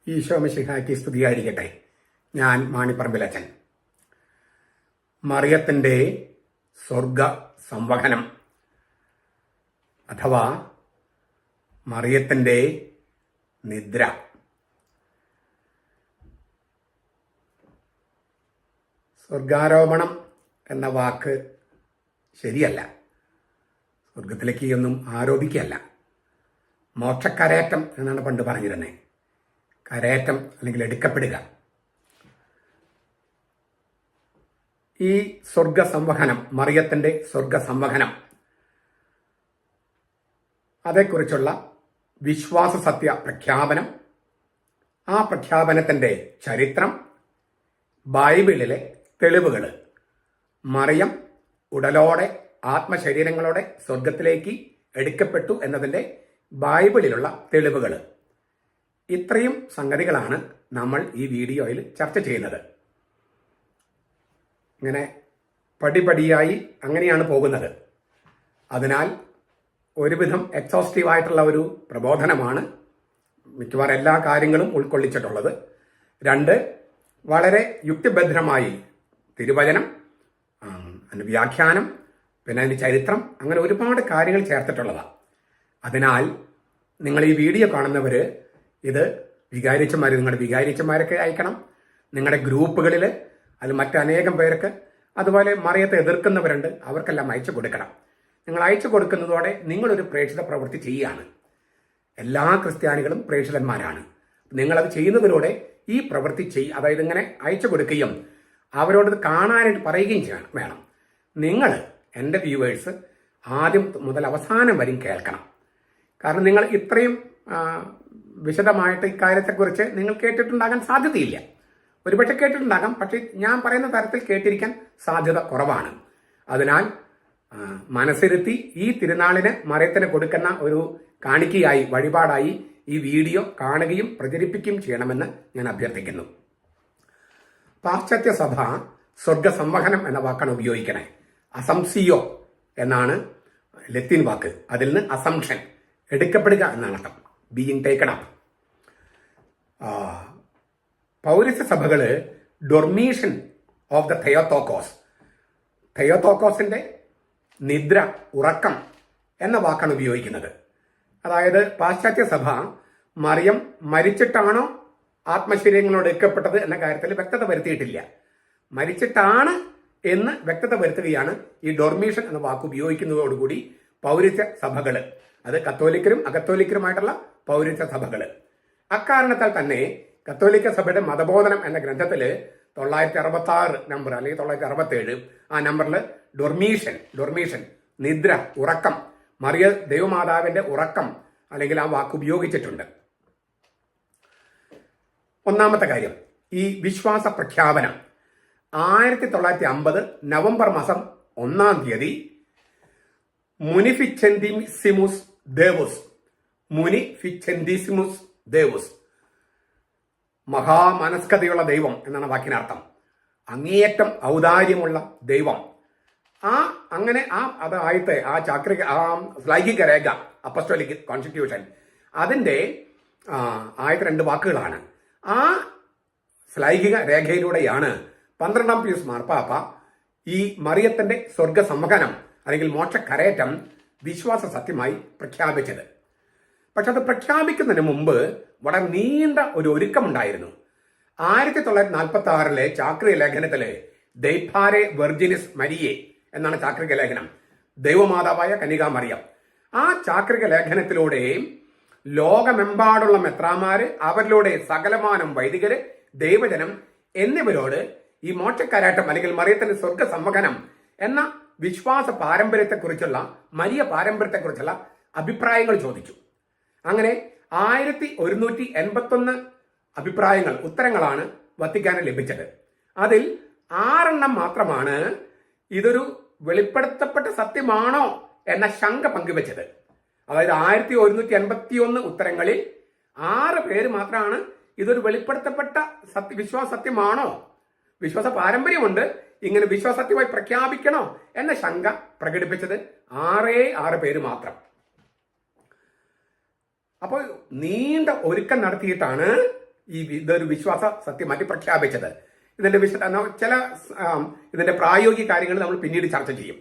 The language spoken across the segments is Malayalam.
ഈശോ മിശിഹായ്ക്ക് സ്തുതിയായിരിക്കട്ടെ. ഞാൻ മാണിപ്പറമ്പിലച്ചൻ. മറിയത്തിൻ്റെ സ്വർഗ സംവഹനം അഥവാ മറിയത്തിൻ്റെ നിദ്ര. സ്വർഗാരോപണം എന്ന വാക്ക് ശരിയല്ല. സ്വർഗത്തിലേക്ക് ഒന്നും ആരോപിക്കുകയല്ല. മോക്ഷക്കരേറ്റം എന്നാണ് പണ്ട് പറഞ്ഞിരുന്നത്. കരേറ്റം അല്ലെങ്കിൽ എടുക്കപ്പെടുക. ഈ സ്വർഗ സംവഹനം, മറിയത്തിൻ്റെ സ്വർഗ സംവഹനം, അതേക്കുറിച്ചുള്ള വിശ്വാസ സത്യ പ്രഖ്യാപനം, ആ പ്രഖ്യാപനത്തിൻ്റെ ചരിത്രം, ബൈബിളിലെ തെളിവുകൾ, മറിയം ഉടലോടെ ആത്മശരീരങ്ങളോടെ സ്വർഗത്തിലേക്ക് എടുക്കപ്പെട്ടു എന്നതിൻ്റെ ബൈബിളിലുള്ള തെളിവുകൾ, ഇത്രയും സംഗതികളാണ് നമ്മൾ ഈ വീഡിയോയിൽ ചർച്ച ചെയ്യുന്നത്. ഇങ്ങനെ പടിപടിയായി അങ്ങനെയാണ് പോകുന്നത്. അതിനാൽ ഒരുവിധം എക്സോസ്റ്റീവായിട്ടുള്ള ഒരു പ്രബോധനമാണ് മിക്കവാറും എല്ലാ കാര്യങ്ങളും ഉൾക്കൊള്ളിച്ചിട്ടുള്ളത്. 2, വളരെ യുക്തിഭദ്രമായി തിരുവചനം, അതിൻ്റെ വ്യാഖ്യാനം, പിന്നെ അതിൻ്റെ ചരിത്രം, അങ്ങനെ ഒരുപാട് കാര്യങ്ങൾ ചേർത്തിട്ടുള്ളതാണ്. അതിനാൽ നിങ്ങൾ ഈ വീഡിയോ കാണുന്നവർ ഇത് വികാരിച്ചന്മാർ, നിങ്ങളുടെ വികാരിച്ചന്മാരൊക്കെ അയക്കണം. നിങ്ങളുടെ ഗ്രൂപ്പുകളിൽ അത് മറ്റനേകം പേർക്ക്, അതുപോലെ മറിയത്തെ എതിർക്കുന്നവരുണ്ട്, അവർക്കെല്ലാം അയച്ചു കൊടുക്കണം. നിങ്ങൾ അയച്ചു കൊടുക്കുന്നതോടെ നിങ്ങളൊരു പ്രേക്ഷിത പ്രവൃത്തി ചെയ്യുകയാണ്. എല്ലാ ക്രിസ്ത്യാനികളും പ്രേക്ഷിതന്മാരാണ്. നിങ്ങളത് ചെയ്യുന്നതിലൂടെ ഈ പ്രവൃത്തി അതായത് ഇങ്ങനെ അയച്ചു കൊടുക്കുകയും അവരോട് കാണാനായിട്ട് പറയുകയും വേണം. നിങ്ങൾ, എൻ്റെ വ്യൂവേഴ്സ്, ആദ്യം മുതൽ അവസാനം വരെയും കേൾക്കണം. കാരണം നിങ്ങൾ ഇത്രയും വിശദമായിട്ട് ഇക്കാര്യത്തെക്കുറിച്ച് നിങ്ങൾ കേട്ടിട്ടുണ്ടാകാൻ സാധ്യതയില്ല. ഒരുപക്ഷെ കേട്ടിട്ടുണ്ടാകാം, പക്ഷേ ഞാൻ പറയുന്ന തരത്തിൽ കേട്ടിരിക്കാൻ സാധ്യത കുറവാണ്. അതിനാൽ മനസ്സിരുത്തി ഈ തിരുനാളിന് മറിയത്തിന് കൊടുക്കുന്ന ഒരു കാണിക്കയായി, വഴിപാടായി ഈ വീഡിയോ കാണുകയും പ്രചരിപ്പിക്കുകയും ചെയ്യണമെന്ന് ഞാൻ അഭ്യർത്ഥിക്കുന്നു. പാശ്ചാത്യ സഭ സ്വർഗ സംവഹനം എന്ന വാക്കാണ് ഉപയോഗിക്കണേ. അസംസിയോ എന്നാണ് ലത്തീൻ വാക്ക്. അതിൽ നിന്ന് അസംഷൻ, എടുക്കപ്പെടുക എന്നാണ് അർത്ഥം. Being taken up. പൗരസ്ത്യ സഭകള് ഡൊർമീഷൻ ഓഫ് ദ തെയോത്തോക്കോസ്, തെയോത്തോക്കോസിന്റെ നിദ്ര, ഉറക്കം എന്ന വാക്കാണ് ഉപയോഗിക്കുന്നത്. അതായത് പാശ്ചാത്യ സഭ മറിയം മരിച്ചിട്ടാണോ ആത്മശരീരങ്ങളോട് എടുക്കപ്പെട്ടത് എന്ന കാര്യത്തിൽ വ്യക്തത വരുത്തിയിട്ടില്ല. മരിച്ചിട്ടാണ് എന്ന് വ്യക്തത വരുത്തുകയാണ് ഈ ഡൊർമീഷൻ എന്ന വാക്ക് ഉപയോഗിക്കുന്നതോടുകൂടി പൗരസ്ത്യ സഭകള്, അത് കത്തോലിക്കരും അകത്തോലിക്കരുമായിട്ടുള്ള പൗരസ്ത്യ സഭകള്. അക്കാരണത്താൽ തന്നെ കത്തോലിക്ക സഭയുടെ മതബോധനം എന്ന ഗ്രന്ഥത്തില് 966 നമ്പർ അല്ലെങ്കിൽ 967 ആ നമ്പറിൽ ഡൊർമീഷൻ, നിദ്ര, ഉറക്കം, മറിയ ദൈവമാതാവിന്റെ ഉറക്കം അല്ലെങ്കിൽ ആ വാക്ക് ഉപയോഗിച്ചിട്ടുണ്ട്. ഒന്നാമത്തെ കാര്യം, ഈ വിശ്വാസ പ്രഖ്യാപനം 1950 നവംബർ മാസം 1-ാം തീയതി മുനിഫിച്ചെന്തിസിമുസ് ദേവുസ്, മഹാമനസ്കതയുള്ള ദൈവം എന്നാണ് വാക്കിനർത്ഥം. അങ്ങേയറ്റം ഔദാര്യമുള്ള ദൈവം. ശ്ലൈഹിക രേഖ, അപ്പസ്റ്റോലിക് കോൺസ്റ്റിറ്റ്യൂഷൻ, അതിന്റെ ആദ്യത്തെ 2 വാക്കുകളാണ്. ആ ശ്ലൈഹിക രേഖയിലൂടെയാണ് 12-ാം പിയൂസ് മാർപ്പാപ്പ ഈ മറിയത്തിന്റെ സ്വർഗ സംവഹനം അല്ലെങ്കിൽ മോക്ഷക്കരേറ്റം വിശ്വാസ സത്യമായി പ്രഖ്യാപിച്ചത്. പക്ഷെ അത് പ്രഖ്യാപിക്കുന്നതിന് മുമ്പ് വളരെ നീണ്ട ഒരു ഒരുക്കമുണ്ടായിരുന്നു. 1946 ചാക്രിക ലേഖനത്തിലെ ദൈഭാരെ വെർജിനിസ് മരിയെ എന്നാണ് ചാക്രിക ലേഖനം, ദൈവമാതാവായ കന്യകാ മറിയം. ആ ചാക്രിക ലേഖനത്തിലൂടെ ലോകമെമ്പാടുള്ള മെത്രാമാര്, അവരിലൂടെ സകലമാനം വൈദികര്, ദൈവജനം എന്നിവരോട് ഈ മോക്ഷക്കരാട്ടം അല്ലെങ്കിൽ മറിയത്തിന്റെ സ്വർഗ സംവഹനം എന്ന വിശ്വാസ പാരമ്പര്യത്തെക്കുറിച്ചുള്ള, മരിയ പാരമ്പര്യത്തെക്കുറിച്ചുള്ള അഭിപ്രായങ്ങൾ ചോദിച്ചു. അങ്ങനെ 1181 അഭിപ്രായങ്ങൾ, ഉത്തരങ്ങളാണ് വത്തിക്കാന് ലഭിച്ചത്. അതിൽ 6 മാത്രമാണ് ഇതൊരു വെളിപ്പെടുത്തപ്പെട്ട സത്യമാണോ എന്ന ശങ്ക പങ്കുവെച്ചത്. അതായത് 1181 ഉത്തരങ്ങളിൽ 6 പേര് മാത്രമാണ് ഇതൊരു വെളിപ്പെടുത്തപ്പെട്ട വിശ്വാസ സത്യമാണോ, വിശ്വാസ പാരമ്പര്യമുണ്ട്, ഇങ്ങനെ വിശ്വാസത്യമായി പ്രഖ്യാപിക്കണോ എന്ന ശങ്ക പ്രകടിപ്പിച്ചത് 6 പേര് മാത്രം. അപ്പോൾ നീണ്ട ഒരുക്കം നടത്തിയിട്ടാണ് ഇതൊരു വിശ്വാസ സത്യമാറ്റി പ്രഖ്യാപിച്ചത്. ഇതിന്റെ ഇതിന്റെ പ്രായോഗിക കാര്യങ്ങൾ നമ്മൾ പിന്നീട് ചർച്ച ചെയ്യും.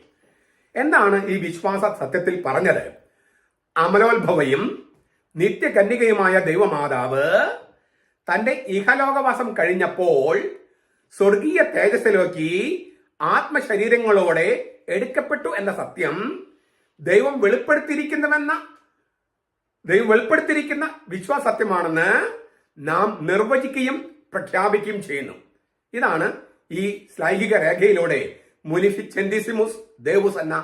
എന്താണ് ഈ വിശ്വാസ സത്യത്തിൽ പറഞ്ഞത്? അമലോത്ഭവയും നിത്യകന്യകയുമായ ദൈവമാതാവ് തന്റെ ഇഹലോകവാസം കഴിഞ്ഞപ്പോൾ സ്വർഗീയ തേജസ്സിലേക്ക് ആത്മശരീരങ്ങളോടെ എടുക്കപ്പെട്ടു എന്ന സത്യം ദൈവം വെളിപ്പെടുത്തിയിരിക്കുന്ന വിശ്വാസ സത്യമാണെന്ന് നാം നിർവചിക്കുകയും പ്രഖ്യാപിക്കുകയും ചെയ്യുന്നു. ഇതാണ് ഈ ശ്ലൈഹിക രേഖയിലൂടെ മുനിഫിസെന്റിസിമുസ് ദേവുസ് എന്ന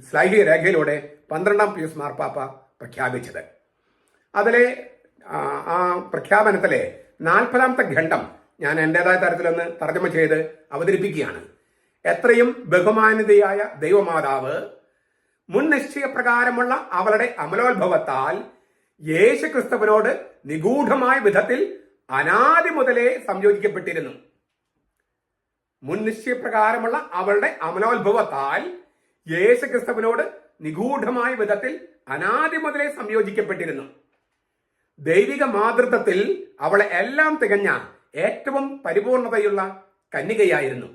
ശ്ലൈഹിക രേഖയിലൂടെ 12ാം പിയൂസ് മാർപ്പാപ്പ പ്രഖ്യാപിച്ചത്. അതിലെ ആ പ്രഖ്യാപനത്തിലെ 40ാമത്തെ ഖണ്ഡം ഞാൻ എന്റേതായ തരത്തിലൊന്ന് തർജ്ജമ ചെയ്ത് അവതരിപ്പിക്കുകയാണ്. എത്രയും ബഹുമാനിതയായ ദൈവമാതാവ് മുൻ നിശ്ചയപ്രകാരമുള്ള അവളുടെ അമലോത്ഭവത്താൽ യേശു ക്രിസ്തുവിനോട് നിഗൂഢമായ വിധത്തിൽ അനാദി മുതലേ സംയോജിക്കപ്പെട്ടിരുന്നു. മുൻ നിശ്ചയപ്രകാരമുള്ള അവളുടെ അമലോത്ഭവത്താൽ യേശു ക്രിസ്തുവിനോട് നിഗൂഢമായ വിധത്തിൽ അനാദി മുതലേ സംയോജിക്കപ്പെട്ടിരുന്നു. ദൈവിക മാതൃത്വത്തിൽ അവളെ എല്ലാം തികഞ്ഞ ഏറ്റവും പരിപൂർണതയുള്ള കന്യകയായിരുന്നു.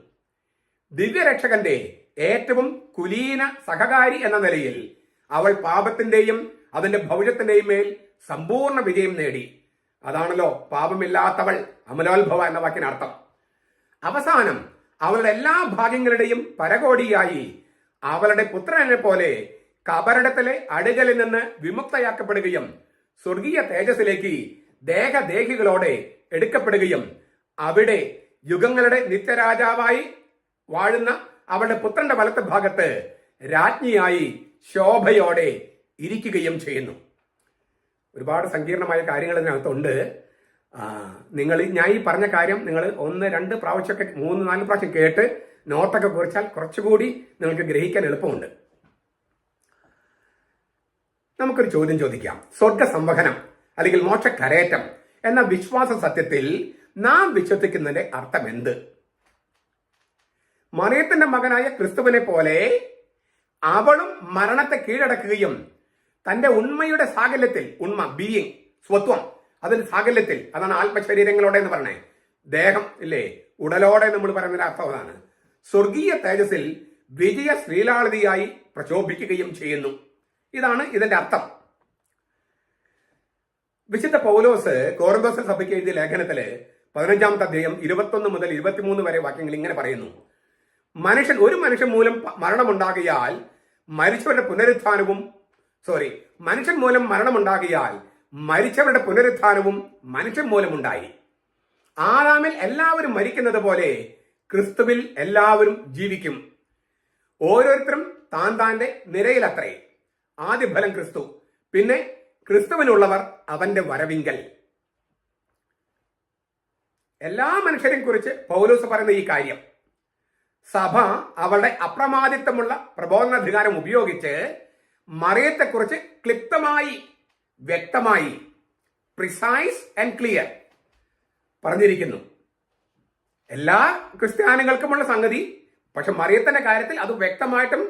ദിവ്യരക്ഷകന്റെ ഏറ്റവും കുലീന സഹകാരി എന്ന നിലയിൽ അവൾ പാപത്തിന്റെയും അതിന്റെ ഭൗര്യത്തിന്റെയും മേൽ സമ്പൂർണ്ണ വിജയം നേടി. അതാണല്ലോ പാപമില്ലാത്തവൾ അമലോത്ഭവ എന്ന വാക്കിനർത്ഥം. അവസാനം അവളുടെ എല്ലാ ഭാഗ്യങ്ങളുടെയും പരകോടിയായി അവളുടെ പുത്രനെ പോലെ കബറിടത്തിലെ അടുകളിൽ നിന്ന് വിമുക്തയാക്കപ്പെടുകയും സ്വർഗീയ തേജസ്സിലേക്ക് ദേഹദേഹികളോടെ എടുക്കപ്പെടുകയും അവിടെ യുഗങ്ങളുടെ നിത്യരാജാവായി വാഴുന്ന അവളുടെ പുത്രന്റെ വലത്ത് ഭാഗത്ത് രാജ്ഞിയായി ശോഭയോടെ ഇരിക്കുകയും ചെയ്യുന്നു. ഒരുപാട് സങ്കീർണമായ കാര്യങ്ങൾ ഇതിനകത്തുണ്ട്. ഞാൻ ഈ പറഞ്ഞ കാര്യം നിങ്ങൾ 1, 2 പ്രാവശ്യമൊക്കെ 3, 4 പ്രാവശ്യം കേട്ട് നോട്ടൊക്കെ കുറിച്ചാൽ കുറച്ചുകൂടി നിങ്ങൾക്ക് ഗ്രഹിക്കാൻ എളുപ്പമുണ്ട്. നമുക്കൊരു ചോദ്യം ചോദിക്കാം. സ്വർഗ സംവഹനം അല്ലെങ്കിൽ മോക്ഷക്കരേറ്റം എന്ന വിശ്വാസ സത്യത്തിൽ നാം വിശ്വസിക്കുന്നതിന്റെ അർത്ഥം എന്ത്? മറിയത്തിന്റെ മകനായ ക്രിസ്തുവിനെ പോലെ അവളും മരണത്തെ കീഴടക്കുകയും തന്റെ ഉണ്മയുടെ സാകല്യത്തിൽ, ബീയിങ്, സ്വത്വം, അതിന്റെ സാകല്യത്തിൽ, അതാണ് ആത്മശരീരങ്ങളോടെ എന്ന് പറഞ്ഞേ, ദേഹം ഇല്ലേ, ഉടലോടെ നമ്മൾ പറയുന്നതിന്റെ അർത്ഥം അതാണ്, സ്വർഗീയ തേജസ്സിൽ വിജയ ശ്രീലാളിതയായി പ്രശോഭിക്കുകയും ചെയ്യുന്നു. ഇതാണ് ഇതിന്റെ അർത്ഥം. വിശുദ്ധ പൗലോസ് കോറിന്തോസ് സഭയ്ക്ക് എഴുതിയ ലേഖനത്തില് 15ാമത്തെ അധ്യായം 21 മുതൽ 23 വരെ വാക്യങ്ങൾ ഇങ്ങനെ പറയുന്നു. ഒരു മനുഷ്യൻ മൂലം മരണമുണ്ടാകിയാൽ മരിച്ചവരുടെ പുനരുത്ഥാനവും മനുഷ്യൻ മൂലമുണ്ടായി. ആദാമിൽ എല്ലാവരും മരിക്കുന്നത് പോലെ ക്രിസ്തുവിൽ എല്ലാവരും ജീവിക്കും. ഓരോരുത്തരും താന്റെ നിരയിലത്രേ. ആദ്യ ഫലം ക്രിസ്തു, പിന്നെ ക്രിസ്തുവിനുള്ളവർ അവന്റെ വരവിങ്കൽ. എല്ലാ മനുഷ്യരെയും കുറിച്ച് പൗലോസ് പറയുന്ന ഈ കാര്യം സഭ അവളുടെ അപ്രമാദിത്വമുള്ള പ്രബോധനാധികാരം ഉപയോഗിച്ച് മറിയത്തെക്കുറിച്ച് ക്ലിപ്തമായി, വ്യക്തമായി, പ്രിസൈസ് ആൻഡ് ക്ലിയർ പറഞ്ഞിരിക്കുന്നു. എല്ലാ ക്രിസ്ത്യാനികൾക്കുമുള്ള സംഗതി, പക്ഷെ മറിയത്തിന്റെ കാര്യത്തിൽ അത് വ്യക്തമായിട്ടും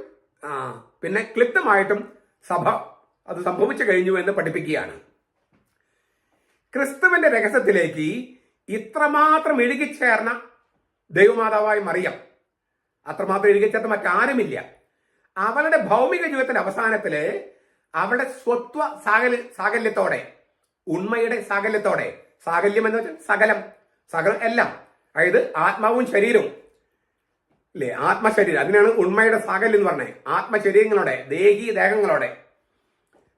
പിന്നെ ക്ലിപ്തമായിട്ടും സഭ അത് സംഭവിച്ചു കഴിഞ്ഞു എന്ന് പഠിപ്പിക്കുകയാണ്. ക്രിസ്തുവിന്റെ രഹസ്യത്തിലേക്ക് ഇത്രമാത്രം ഇഴുകിച്ചേർന്ന ദൈവമാതാവായ മറിയം, അത്രമാത്രം ഇഴുകിച്ചേർത്ത മറ്റാരുമില്ല. അവളുടെ ഭൗമിക ജീവിതത്തിന്റെ അവസാനത്തില് അവളുടെ സ്വത്വ സാകല്യത്തോടെ, ഉണ്മയുടെ സാകല്യത്തോടെ, സാകല്യം എന്ന് വെച്ചാൽ സകലം എല്ലാം, അതായത് ആത്മാവും ശരീരവും ഇല്ലേ, ആത്മശരീരം, അതിനാണ് ഉണ്മയുടെ സാകല്യം എന്ന് പറഞ്ഞത്. ആത്മശരീരങ്ങളോടെ, ദേഹങ്ങളോടെ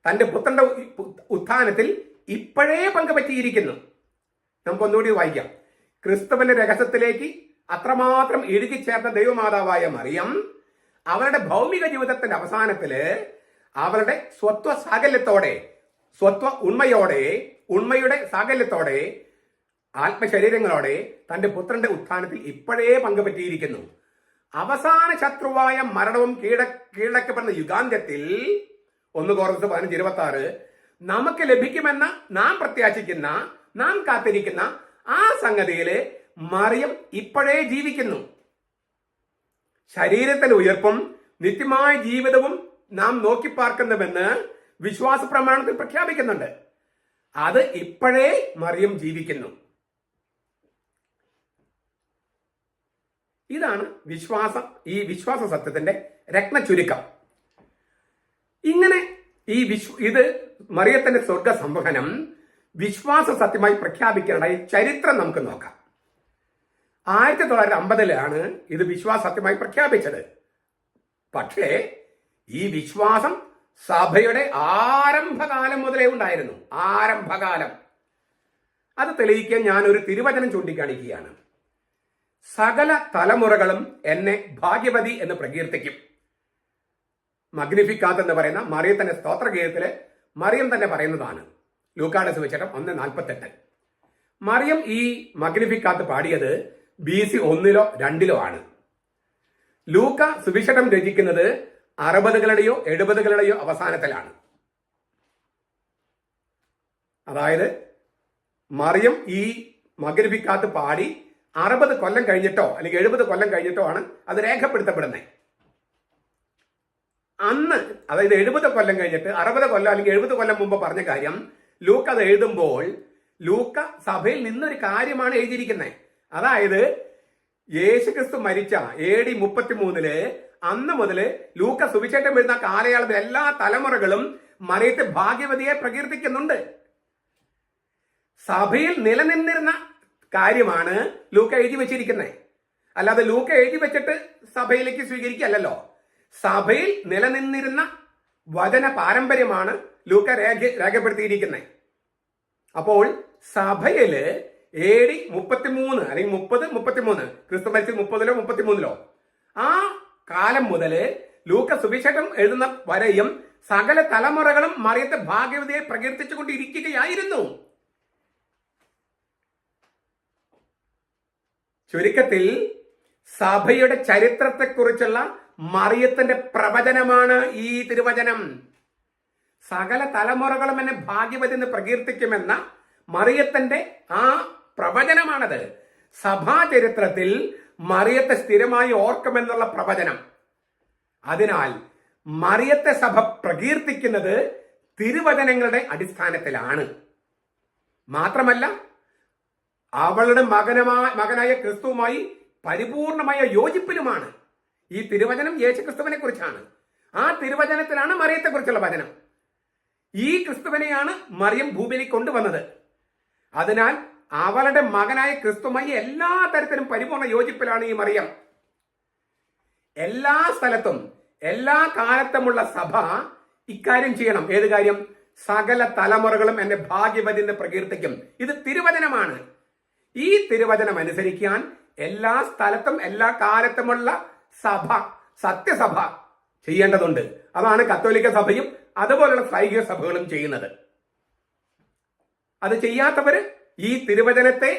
തന്റെ പുത്രന്റെ ഉത്ഥാനത്തിൽ ഇപ്പോഴേ പങ്കുപറ്റിയിരിക്കുന്നു. നമുക്കൊന്നുകൂടി വായിക്കാം. ക്രിസ്തുവിന്റെ രഹസ്യത്തിലേക്ക് അത്രമാത്രം ഇഴുകിച്ചേർന്ന ദൈവമാതാവായ മറിയം അവളുടെ ഭൗമിക ജീവിതത്തിന്റെ അവസാനത്തില് അവളുടെ ഉണ്മയുടെ സാകല്യത്തോടെ, ആത്മശരീരങ്ങളോടെ തന്റെ പുത്രന്റെ ഉത്ഥാനത്തിൽ ഇപ്പോഴേ പങ്കുപറ്റിയിരിക്കുന്നു. അവസാന ശത്രുവായ മരണവും കീഴടക്കപ്പെടുന്ന യുഗാന്ത്യത്തിൽ 1 കോറിന്തോസ് 15:26 നമുക്ക് ലഭിക്കുമെന്ന് നാം പ്രത്യാശിക്കുന്ന, നാം കാത്തിരിക്കുന്ന ആ സംഗതിയില് മറിയം ഇപ്പോഴേ ജീവിക്കുന്നു. ശരീരത്തിന്റെ ഉയർപ്പും നിത്യമായ ജീവിതവും നാം നോക്കിപ്പാർക്കുന്നുവെന്ന് വിശ്വാസ പ്രമാണത്തിൽ പ്രഖ്യാപിക്കുന്നുണ്ട്. അത് ഇപ്പോഴേ മറിയം ജീവിക്കുന്നു. ഇതാണ് ഈ വിശ്വാസ സത്യത്തിന്റെ രത്ന ചുരുക്കം. ഇങ്ങനെ ഇത് മറിയത്തിന്റെ സ്വർഗ സംവഹനം വിശ്വാസ സത്യമായി പ്രഖ്യാപിക്കാനായി ചരിത്രം നമുക്ക് നോക്കാം. 1950 ഇത് വിശ്വാസ സത്യമായി പ്രഖ്യാപിച്ചത്. പക്ഷേ ഈ വിശ്വാസം സഭയുടെ ആരംഭകാലം മുതലേ ഉണ്ടായിരുന്നു. ആരംഭകാലം. അത് തെളിയിക്കാൻ ഞാൻ ഒരു തിരുവചനം ചൂണ്ടിക്കാണിക്കുകയാണ്. സകല തലമുറകളും എന്നെ ഭാഗ്യവതി എന്ന് പ്രകീർത്തിക്കും. മഗ്നിഫിക്കാത്ത് എന്ന് പറയുന്ന മറിയത്തിന്റെ സ്തോത്രഗീതത്തില് മറിയം തന്നെ പറയുന്നതാണ്. ലൂക്കായുടെ സുവിശേഷം 1:48. മറിയം ഈ മഗ്നിഫിക്കാത്ത് പാടിയത് BC 1 or 2 ആണ്. ലൂക്ക സുവിശേഷം രചിക്കുന്നത് 60കളുടെയോ 70കളുടെയോ അവസാനത്തിലാണ്. അതായത് മറിയം ഈ മഗ്നിഫിക്കാത്ത് പാടി 60 കൊല്ലം കഴിഞ്ഞിട്ടോ അല്ലെങ്കിൽ 70 കൊല്ലം കഴിഞ്ഞിട്ടോ ആണ് അത് രേഖപ്പെടുത്തപ്പെടുന്നത്. അന്ന്, അതായത് 70 കൊല്ലം കഴിഞ്ഞിട്ട് 60 കൊല്ലം അല്ലെങ്കിൽ 70 കൊല്ലം മുമ്പ് പറഞ്ഞ കാര്യം ലൂക്ക അത് എഴുതുമ്പോൾ ലൂക്ക സഭയിൽ നിന്നൊരു കാര്യമാണ് എഴുതിയിരിക്കുന്നത്. അതായത് യേശുക്രിസ്തു മരിച്ച AD 33 അന്ന് മുതൽ ലൂക്ക സുവിശേഷം എഴുതുന്ന കാലയളവിൽ എല്ലാ തലമുറകളും മറിയത്തെ ഭാഗ്യവതിയെ പ്രകീർത്തിക്കുന്നുണ്ട്. സഭയിൽ നിലനിന്നിരുന്ന കാര്യമാണ് ലൂക്ക എഴുതി വെച്ചിരിക്കുന്നത്. അല്ലാതെ ലൂക്ക എഴുതി വെച്ചിട്ട് സഭയിലേക്ക് സ്വീകരിക്കല്ലോ. സഭയിൽ നിലനിന്നിരുന്ന വചന പാരമ്പര്യമാണ് ലൂക്ക രേഖപ്പെടുത്തിയിരിക്കുന്നത്. അപ്പോൾ സഭയില് AD 33 അല്ലെങ്കിൽ 30-33 ക്രിസ്തു മരിച്ചത് 30-ലോ 33-ലോ ആ കാലം മുതല് ലൂക്ക സുവിശേഷം എഴുതുന്ന വരെയും സകല തലമുറകളും മറിയത്തെ ഭാഗ്യവതിയെ പ്രകീർത്തിച്ചുകൊണ്ടിരിക്കുകയായിരുന്നു. ചുരുക്കത്തിൽ സഭയുടെ ചരിത്രത്തെക്കുറിച്ചുള്ള മറിയത്തിന്റെ പ്രവചനമാണ് ഈ തിരുവചനം. സകല തലമുറകളും എന്നെ ഭാഗ്യവതി എന്ന് പ്രകീർത്തിക്കുമെന്ന മറിയത്തിന്റെ ആ പ്രവചനമാണത്. സഭാചരിത്രത്തിൽ മറിയത്തെ സ്ഥിരമായി ഓർക്കുമെന്നുള്ള പ്രവചനം. അതിനാൽ മറിയത്തെ സഭ പ്രകീർത്തിക്കുന്നത് തിരുവചനങ്ങളുടെ മാത്രമല്ല അവളുടെ മകനായ ക്രിസ്തുവുമായി പരിപൂർണമായ യോജിപ്പിലുമാണ്. ഈ തിരുവചനം യേശുക്രിസ്തുവിനെ കുറിച്ചാണ്. ആ തിരുവചനത്തിലാണ് മറിയത്തെ കുറിച്ചുള്ള വചനം. ഈ ക്രിസ്തുവിനെയാണ് മറിയം ഭൂമിയിലേക്ക് കൊണ്ടുവന്നത്. അതിനാൽ അവളുടെ മകനായ ക്രിസ്തുവുമായി എല്ലാ തരത്തിലും പരിപൂർണ യോജിപ്പിലാണ് ഈ മറിയം. എല്ലാ സ്ഥലത്തും എല്ലാ കാലത്തുമുള്ള സഭ ഇക്കാര്യം ചെയ്യണം. ഏത് കാര്യം? സകല തലമുറകളും എന്നെ ഭാഗ്യവതി എന്ന് പ്രകീർത്തിക്കും. ഇത് തിരുവചനമാണ്. ഈ തിരുവചനം അനുസരിക്കാൻ എല്ലാ സ്ഥലത്തും എല്ലാ കാലത്തുമുള്ള സഭ, സത്യസഭ ചെയ്യേണ്ടതുണ്ട്. അതാണ് കത്തോലിക്ക സഭയും അതുപോലുള്ള സൈഹിക സഭകളും ചെയ്യുന്നത്. അത് ചെയ്യാത്തവര് ഈ തിരുവചനത്തെ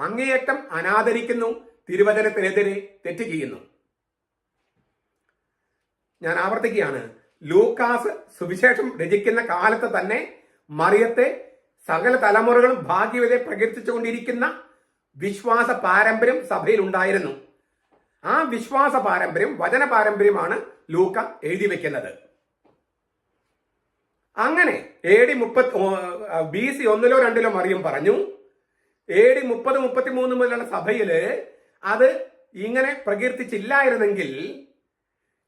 അങ്ങേയറ്റം അനാദരിക്കുന്നു, തിരുവചനത്തിനെതിരെ തെറ്റ് ചെയ്യുന്നു. ഞാൻ ആവർത്തിക്കുകയാണ്, ലൂക്കാസ് സുവിശേഷം രചിക്കുന്ന കാലത്ത് തന്നെ മറിയത്തെ സകല തലമുറകളും ഭാഗ്യവതിയെ പ്രകീർത്തിച്ചുകൊണ്ടിരിക്കുന്ന വിശ്വാസ പാരമ്പര്യം സഭയിൽ ഉണ്ടായിരുന്നു. ആ വിശ്വാസ പാരമ്പര്യം, വചന പാരമ്പര്യമാണ് ലൂക്ക എഴുതി വെക്കുന്നത്. അങ്ങനെ AD 30 BC 1-ലോ 2-ലോ മറിയം പറഞ്ഞു. AD 30-33 മുതലുള്ള സഭയില് അത് ഇങ്ങനെ പ്രകീർത്തിച്ചില്ലായിരുന്നെങ്കിൽ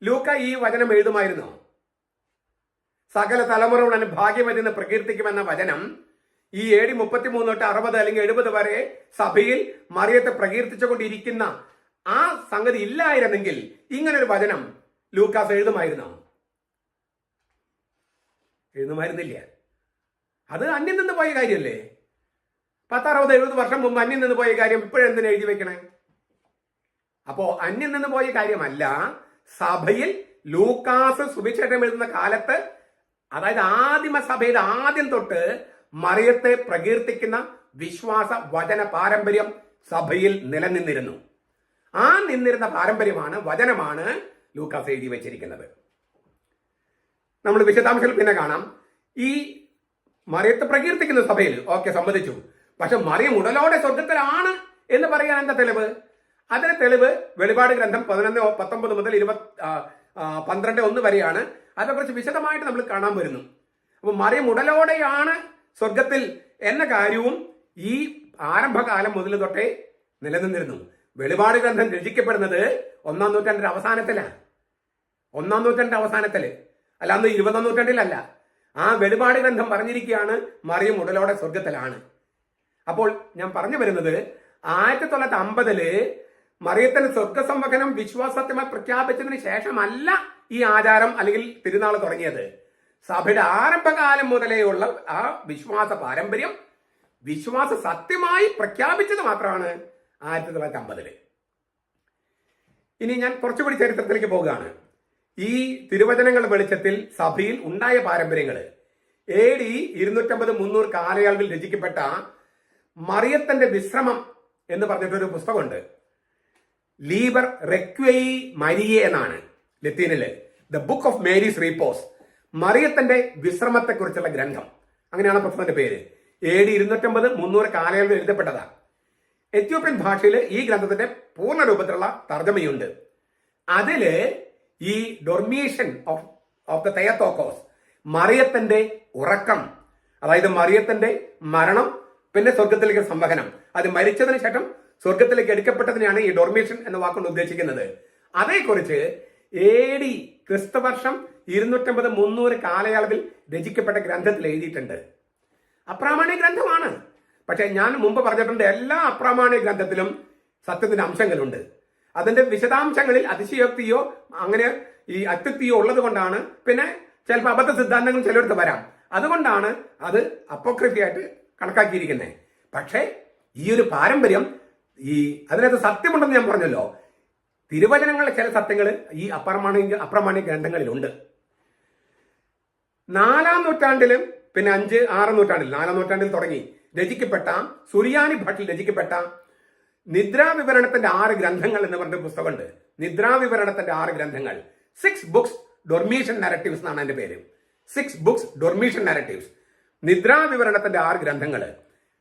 ലൂക്ക ഈ വചനം എഴുതുമായിരുന്നോ? സകല തലമുറകളും ഭാഗ്യവതി എന്ന് പ്രകീർത്തിക്കുമെന്ന വചനം ഈ AD 33 തൊട്ട് 60 അല്ലെങ്കിൽ 70 വരെ സഭയിൽ മറിയത്തെ പ്രകീർത്തിച്ചുകൊണ്ടിരിക്കുന്ന ആ സംഗതി ഇല്ലായിരുന്നെങ്കിൽ ഇങ്ങനൊരു വചനം ലൂക്കാസ് എഴുതുമായിരുന്നോ? എഴുതുമായിരുന്നില്ല. അത് അന്യം നിന്ന് പോയ കാര്യമല്ലേ? 10, 60, 70 വർഷം മുമ്പ് അന്യം നിന്ന് പോയ കാര്യം ഇപ്പോഴെന്തിനാ എഴുതി വെക്കണേ? അപ്പോ അന്യം നിന്ന് പോയ കാര്യമല്ല. സഭയിൽ ലൂക്കാസ് സുവിശേഷം എഴുതുന്ന കാലത്ത്, അതായത് ആദിമ സഭയിൽ ആദ്യം തൊട്ട് മറിയത്തെ പ്രകീർത്തിക്കുന്ന വിശ്വാസ വചന പാരമ്പര്യം സഭയിൽ നിലനിന്നിരുന്നു. ആ നിന്നിരുന്ന പാരമ്പര്യമാണ്, വചനമാണ് ലൂക്കാസ് എഴുതി വെച്ചിരിക്കുന്നത്. നമ്മൾ വിശദാംശങ്ങൾ പിന്നെ കാണാം. ഈ മറിയത്തെ പ്രകീർത്തിക്കുന്ന സഭയിൽ സമ്മതിച്ചു. പക്ഷെ മറിയം ഉടലോടെ സ്വർഗത്തിലാണ് എന്ന് പറയാൻ എന്താ തെളിവ്? അതിന് തെളിവ് വെളിപാട് ഗ്രന്ഥം 11:19 മുതൽ 12:1 വരെയാണ്. അതേക്കുറിച്ച് വിശദമായിട്ട് നമ്മൾ കാണാൻ വരുന്നു. അപ്പൊ മറിയം ഉടലോടെയാണ് സ്വർഗത്തിൽ എന്ന കാര്യവും ഈ ആരംഭകാലം മുതൽ തൊട്ടേ നിലനിന്നിരുന്നു. വെളിപാട് ഗ്രന്ഥം രചിക്കപ്പെടുന്നത് 1-ാം നൂറ്റാണ്ടിന്റെ അവസാനത്തിലാണ്. 1-ാം നൂറ്റാണ്ടിന്റെ അവസാനത്തില്, അല്ലാതെ 20-ാം നൂറ്റാണ്ടിലല്ല. ആ വെളിപാട് ഗ്രന്ഥം പറഞ്ഞിരിക്കുകയാണ് മറിയം ഉടലോടെ സ്വർഗത്തിലാണ്. അപ്പോൾ ഞാൻ പറഞ്ഞു വരുന്നത് 1950 മറിയത്തിന്റെ സ്വർഗസംവഹനം വിശ്വാസത്യമായി പ്രഖ്യാപിച്ചതിന് ശേഷമല്ല ഈ ആചാരം അല്ലെങ്കിൽ തിരുനാൾ തുടങ്ങിയത്. സഭയുടെ ആരംഭകാലം മുതലേയുള്ള ആ വിശ്വാസ പാരമ്പര്യം വിശ്വാസ സത്യമായി പ്രഖ്യാപിച്ചത് മാത്രമാണ് 1950. ഇനി ഞാൻ കുറച്ചുകൂടി ചരിത്രത്തിലേക്ക് പോകുകയാണ്. ഈ തിരുവചനങ്ങളുടെ വെളിച്ചത്തിൽ സഭയിൽ ഉണ്ടായ പാരമ്പര്യങ്ങൾ AD 250-300 കാലയളവിൽ രചിക്കപ്പെട്ട മറിയത്തിന്റെ വിശ്രമം എന്ന് പറഞ്ഞിട്ടൊരു പുസ്തകമുണ്ട്. ലീബർ റെക്വെയി മരിയെ എന്നാണ് ലത്തീനില്. The book of Mary's repose, മറിയത്തിന്റെ വിശ്രമത്തെക്കുറിച്ചുള്ള ഗ്രന്ഥം, അങ്ങനെയാണ് പുസ്തകത്തിന്റെ പേര്. AD 250-300 കാലയളവിൽ എഴുതപ്പെട്ടതാണ്. എത്യോപ്യൻ ഭാഷയിൽ ഈ ഗ്രന്ഥത്തിന്റെ പൂർണ്ണ രൂപത്തിലുള്ള തർജ്ജമയുണ്ട്. അതില് ഈ ഡൊർമീഷൻ ഓഫ് ദ തെയത്തോക്കോസ്, മറിയത്തിന്റെ ഉറക്കം, അതായത് മറിയത്തിന്റെ മരണം പിന്നെ സ്വർഗത്തിലേക്ക് സംവഹനം, അത് മരിച്ചതിന് ശേഷം സ്വർഗത്തിലേക്ക് എടുക്കപ്പെട്ടതിനെയാണ് ഈ ഡൊർമീഷൻ എന്ന വാക്കുകൊണ്ട് ഉദ്ദേശിക്കുന്നത്. അതേക്കുറിച്ച് AD ക്രിസ്തുവർഷം 250-300 കാലയളവിൽ രചിക്കപ്പെട്ട ഗ്രന്ഥത്തിൽ എഴുതിയിട്ടുണ്ട്. അപ്രാമാണിക ഗ്രന്ഥമാണ്. പക്ഷെ ഞാൻ മുമ്പ് പറഞ്ഞിട്ടുണ്ട്, എല്ലാ അപ്രാമാണിക ഗ്രന്ഥത്തിലും സത്യത്തിന്റെ അംശങ്ങളുണ്ട്. അതിന്റെ വിശദാംശങ്ങളിൽ അതിശയോക്തിയോ അങ്ങനെ ഈ അത്യുക്തിയോ ഉള്ളത് കൊണ്ടാണ്, പിന്നെ ചിലപ്പോൾ അബദ്ധ സിദ്ധാന്തങ്ങൾ ചിലയിടത്ത് വരാം, അതുകൊണ്ടാണ് അത് അപ്പോക്രിഫിയായിട്ട് കണക്കാക്കിയിരിക്കുന്നത്. പക്ഷേ ഈ ഒരു പാരമ്പര്യം, ഈ അതിനകത്ത് സത്യമുണ്ടെന്ന് ഞാൻ പറഞ്ഞല്ലോ. തിരുവചനങ്ങളിലെ ചില സത്യങ്ങൾ ഈ അപ്രമാണിക ഗ്രന്ഥങ്ങളിലുണ്ട്. 4-ാം നൂറ്റാണ്ടിലും പിന്നെ 5-6 നൂറ്റാണ്ടിൽ, 4-ാം നൂറ്റാണ്ടിൽ തുടങ്ങി രചിക്കപ്പെട്ട സുറിയാനി ഭാഷയിൽ രചിക്കപ്പെട്ട നിദ്രാവിവരണത്തിന്റെ 6 ഗ്രന്ഥങ്ങൾ എന്ന് പറഞ്ഞ പുസ്തകമുണ്ട്. നിദ്രാവിവരണത്തിന്റെ 6 ഗ്രന്ഥങ്ങൾ, 6 ബുക്സ് ഡൊർമീഷൻ നാരറ്റീവ്സ് എന്നാണ് അതിന്റെ പേര്. 6 ബുക്സ് ഡൊർമീഷൻ നാരറ്റീവ്സ്, നിദ്രാവിവരണത്തിന്റെ 6 ഗ്രന്ഥങ്ങൾ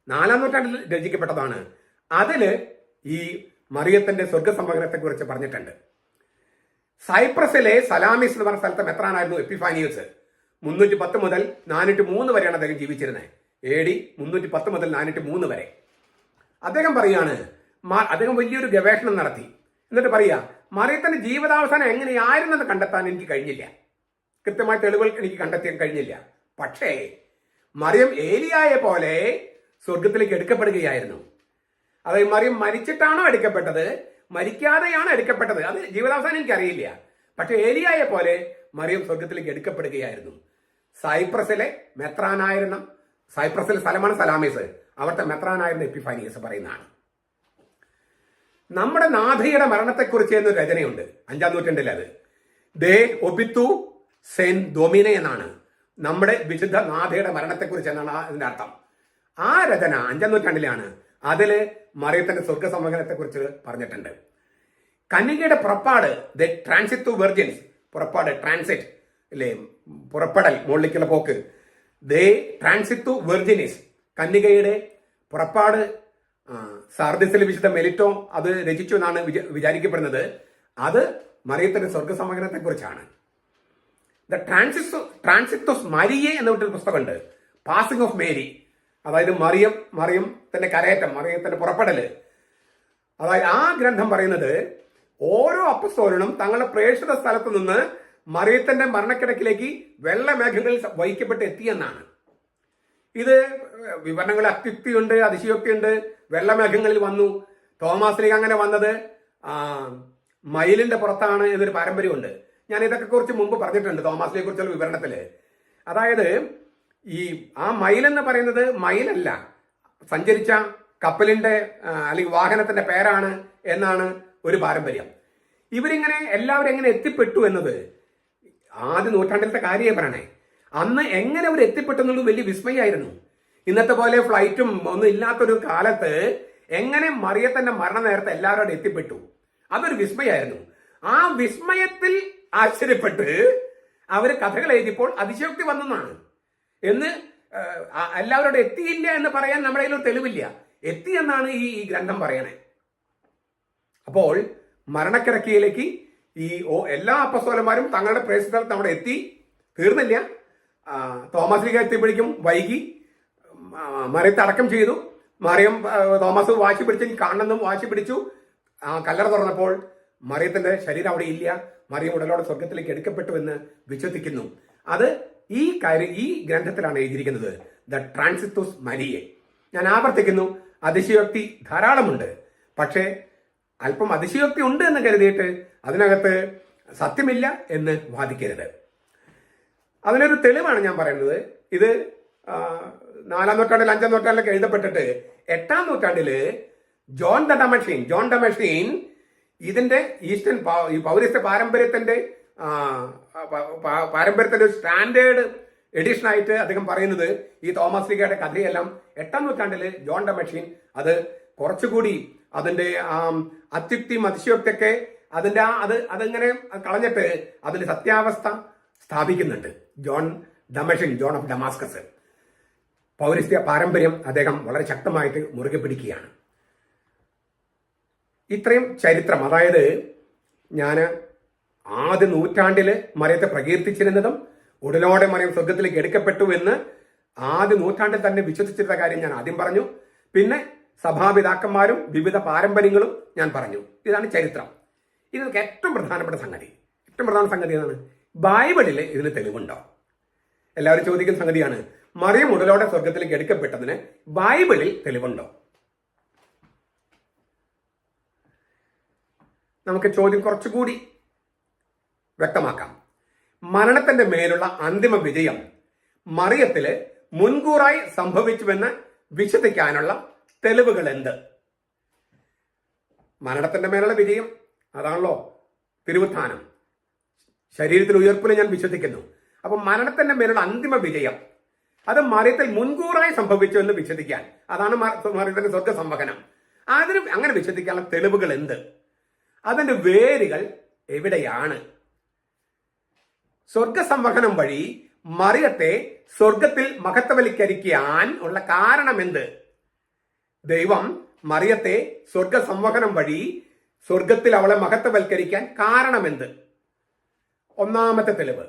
4-ാം നൂറ്റാണ്ടിൽ രചിക്കപ്പെട്ടതാണ്. അതില് ഈ മറിയത്തിന്റെ സ്വർഗസംവഹനത്തെ കുറിച്ച് പറഞ്ഞിട്ടുണ്ട്. സൈപ്രസിലെ സലാമിസ് എന്ന് പറഞ്ഞ സ്ഥലത്തെ മെത്രാനായിരുന്നു എപ്പിഫാനിയസ്. 310 മുതൽ 403 വരെയാണ് അദ്ദേഹം ജീവിച്ചിരുന്നത്. AD 310 മുതൽ 403 വരെ. അദ്ദേഹം പറയാണ്, അദ്ദേഹം വലിയൊരു ഗവേഷണം നടത്തി. എന്നിട്ട് പറയാ, മറിയത്തിന്റെ ജീവിതാവസാനം എങ്ങനെയായിരുന്നെന്ന് കണ്ടെത്താൻ എനിക്ക് കഴിഞ്ഞില്ല, കൃത്യമായ തെളിവുകൾ എനിക്ക് കണ്ടെത്താൻ കഴിഞ്ഞില്ല. പക്ഷേ മറിയം ഏലിയായെ പോലെ സ്വർഗത്തിലേക്ക് എടുക്കപ്പെടുകയായിരുന്നു. അതായത് മറിയം മരിച്ചിട്ടാണോ എടുക്കപ്പെട്ടത്, മരിക്കാതെയാണോ എടുക്കപ്പെട്ടത്, അത് ജീവിതാവസാനം എനിക്കറിയില്ല. പക്ഷെ ഏലിയായെ പോലെ മറിയം സ്വർഗത്തിലേക്ക് എടുക്കപ്പെടുകയായിരുന്നു. സൈപ്രസിലെ മെത്രാനായിരുന്ന, സൈപ്രസിലെ സ്ഥലമാണ് സലാമിസ്, അവിടുത്തെ മെത്രാനായിരുന്ന എപ്പിഫാനിയസ് പറയുന്നതാണ്. നമ്മുടെ നാഥയുടെ മരണത്തെക്കുറിച്ച് എന്നൊരു രചനയുണ്ട് 5-ാം നൂറ്റാണ്ടിൽ. അത് ദേ ഒബിത്തു സെൻ ഡൊമിനെ എന്നാണ്, നമ്മുടെ വിശുദ്ധ നാഥയുടെ മരണത്തെക്കുറിച്ച് എന്നാണ് അതിന്റെ അർത്ഥം. ആ രചന 5-ാം നൂറ്റാണ്ടിലാണ്. അതില് മറിയത്തിന്റെ സ്വർഗസംവഹനത്തെ കുറിച്ച് പറഞ്ഞിട്ടുണ്ട്. കന്യകയുടെ പുറപ്പാട്, ദ ട്രാൻസിറ്റ് ടു വെർജിൻസ്, പുറപ്പാട് ട്രാൻസിറ്റ് അല്ലേ, പുറപ്പെടൽ, മുകളിലേക്കുള്ള പോക്ക്. ദേ ട്രാൻസിറ്റ് ടു വെർജിനിസ്, കന്യകയുടെ പുറപ്പാട്. സാർദിസിലെ വിശുദ്ധ മെലിറ്റോ അത് രചിച്ചു എന്നാണ് വിചാരിക്കപ്പെടുന്നത്. അത് മറിയത്തിന്റെ സ്വർഗസംവഹനത്തെ കുറിച്ചാണ്. ദ ട്രാൻസിറ്റ് ഓഫ് മരിയെ എന്ന ഒരു പുസ്തകമുണ്ട്, പാസിംഗ് ഓഫ് മേരി, അതായത് മറിയത്തിന്റെ കരയേറ്റം, മറിയത്തിന്റെ പുറപ്പെടല്. അതായത് ആ ഗ്രന്ഥം പറയുന്നത് ഓരോ അപ്പസ്തോലനും തങ്ങളുടെ പ്രേക്ഷിത സ്ഥലത്ത് നിന്ന് മറിയത്തിന്റെ മരണക്കിടക്കിലേക്ക് വെള്ളമേഘങ്ങളിൽ വഹിക്കപ്പെട്ട് എത്തിയെന്നാണ്. ഇത് വിവരണങ്ങളിൽ അത്യുക്തിയുണ്ട്, അതിശയോക്തിയുണ്ട്. വെള്ളമേഘങ്ങളിൽ വന്നു. തോമാസ് ലീഗ അങ്ങനെ വന്നത് മയിലിന്റെ പുറത്താണ് എന്നൊരു പാരമ്പര്യമുണ്ട്. ഞാൻ ഇതൊക്കെ കുറിച്ച് മുമ്പ് പറഞ്ഞിട്ടുണ്ട് തോമാസ് ലീഗയെ കുറിച്ചുള്ള വിവരണത്തില്. അതായത് ഈ ആ മയിലെന്ന് പറയുന്നത് മയിലല്ല, സഞ്ചരിച്ച കപ്പലിന്റെ അല്ലെങ്കിൽ വാഹനത്തിന്റെ പേരാണ് എന്നാണ് ഒരു പാരമ്പര്യം. ഇവരിങ്ങനെ എല്ലാവരും എങ്ങനെ എത്തിപ്പെട്ടു എന്നത് ആദ്യ നൂറ്റാണ്ടിലത്തെ കാര്യമേ പറയണേ. അന്ന് എങ്ങനെ അവർ എത്തിപ്പെട്ടു എന്നുള്ളത് വലിയ വിസ്മയായിരുന്നു. ഇന്നത്തെ പോലെ ഫ്ലൈറ്റും ഒന്നും ഇല്ലാത്തൊരു കാലത്ത് എങ്ങനെ മറിയത്തിന്റെ മരണ നേരത്തെ എല്ലാവരോടും എത്തിപ്പെട്ടു, അതൊരു വിസ്മയായിരുന്നു. ആ വിസ്മയത്തിൽ ആശ്ചര്യപ്പെട്ട് അവര് കഥകൾ എഴുതിയപ്പോൾ അതിശയോക്തി വന്നെന്നാണ്. എന്ന് എല്ലാവരോടും എത്തിയില്ല എന്ന് പറയാൻ നമ്മുടെ കയ്യിൽ തെളിവില്ല, എത്തി എന്നാണ് ഈ ഗ്രന്ഥം പറയണേ. അപ്പോൾ മരണക്കിടക്കയിലേക്ക് ഈ എല്ലാ അപ്പസ്തോലന്മാരും തങ്ങളുടെ പ്രേക്ഷിത സ്ഥലത്ത് അവിടെ എത്തി. തീർന്നില്ല, തോമസ് ലീഗ എത്തിയപ്പോഴേക്കും വൈകി. മറിയത്തെ അടക്കം ചെയ്തു. മറിയം തോമസ് വാശി പിടിച്ച് കാണണമെന്നും വാശി പിടിച്ചു. കല്ലറ തുറന്നപ്പോൾ മറിയത്തിന്റെ ശരീരം അവിടെ ഇല്ല. മറിയം ഉടലോടെ സ്വർഗത്തിലേക്ക് എടുക്കപ്പെട്ടു എന്ന് വിശ്വസിക്കുന്നു. അത് ഈ ഗ്രന്ഥത്തിലാണ് എഴുതിയിരിക്കുന്നത്, ദ ട്രാൻസിറ്റോസ് മരിയെ. ഞാൻ ആവർത്തിക്കുന്നു, അതിശയോക്തി ധാരാളമുണ്ട്. പക്ഷേ അല്പം അതിശയോക്തി ഉണ്ട് എന്ന് കരുതിയിട്ട് അതിനകത്ത് സത്യമില്ല എന്ന് വാദിക്കരുത്. അതിനൊരു തെളിവാണ് ഞാൻ പറയുന്നത്. ഇത് 4-ാം നൂറ്റാണ്ടിൽ 5-ാം നൂറ്റാണ്ടിലൊക്കെ എഴുതപ്പെട്ടിട്ട് 8-ാം നൂറ്റാണ്ടില് ജോൺ ഡമഷീൻ ഇതിന്റെ ഈസ്റ്റേൺ പൗരസ്ത്യ പാരമ്പര്യത്തിന്റെ ഒരു സ്റ്റാൻഡേർഡ് എഡിഷൻ ആയിട്ട് അദ്ദേഹം പറയുന്നത് ഈ തോമസ് ലീഗയുടെ കഥയെല്ലാം 8-ാം നൂറ്റാണ്ടില് ജോൺ ഡമഷീൻ അത് കുറച്ചുകൂടി അതിന്റെ അത്യുക്തിയും അതിശയോക്തിയൊക്കെ അതിന്റെ അതിങ്ങനെ കളഞ്ഞിട്ട് അതിന്റെ സത്യാവസ്ഥ സ്ഥാപിക്കുന്നുണ്ട്. ജോൺ ഓഫ് ഡമാസ്കസ് പൗരസ്ത്യ പാരമ്പര്യം അദ്ദേഹം വളരെ ശക്തമായിട്ട് മുറുകെ പിടിക്കുകയാണ്. ഇത്രയും ചരിത്രം, അതായത് ഞാൻ ആദ്യ നൂറ്റാണ്ടിൽ മറിയത്തെ പ്രകീർത്തിച്ചിരുന്നതും ഉടലോടെ മറിയം സ്വർഗത്തിലേക്ക് എടുക്കപ്പെട്ടു എന്ന് ആദ്യ നൂറ്റാണ്ടിൽ തന്നെ വിശ്വസിച്ചിരുന്ന കാര്യം ഞാൻ ആദ്യം പറഞ്ഞു. പിന്നെ സഭാപിതാക്കന്മാരും വിവിധ പാരമ്പര്യങ്ങളും ഞാൻ പറഞ്ഞു. ഇതാണ് ചരിത്രം. ഇതിനൊക്കെ ഏറ്റവും പ്രധാനപ്പെട്ട സംഗതി എന്താണ്? ബൈബിളിൽ ഇതിന് തെളിവുണ്ടോ? എല്ലാവരും ചോദിക്കുന്ന സംഗതിയാണ്. മറിയം ഉടലോടെ സ്വർഗത്തിലേക്ക് എടുക്കപ്പെട്ടതിന് ബൈബിളിൽ തെളിവുണ്ടോ? നമുക്ക് ചോദ്യം കുറച്ചുകൂടി വ്യക്തമാക്കാം. മരണത്തിന്റെ മേലുള്ള അന്തിമ വിജയം മറിയത്തില് മുൻകൂറായി സംഭവിച്ചുവെന്ന് വിശ്വസിക്കാനുള്ള തെളിവുകൾ എന്ത്? മരണത്തിന്റെ മേലുള്ള വിജയം അതാണല്ലോ തിരുവുത്ഥാനം, ശരീരത്തിൽ ഉയർപ്പിൽ ഞാൻ വിശ്വസിക്കുന്നു. അപ്പൊ മരണത്തിന്റെ മേലുള്ള അന്തിമ വിജയം അത് മറിയത്തിൽ മുൻകൂറായി സംഭവിച്ചു എന്ന് വിശ്വസിക്കാൻ, അതാണ് മറിയത്തിന്റെ സ്വർഗ സംവഹനം. അതിന് അങ്ങനെ വിശ്വസിക്കാനുള്ള തെളിവുകൾ എന്ത്? അതിന്റെ വേരുകൾ എവിടെയാണ്? സ്വർഗ സംവഹനം വഴി മറിയത്തെ സ്വർഗത്തിൽ മഹത്വവൽക്കരിക്കാൻ ഉള്ള കാരണം എന്ത്? ദൈവം മറിയത്തെ സ്വർഗ സംവഹനം വഴി സ്വർഗത്തിൽ അവളെ മഹത്വവൽക്കരിക്കാൻ കാരണമെന്ത്? ഒന്നാമത്തെ തെളിവ്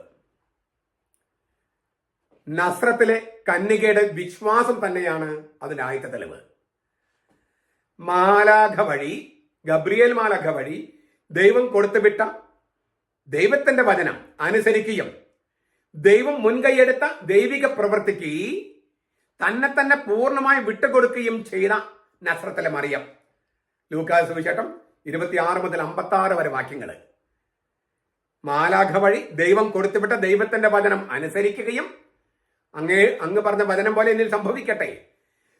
നസ്രത്തിലെ കന്യകയുടെ വിശ്വാസം തന്നെയാണ് അതിന്റെ ആദ്യത്തെ തെളിവ്. ഗബ്രിയേൽ മാലാഖ വഴി ദൈവം കൊടുത്തുവിട്ട ദൈവത്തിന്റെ വചനം അനുസരിക്കുകയും ദൈവം മുൻകൈയെടുത്ത ദൈവിക പ്രവൃത്തിക്ക് തന്നെ പൂർണ്ണമായി വിട്ടുകൊടുക്കുകയും ചെയ്ത നസ്രത്തിലെ മറിയം. ലൂക്കാ സുവിശേഷം 26 മുതൽ 56 വരെ വാക്യങ്ങൾ. മാലാഖ വഴി ദൈവം കൊടുത്തുവിട്ട ദൈവത്തിന്റെ വചനം അനുസരിക്കുകയും അങ്ങ് പറഞ്ഞ വചനം പോലെ എന്നിൽ സംഭവിക്കട്ടെ,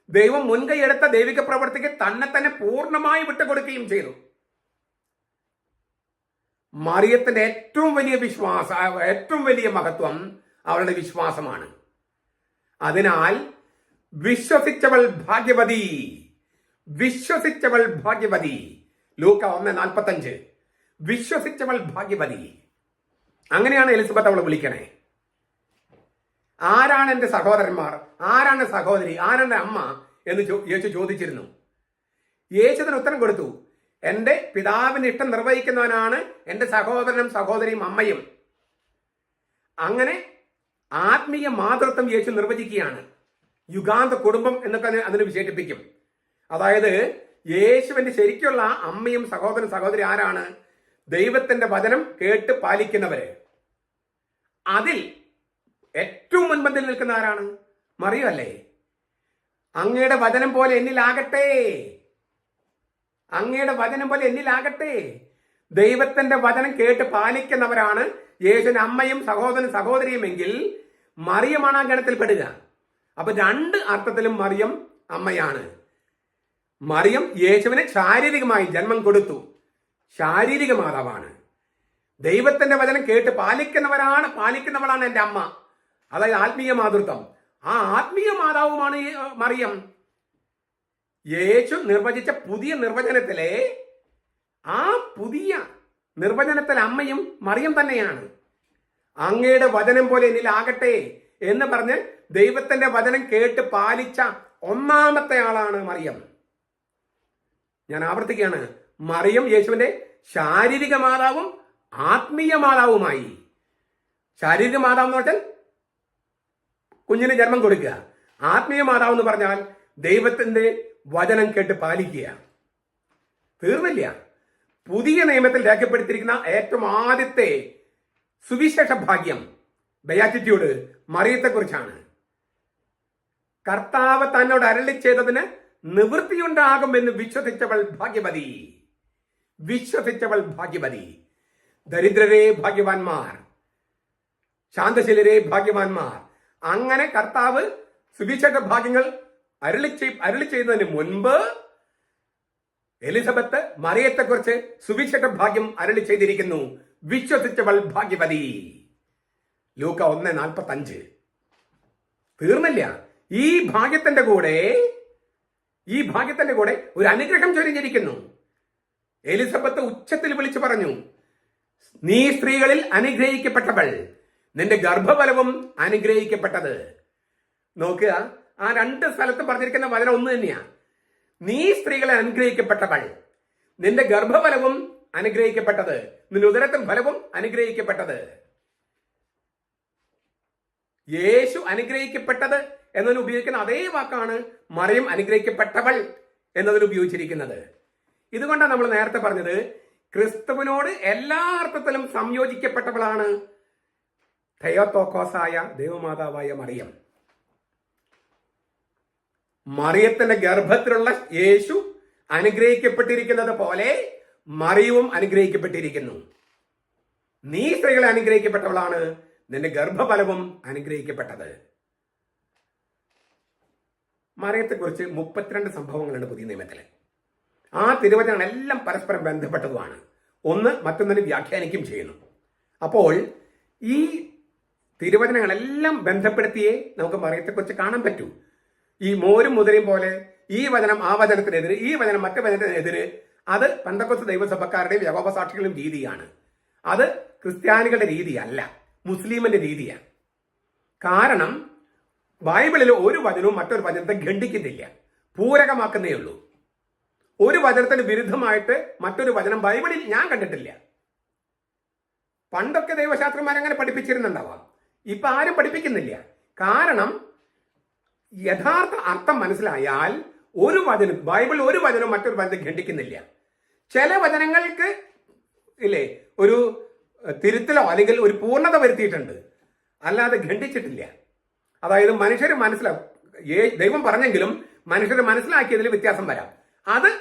ദൈവം മുൻകൈയെടുത്ത ദൈവിക പ്രവൃത്തിക്ക് തന്നെ പൂർണ്ണമായി വിട്ടുകൊടുക്കുകയും ചെയ്തു. മറിയത്തിന്റെ ഏറ്റവും വലിയ മഹത്വം അവളുടെ വിശ്വാസമാണ്. അതിനാൽ വിശ്വസിച്ചവൾ ഭാഗ്യവതി. ലൂക്ക 1:45. വിശ്വസിച്ചവൾ ഭാഗ്യവതി. അങ്ങനെയാണ് എലിസബത്ത് അവളെ വിളിക്കണേ. ആരാണ് എന്റെ സഹോദരന്മാർ, ആരാണ് സഹോദരി, ആരാണ് അമ്മ എന്ന് യേശു ചോദിച്ചിരുന്നു. യേശുവിന് ഉത്തരം കൊടുത്തു, എന്റെ പിതാവിന് ഇഷ്ടം നിർവഹിക്കുന്നവനാണ് എന്റെ സഹോദരനും സഹോദരിയും അമ്മയും. അങ്ങനെ ആത്മീയ മാതൃത്വം യേശു നിർവചിക്കുകയാണ്. യുഗാന്ത കുടുംബം എന്നൊക്കെ അതിന് വിശേഷിപ്പിക്കും. അതായത് യേശുവിന്റെ ശരിക്കുള്ള അമ്മയും സഹോദരൻ സഹോദരി ആരാണ്? ദൈവത്തിന്റെ വചനം കേട്ട് പാലിക്കുന്നവര്. അതിൽ ഏറ്റവും മുൻപന്തിൽ നിൽക്കുന്ന ആരാണ്? മറിയമല്ലേ? അങ്ങയുടെ വചനം പോലെ എന്നിലാകട്ടെ, ദൈവത്തിന്റെ വചനം കേട്ട് പാലിക്കുന്നവരാണ് യേശുവിന്റെ അമ്മയും സഹോദരൻ സഹോദരിയും എങ്കിൽ മറിയമാണ് ആ ഗണത്തിൽ പെടുക. അപ്പൊ രണ്ട് അർത്ഥത്തിലും മറിയം അമ്മയാണ്. മറിയം യേശുവിന് ശാരീരികമായി ജന്മം കൊടുത്തു, ശാരീരിക മാതാവാണ്. ദൈവത്തിന്റെ വചനം കേട്ട് പാലിക്കുന്നവളാണ് എന്റെ അമ്മ, അതായത് ആത്മീയ മാതൃത്വം. ആ ആത്മീയ മാതാവുമാണ് മറിയം. യേശു നിർവചിച്ച പുതിയ നിർവചനത്തിലെ അമ്മയും മറിയം തന്നെയാണ്. അങ്ങയുടെ വചനം പോലെ എന്നിലാകട്ടെ എന്ന് പറഞ്ഞ് ദൈവത്തിന്റെ വചനം കേട്ട് പാലിച്ച ഒന്നാമത്തെ ആളാണ് മറിയം. ഞാൻ ആവർത്തിക്കുകയാണ്, മറിയം യേശുവിന്റെ ശാരീരിക മാതാവും ആത്മീയ മാതാവുമായി. ശാരീരിക മാതാവ് എന്ന് പറഞ്ഞാൽ കുഞ്ഞിന് ജന്മം കൊടുക്കുക, ആത്മീയ മാതാവ് എന്ന് പറഞ്ഞാൽ ദൈവത്തിന്റെ വചനം കേട്ട് പാലിക്കുക. തീർന്നില്ല. പുതിയ നിയമത്തിൽ രേഖപ്പെടുത്തിയിരിക്കുന്ന ഏറ്റവും ആദ്യത്തെ സുവിശേഷ ഭാഗ്യം, ബെയാറ്റിറ്റ്യൂഡ്, മറിയത്തെക്കുറിച്ചാണ്. കർത്താവ് തന്നോട് അരുളി ചെയ്തതിന് നിവൃത്തിയുണ്ടാകുമെന്ന് വിശ്വസിച്ചവൾ ഭാഗ്യവതി. വിശ്വസിച്ചവൾ ഭാഗ്യവതി. ദരിദ്രരെ ഭാഗ്യവാന്മാർ, ശാന്തശീലരെ ഭാഗ്യവാന്മാർ. അങ്ങനെ കർത്താവ് സുവിശേഷ ഭാഗ്യങ്ങൾ അരുളി ചെയ്യുന്നതിന് മുൻപ് എലിസബത്ത് മറിയത്തെക്കുറിച്ച് സുവിശേഷ ഭാഗ്യം അരുളി ചെയ്തിരിക്കുന്നു. വിശ്വസിച്ചവൾ ഭാഗ്യവതി. ലൂക്ക 1:45. തീർന്നില്ല. ഈ ഭാഗ്യത്തിന്റെ കൂടെ ഒരു അനുഗ്രഹം ചൊരിഞ്ഞിരിക്കുന്നു. എലിസബത്ത് ഉച്ചത്തിൽ വിളിച്ചു പറഞ്ഞു, നീ സ്ത്രീകളിൽ അനുഗ്രഹിക്കപ്പെട്ടവൾ, നിന്റെ ഗർഭഫലവും അനുഗ്രഹിക്കപ്പെട്ടത്. നോക്കുക, ആ രണ്ട് സ്ഥലത്ത് പറഞ്ഞിരിക്കുന്ന വചനം ഒന്ന് തന്നെയാ. നീ സ്ത്രീകളെ അനുഗ്രഹിക്കപ്പെട്ടവൾ, നിന്റെ ഗർഭഫലവും അനുഗ്രഹിക്കപ്പെട്ടത്, നിന്റെ ഉദരത്തിൻ ഫലവും അനുഗ്രഹിക്കപ്പെട്ടത്. യേശു അനുഗ്രഹിക്കപ്പെട്ടത് എന്നതിന് ഉപയോഗിക്കുന്ന അതേ വാക്കാണ് മറിയം അനുഗ്രഹിക്കപ്പെട്ടവൾ എന്നതിന് ഉപയോഗിച്ചിരിക്കുന്നത്. ഇതുകൊണ്ടാണ് നമ്മൾ നേരത്തെ പറഞ്ഞത്, ക്രിസ്തുവിനോട് എല്ലാ അർത്ഥത്തിലും സംയോജിക്കപ്പെട്ടവളാണ് തെയോത്തോക്കോസായ ദൈവമാതാവായ മറിയം. മറിയത്തിന്റെ ഗർഭത്തിലുള്ള യേശു അനുഗ്രഹിക്കപ്പെട്ടിരിക്കുന്നത് പോലെ മറിയവും അനുഗ്രഹിക്കപ്പെട്ടിരിക്കുന്നു. നീ സ്ത്രീകളെ അനുഗ്രഹിക്കപ്പെട്ടവളാണ്, നിന്റെ ഗർഭഫലവും അനുഗ്രഹിക്കപ്പെട്ടത്. മറിയത്തെക്കുറിച്ച് 32 സംഭവങ്ങളുണ്ട് പുതിയ നിയമത്തില്. ആ തിരുവചനങ്ങളെല്ലാം പരസ്പരം ബന്ധപ്പെട്ടതുമാണ്. ഒന്ന് മറ്റൊന്നിനെ വ്യാഖ്യാനിക്കുകയും ചെയ്യുന്നു. അപ്പോൾ ഈ തിരുവചനങ്ങളെല്ലാം ബന്ധപ്പെടുത്തിയേ നമുക്ക് മറിയത്തെക്കുറിച്ച് കാണാൻ പറ്റൂ. ഈ മോരും മുതിരയും പോലെ ഈ വചനം ആ വചനത്തിനെതിരെ, ഈ വചനം മറ്റു വചനത്തിനെതിരെ, അത് പെന്തക്കോസ്ത് ദൈവസഭക്കാരുടെയും യഹോവ സാക്ഷികളുടെയും രീതിയാണ്. അത് ക്രിസ്ത്യാനികളുടെ രീതിയല്ല, മുസ്ലിമിന്റെ രീതിയാണ്. കാരണം ബൈബിളിൽ ഒരു വചനവും മറ്റൊരു വചനത്തെ ഖണ്ഡിക്കുന്നില്ല, പൂരകമാക്കുന്നേ ഉള്ളൂ. ഒരു വചനത്തിന് വിരുദ്ധമായിട്ട് മറ്റൊരു വചനം ബൈബിളിൽ ഞാൻ കണ്ടിട്ടില്ല. പണ്ടൊക്കെ ദൈവശാസ്ത്രന്മാരങ്ങനെ പഠിപ്പിച്ചിരുന്നുണ്ടാവാം, ഇപ്പൊ ആരും പഠിപ്പിക്കുന്നില്ല. കാരണം യഥാർത്ഥ അർത്ഥം മനസ്സിലായാൽ ഒരു വചനം, ബൈബിൾ ഒരു വചനവും മറ്റൊരു വചനം ഖണ്ഡിക്കുന്നില്ല. ചില വചനങ്ങൾക്ക് ഇല്ലേ ഒരു തിരുത്തലോ അല്ലെങ്കിൽ ഒരു പൂർണ്ണത വരുത്തിയിട്ടുണ്ട്, അല്ലാതെ ഖണ്ഡിച്ചിട്ടില്ല. അതായത് മനുഷ്യർ ദൈവം പറഞ്ഞെങ്കിലും മനുഷ്യർ മനസ്സിലാക്കിയതിൽ വ്യത്യാസം വരാം. അത്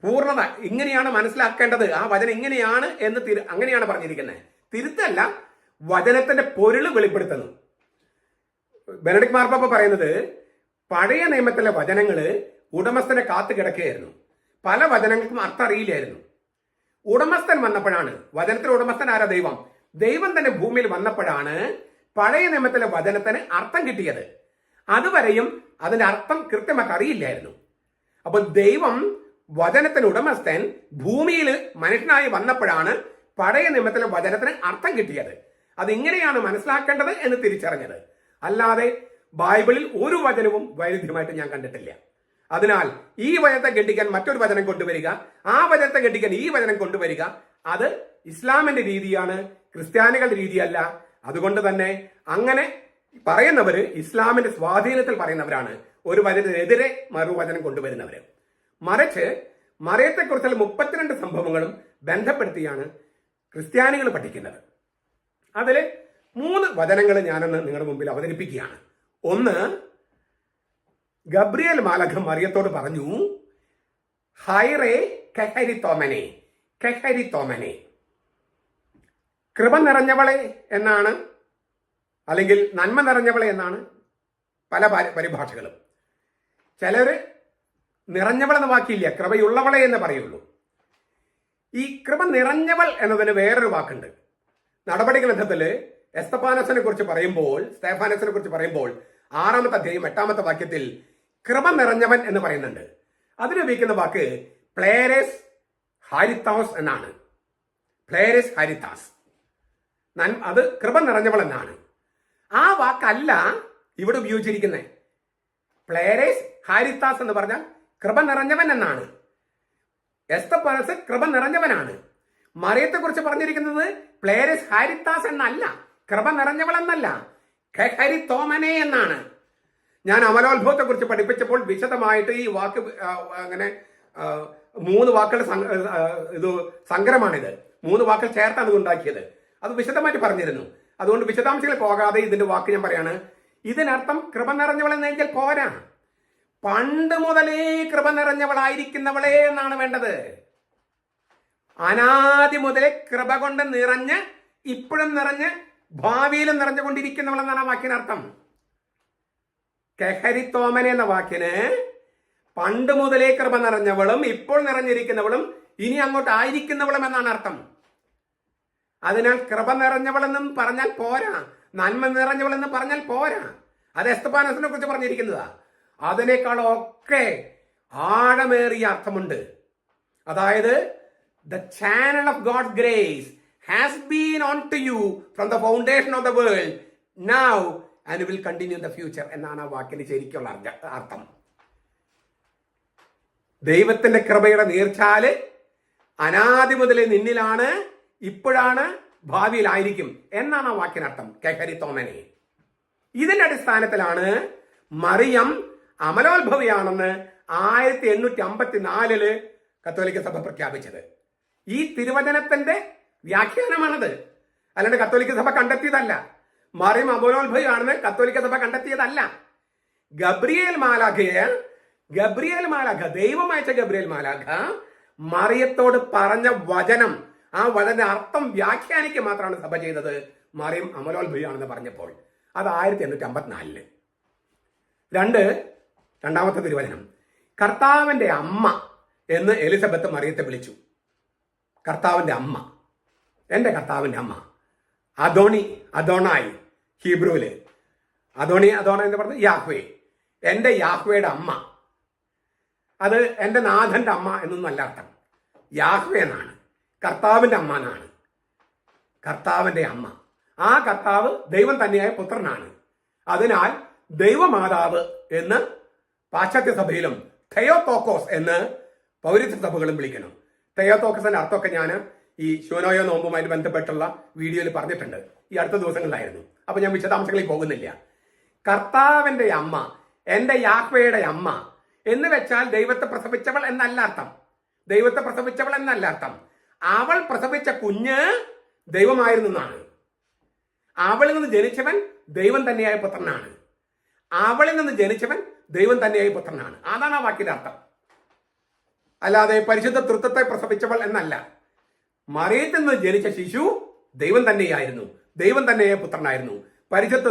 പൂർണ്ണത, ഇങ്ങനെയാണ് മനസ്സിലാക്കേണ്ടത്, ആ വചനം ഇങ്ങനെയാണ് എന്ന് അങ്ങനെയാണ് പറഞ്ഞിരിക്കുന്നത്. തിരുത്തല്ല, വചനത്തിന്റെ പൊരുള് വെളിപ്പെടുത്തുന്നു. ബെനഡിക്ട് മാർപ്പാപ്പ പറയുന്നത്, പഴയ നിയമത്തിലെ വചനങ്ങള് ഉടമസ്ഥനെ കാത്തു കിടക്കുകയായിരുന്നു. പല വചനങ്ങൾക്കും അർത്ഥം അറിയില്ലായിരുന്നു. ഉടമസ്ഥൻ വന്നപ്പോഴാണ്, വചനത്തിലെ ഉടമസ്ഥൻ ആരാ? ദൈവം. ദൈവം തന്നെ ഭൂമിയിൽ വന്നപ്പോഴാണ് പഴയ നിയമത്തിലെ വചനത്തിന് അർത്ഥം കിട്ടിയത്. അതുവരെയും അതിന്റെ അർത്ഥം കൃത്യമായിട്ട് അറിയില്ലായിരുന്നു. അപ്പൊ ദൈവം, വചനത്തിന് ഉടമസ്ഥൻ, ഭൂമിയിൽ മനുഷ്യനായി വന്നപ്പോഴാണ് പഴയ നിയമത്തിലെ വചനത്തിന് അർത്ഥം കിട്ടിയത്. അതിങ്ങനെയാണ് മനസ്സിലാക്കേണ്ടത് എന്ന് തിരിച്ചറിഞ്ഞത്. അല്ലാതെ ബൈബിളിൽ ഒരു വചനവും വൈരുദ്ധ്യമായിട്ട് ഞാൻ കണ്ടിട്ടില്ല. അതിനാൽ ഈ വചനത്തെ ഖണ്ഡിക്കാൻ മറ്റൊരു വചനം കൊണ്ടുവരിക, ആ വചനത്തെ ഖണ്ഡിക്കാൻ ഈ വചനം കൊണ്ടുവരിക, അത് ഇസ്ലാമിന്റെ രീതിയാണ്, ക്രിസ്ത്യാനികളുടെ രീതിയല്ല. അതുകൊണ്ട് തന്നെ അങ്ങനെ പറയുന്നവര് ഇസ്ലാമിന്റെ സ്വാധീനത്തിൽ പറയുന്നവരാണ്, ഒരു വചനത്തിനെതിരെ മറുവചനം കൊണ്ടുവരുന്നവര്. മറിച്ച് മറിയത്തെക്കുറിച്ചുള്ള 32 സംഭവങ്ങളും ബന്ധപ്പെടുത്തിയാണ് ക്രിസ്ത്യാനികൾ പഠിക്കുന്നത്. അതില് 3 വചനങ്ങൾ ഞാനൊന്ന് നിങ്ങളുടെ മുമ്പിൽ അവതരിപ്പിക്കുകയാണ്. ഒന്ന്, ഗബ്രിയേൽ മാലഖ മറിയത്തോട് പറഞ്ഞു, ഹൈറേ കെഹരിത്തോമനെ, കെഹരിത്തോമനെ, കൃപ നിറഞ്ഞവളെ എന്നാണ്, അല്ലെങ്കിൽ നന്മ നിറഞ്ഞവളെ എന്നാണ് പല പരിഭാഷകളും. ചിലര് നിറഞ്ഞവളെന്ന വാക്കില്ല, കൃപയുള്ളവളെ എന്ന് പറയുള്ളൂ. ഈ കൃപ നിറഞ്ഞവൾ എന്നതിന് വേറൊരു വാക്കുണ്ട്. നടപടി ഗ്രന്ഥത്തില് സ്തെഫാനസിനെ കുറിച്ച് പറയുമ്പോൾ 6-ാമത്തെ അധ്യായം 8-ാമത്തെ വാക്യത്തിൽ കൃപ നിറഞ്ഞവൻ എന്ന് പറയുന്നുണ്ട്. അതിനുപയോഗിക്കുന്ന വാക്ക് പ്ലേരസ് ഹാരിത്താസ് എന്നാണ്. പ്ലേരസ് ഹാരിത്താസ്, അത് കൃപ നിറഞ്ഞവൾ എന്നാണ്. ആ വാക്കല്ല ഇവിടെ ഉപയോഗിച്ചിരിക്കുന്നത്. പ്ലേരസ് ഹാരിത്താസ് എന്ന് പറഞ്ഞാൽ കൃപ നിറഞ്ഞവൻ എന്നാണ്. എസ്തപ്പാനസ് കൃപ നിറഞ്ഞവനാണ്. മറിയത്തെ കുറിച്ച് പറഞ്ഞിരിക്കുന്നത് പ്ലേരസ് ഹാരിത്താസ് എന്നല്ല, കൃപ നിറഞ്ഞവൾ എന്നല്ല, ഖരിത്തോമനെ എന്നാണ്. ഞാൻ അമലോത്ഭവത്തെ കുറിച്ച് പഠിപ്പിച്ചപ്പോൾ വിശദമായിട്ട് ഈ വാക്ക് അങ്ങനെ 3 വാക്കുകൾ ഇത് സങ്കരമാണിത്. 3 വാക്കുകൾ ചേർത്താണ് ഇത് ഉണ്ടാക്കിയത്. അത് വിശദമായിട്ട് പറഞ്ഞിരുന്നു. അതുകൊണ്ട് വിശദാംശങ്ങൾ പോകാതെ ഇതിന്റെ വാക്ക് ഞാൻ പറയാണ്. ഇതിനർത്ഥം കൃപ നിറഞ്ഞവൾ എന്നെങ്കിൽ പോരാ, പണ്ട് മുതലേ കൃപ നിറഞ്ഞവളായിരിക്കുന്നവളെ എന്നാണ് വേണ്ടത്. അനാദി മുതലേ കൃപ കൊണ്ട് നിറഞ്ഞ് ഇപ്പോഴും നിറഞ്ഞ് ഭാവിയിലും നിറഞ്ഞുകൊണ്ടിരിക്കുന്നവൾ എന്നാണ് ആ വാക്കിനർത്ഥം. കെഹരിത്തോമൻ എന്ന വാക്കിന് പണ്ട് മുതലേ കൃപ നിറഞ്ഞവളും ഇപ്പോൾ നിറഞ്ഞിരിക്കുന്നവളും ഇനി അങ്ങോട്ട് ആയിരിക്കുന്നവളും എന്നാണ് അർത്ഥം. അതിനാൽ കൃപ നിറഞ്ഞവളെന്നും പറഞ്ഞാൽ പോരാ, നന്മ നിറഞ്ഞവളെന്ന് പറഞ്ഞാൽ പോരാ. അത് എസ്തഫാനോസിനെ കുറിച്ച് പറഞ്ഞിരിക്കുന്നതാ. അതിനേക്കാളൊക്കെ ആഴമേറിയ അർത്ഥമുണ്ട്. അതായത് the channel of God's grace has been on to you from the foundation of the world now and will continue in the future എന്നാണ് ആ വാക്കിന് ശരിക്കുള്ള അർത്ഥം. ദൈവത്തിന്റെ കൃപയുടെ നീർച്ചാല് അനാദി മുതലേ നിന്നിലാണ്, ഇപ്പോഴാണ്, ഭാവിയിലായിരിക്കും എന്നാണ് ആ വാക്കിനർത്ഥം. കെഹരിത്തോമനെ. ഇതിന്റെ അടിസ്ഥാനത്തിലാണ് മറിയം അമലോത്ഭവിയാണെന്ന് 1854 കത്തോലിക്ക സഭ പ്രഖ്യാപിച്ചത്. ഈ തിരുവചനത്തിന്റെ വ്യാഖ്യാനമാണത്, അല്ലാണ്ട് കത്തോലിക്ക സഭ കണ്ടെത്തിയതല്ല. മറിയം അമലോത്ഭവിയാണെന്ന് കത്തോലിക്ക സഭ കണ്ടെത്തിയതല്ല. ഗബ്രിയേൽ മാലാഖ ദൈവം അയച്ച ഗബ്രിയേൽ മാലാഖ മറിയത്തോട് പറഞ്ഞ വചനം, ആ വചന അർത്ഥം വ്യാഖ്യാനിക്കുക മാത്രമാണ് സഭ ചെയ്തത്. മറിയം അമലോത്ഭവിയാണെന്ന് പറഞ്ഞപ്പോൾ അത് 1854. രണ്ടാമത്തെ തിരുവചനം, കർത്താവിന്റെ അമ്മ എന്ന് എലിസബത്ത് മറിയത്തെ വിളിച്ചു. കർത്താവിന്റെ അമ്മ, എൻ്റെ കർത്താവിന്റെ അമ്മ. അദോണായി ഹീബ്രുവില് അദോണായി എന്ന് പറഞ്ഞത് യാഹ്വേ, എൻ്റെ യാഹ്വയുടെ അമ്മ. അത് എൻ്റെ നാഥന്റെ അമ്മ എന്നൊന്നും അല്ല അർത്ഥം. യാഹ്വേ എന്നാണ്, കർത്താവിന്റെ അമ്മ എന്നാണ്. കർത്താവിന്റെ അമ്മ, ആ കർത്താവ് ദൈവം തന്നെയായ പുത്രനാണ്. അതിനാൽ ദൈവമാതാവ് എന്ന് പാശ്ചാത്യ സഭയിലും തെയോത്തോക്കോസ് എന്ന് പൗരസ്ത്യ സഭകളും വിളിക്കണം. തെയോത്തോക്കസിന്റെ അർത്ഥമൊക്കെ ഞാൻ ഈ ശൂനോയോ നോമ്പുമായിട്ട് ബന്ധപ്പെട്ടുള്ള വീഡിയോയിൽ പറഞ്ഞിട്ടുണ്ട്, ഈ അടുത്ത ദിവസങ്ങളിലായിരുന്നു. അപ്പൊ ഞാൻ വിശദാംശങ്ങളിൽ പോകുന്നില്ല. കർത്താവിന്റെ അമ്മ, എൻ്റെ യാഹ്വയുടെ അമ്മ എന്ന് വെച്ചാൽ ദൈവത്തെ പ്രസവിച്ചവൾ എന്നല്ല അർത്ഥം. ദൈവത്തെ പ്രസവിച്ചവൾ എന്നല്ല അർത്ഥം. അവൾ പ്രസവിച്ച കുഞ്ഞ് ദൈവമായിരുന്നു എന്നാണ്. അവളിൽ നിന്ന് ജനിച്ചവൻ ദൈവം തന്നെയായ പുത്രനാണ്. അവളിൽ നിന്ന് ജനിച്ചവൻ ദൈവം തന്നെയായ പുത്രനാണ്. അതാണ് ആ വാക്കിന്റെ അർത്ഥം. അല്ലാതെ പരിശുദ്ധ തൃത്വത്തെ പ്രസവിച്ചവൾ എന്നല്ല. മറിയത്തിൽ നിന്ന് ജനിച്ച ശിശു ദൈവം തന്നെയായിരുന്നു, ദൈവം തന്നെയായ പുത്രനായിരുന്നു, പരിശുദ്ധ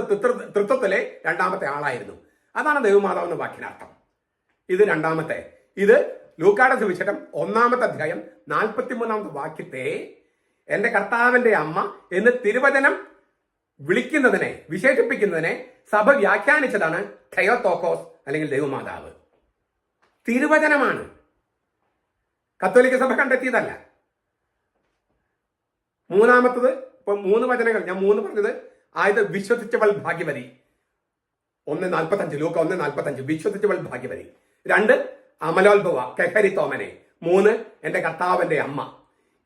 തൃത്വത്തിലെ രണ്ടാമത്തെ ആളായിരുന്നു. അതാണ് ദൈവമാതാവ് എന്ന വാക്കിനർത്ഥം. ഇത് രണ്ടാമത്തെ. ഇത് ലൂക്കായുടെ സുവിശേഷം 1-ാമത്തെ അധ്യായം 43-ാമത്തെ വാക്യത്തെ എൻ്റെ കർത്താവിന്റെ അമ്മ എന്ന് തിരുവചനം വിളിക്കുന്നതിനെ, വിശേഷിപ്പിക്കുന്നതിനെ സഭ വ്യാഖ്യാനിച്ചതാണ് തെയോത്തോക്കോസ് അല്ലെങ്കിൽ ദൈവമാതാവ്. തിരുവചനമാണ്, കത്തോലിക്ക സഭ കണ്ടെത്തിയതല്ല. മൂന്നാമത്തത്, ഇപ്പൊ 3 വചനങ്ങൾ ഞാൻ 3 പറഞ്ഞത്. ആയത് വിശ്വസിച്ചവൾ ഭാഗ്യവതി, 1:45, ലൂക്ക 1:45 വിശ്വസിച്ചവൾ ഭാഗ്യവതി. 2 അമലോത്ഭവ കെഹരിത്തോമനെ. 3 എൻ്റെ കർത്താവിന്റെ അമ്മ.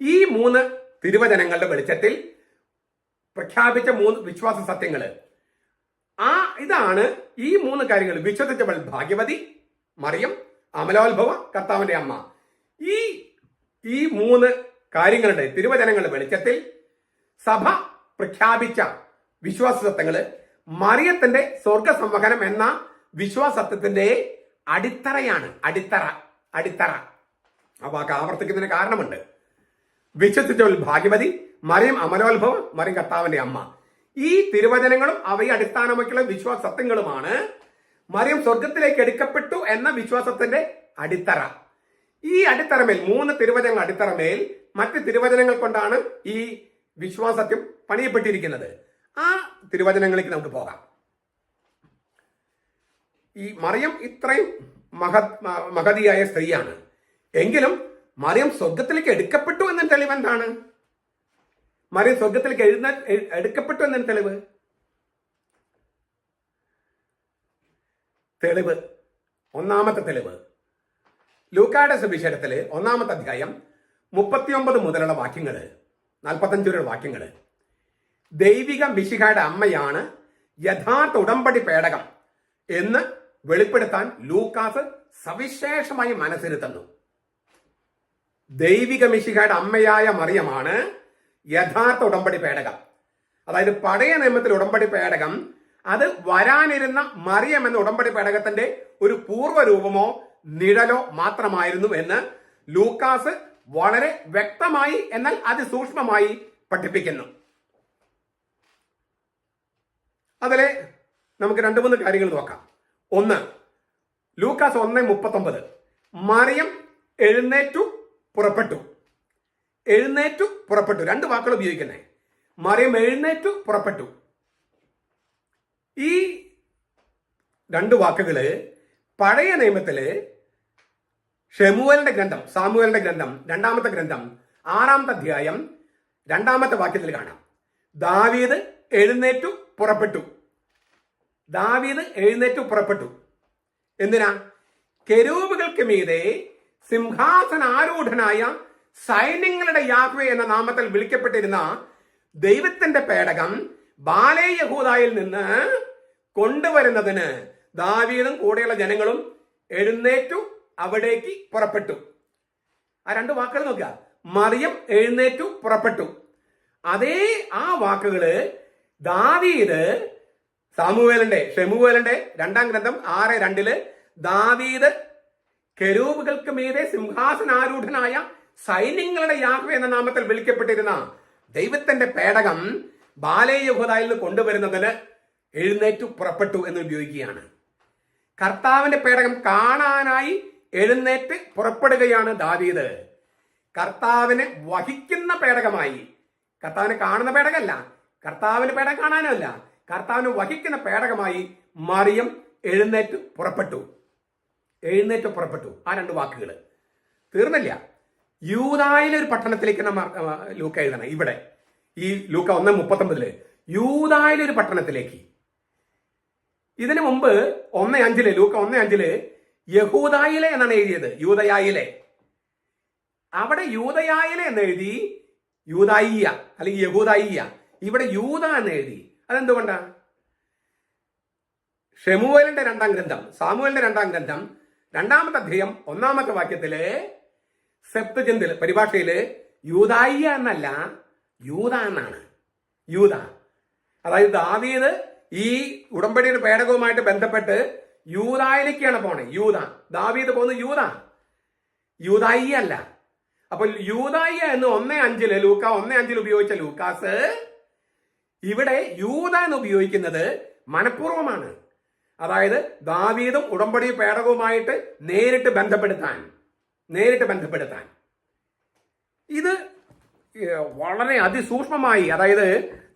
ഈ 3 തിരുവചനങ്ങളുടെ വെളിച്ചത്തിൽ പ്രഖ്യാപിച്ച 3 വിശ്വാസ സത്യങ്ങള്. ഇതാണ് ഈ 3 കാര്യങ്ങൾ. വിശ്വസിച്ചവൾ ഭാഗ്യവതി, മറിയം, അമലോത്ഭവ, കർത്താവിന്റെ അമ്മ. ഈ 3 കാര്യങ്ങളുടെ തിരുവചനങ്ങളുടെ വെളിച്ചത്തിൽ സഭ പ്രഖ്യാപിച്ച വിശ്വാസ സത്യങ്ങള് മറിയത്തിന്റെ സ്വർഗ സംവഹനം എന്ന വിശ്വാസത്വത്തിന്റെ അടിത്തറയാണ്. അടിത്തറ. ആ വാക്ക് ആവർത്തിക്കുന്നതിന് കാരണമുണ്ട്. വിശ്വസിച്ചവൾ ഭാഗ്യവതി, മറിയം അമലോത്ഭവം, മറിയം കർത്താവിന്റെ അമ്മ. ഈ തിരുവചനങ്ങളും അവയെ അടിസ്ഥാനമാക്കിയുള്ള വിശ്വാസ സത്യങ്ങളുമാണ് മറിയം സ്വർഗത്തിലേക്ക് എടുക്കപ്പെട്ടു എന്ന വിശ്വാസത്തിന്റെ അടിത്തറ. ഈ അടിത്തറമേൽ 3 തിരുവചനങ്ങൾ അടിത്തറമേൽ മറ്റ് തിരുവചനങ്ങൾ കൊണ്ടാണ് ഈ വിശ്വാസത്യം പണിയപ്പെട്ടിരിക്കുന്നത്. ആ തിരുവചനങ്ങളിലേക്ക് നമുക്ക് പോകാം. ഈ മറിയം ഇത്രയും മഹതിയായ സ്ത്രീയാണ്. എങ്കിലും മറിയം സ്വർഗത്തിലേക്ക് എടുക്കപ്പെട്ടു എന്ന തെളിവ് എന്താണ്? മറിയം സ്വർഗത്തിലേക്ക് എടുക്കപ്പെട്ടു എന്നതിന് തെളിവ് ഒന്നാമത്തെ തെളിവ് ലൂക്കായുടെ സുവിശേഷത്തില് 1-ാമത്തെ അധ്യായം 39 മുതലുള്ള വാക്യങ്ങള്, 45 വരെയുള്ള വാക്യങ്ങള്. ദൈവിക മിശിഹായുടെ അമ്മയാണ് യഥാർത്ഥ ഉടമ്പടി പേടകം എന്ന് വെളിപ്പെടുത്താൻ ലൂക്കാസ് സവിശേഷമായി മനസ്സിരുത്തുന്നു. ദൈവിക മിശിഹായുടെ അമ്മയായ മറിയമാണ് യഥാർത്ഥ ഉടമ്പടി പേടകം. അതായത് പഴയ നിയമത്തിൽ ഉടമ്പടി പേടകം അത് വരാനിരുന്ന മറിയം എന്ന ഉടമ്പടി പേടകത്തിന്റെ ഒരു പൂർവ്വരൂപമോ നിഴലോ മാത്രമായിരുന്നു എന്ന് ലൂക്കാസ് വളരെ വ്യക്തമായി എന്നാൽ അതിസൂക്ഷ്മമായി പഠിപ്പിക്കുന്നു. അതിലെ നമുക്ക് 2-3 കാര്യങ്ങൾ നോക്കാം. ഒന്ന്, ലൂക്കാസ് 1:39 മറിയം എഴുന്നേറ്റു പുറപ്പെട്ടു. എഴുന്നേറ്റു പുറപ്പെട്ടു, 2 വാക്കുകൾ ഉപയോഗിക്കുന്നേ. മറിയം എഴുന്നേറ്റു പുറപ്പെട്ടു. ഈ 2 വാക്കുകള് പഴയ നിയമത്തില് സാമുവേലിന്റെ ഗ്രന്ഥം 2-ാമത്തെ ഗ്രന്ഥം 6-ാമത്തെ അധ്യായം 2-ാമത്തെ വാക്യത്തിൽ കാണാം. ദാവീദ് എഴുന്നേറ്റു പുറപ്പെട്ടു. ദാവീദ് എഴുന്നേറ്റു പുറപ്പെട്ടു. എന്തിനാ? കെരൂബുകൾക്ക് മീതെ സിംഹാസനാരൂഢനായ സൈന്യങ്ങളുടെ യാഹ്വേ എന്ന നാമത്തിൽ വിളിക്കപ്പെട്ടിരുന്ന ദൈവത്തിന്റെ പേടകം ബാലേ യഹൂദായിൽ നിന്ന് കൊണ്ടുവരുന്നതിന് ദാവീദും കൂടെയുള്ള ജനങ്ങളും എഴുന്നേറ്റു അവിടേക്ക് പുറപ്പെട്ടു. ആ 2 വാക്കുകൾ നോക്കുക. മറിയം എഴുന്നേറ്റു പുറപ്പെട്ടു. അതേ ആ വാക്കുകള് ദാവീദ് ഷമുവേലിന്റെ 2-ാം ഗ്രന്ഥം 6:2 ദാവീദ് കെരൂബുകൾക്ക് മീതെ സിംഹാസനാരൂഢനായ സൈന്യങ്ങളുടെ യാഹ്വേ എന്ന നാമത്തിൽ വിളിക്കപ്പെട്ടിരുന്ന ദൈവത്തിന്റെ പേടകം ബാലേ യഹൂദായിൽ നിന്ന് കൊണ്ടുവരുന്നതിന് എഴുന്നേറ്റു പുറപ്പെട്ടു എന്ന് ഉപയോഗിക്കുകയാണ്. കർത്താവിന്റെ പേടകം കാണാനായി എഴുന്നേറ്റ് പുറപ്പെടുകയാണ് ദാവീദ്. കർത്താവിനെ വഹിക്കുന്ന പേടകമായി, കർത്താവിനെ കാണുന്ന പേടകമല്ല, കർത്താവിന്റെ പേടകം കാണാനല്ല, കർത്താവിനെ വഹിക്കുന്ന പേടകമായി മറിയം എഴുന്നേറ്റ് പുറപ്പെട്ടു. എഴുന്നേറ്റ് പുറപ്പെട്ടു. ആ 2 വാക്കുകൾ തീർന്നില്ല. യൂദായിലെ ഒരു പട്ടണത്തിലേക്ക് ലൂക്ക എഴുതണം. ഇവിടെ ഈ ലൂക്ക 1:39 യൂദായിലെ ഒരു പട്ടണത്തിലേക്ക്. ഇതിനു മുമ്പ് 1:5 ലൂക്ക 1:5 യഹൂദായിലെ എന്നാണ് എഴുതിയത്, യൂദയായിലെ. അവിടെ യൂദയായിലെ എന്ന് എഴുതി യൂദായിയ അല്ലെങ്കിൽ യഹൂദായിയ. ഇവിടെ യൂദ എന്ന് എഴുതി. അതെന്തുകൊണ്ടാ? സാമുവേലിന്റെ 2-ാം ഗ്രന്ഥം 2-ാമത്തെ അധ്യായം 1-ാമത്തെ വാക്യത്തില് സെപ്തുജന്തിൽ പരിഭാഷയില് യൂദായിയ എന്നല്ല, യൂദ എന്നാണ്. യൂദ. അതായത് ദാവീദ് ഈ ഉടമ്പടിയുടെ പേടകവുമായിട്ട് ബന്ധപ്പെട്ട് യൂദായിലേക്കാണ് പോണേ. ദാവീദ് പോകുന്നത് യൂദായിയ അല്ല. അപ്പോൾ യൂദായിയ എന്ന് 1:5 ലൂക്ക 1:5 ഉപയോഗിച്ച ലൂക്കാസ് ഇവിടെ യൂദ എന്ന് ഉപയോഗിക്കുന്നത് മനഃപൂർവ്വമാണ്. അതായത് ദാവീദും ഉടമ്പടി പേടകവുമായിട്ട് നേരിട്ട് ബന്ധപ്പെടുത്താൻ. ഇത് വളരെ അതിസൂക്ഷ്മമായി, അതായത്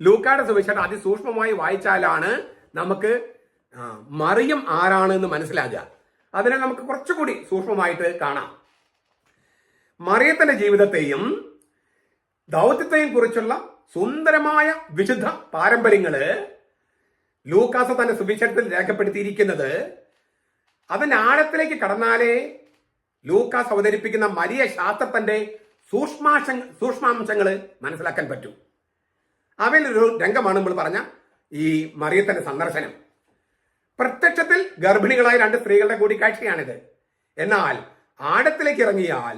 ലൂക്കായുടെ സുവിശേഷം അതിസൂക്ഷ്മമായി വായിച്ചാലാണ് നമുക്ക് മറിയം ആരാണ് എന്ന് മനസ്സിലാകുക. അതിനെ നമുക്ക് കുറച്ചുകൂടി സൂക്ഷ്മമായിട്ട് കാണാം. മറിയത്തിന്റെ ജീവിതത്തെയും ദൗത്യത്തെയും കുറിച്ചുള്ള സുന്ദരമായ വിശുദ്ധ പാരമ്പര്യങ്ങള് ലൂക്കാസ് തന്റെ സുവിശേഷത്തിൽ രേഖപ്പെടുത്തിയിരിക്കുന്നത്. അതിന്റെ ആഴത്തിലേക്ക് കടന്നാലേ ലൂക്കാസ് അവതരിപ്പിക്കുന്ന മരിയ ശാസ്ത്രത്തിന്റെ സൂക്ഷ്മാംശങ്ങൾ മനസ്സിലാക്കാൻ പറ്റൂ. അവയിലൊരു രംഗമാണ് നമ്മൾ പറഞ്ഞ ഈ മറിയത്തിന്റെ സന്ദർശനം. പ്രത്യക്ഷത്തിൽ ഗർഭിണികളായ 2 സ്ത്രീകളുടെ കൂടിക്കാഴ്ചയാണിത്. എന്നാൽ ആഴത്തിലേക്ക് ഇറങ്ങിയാൽ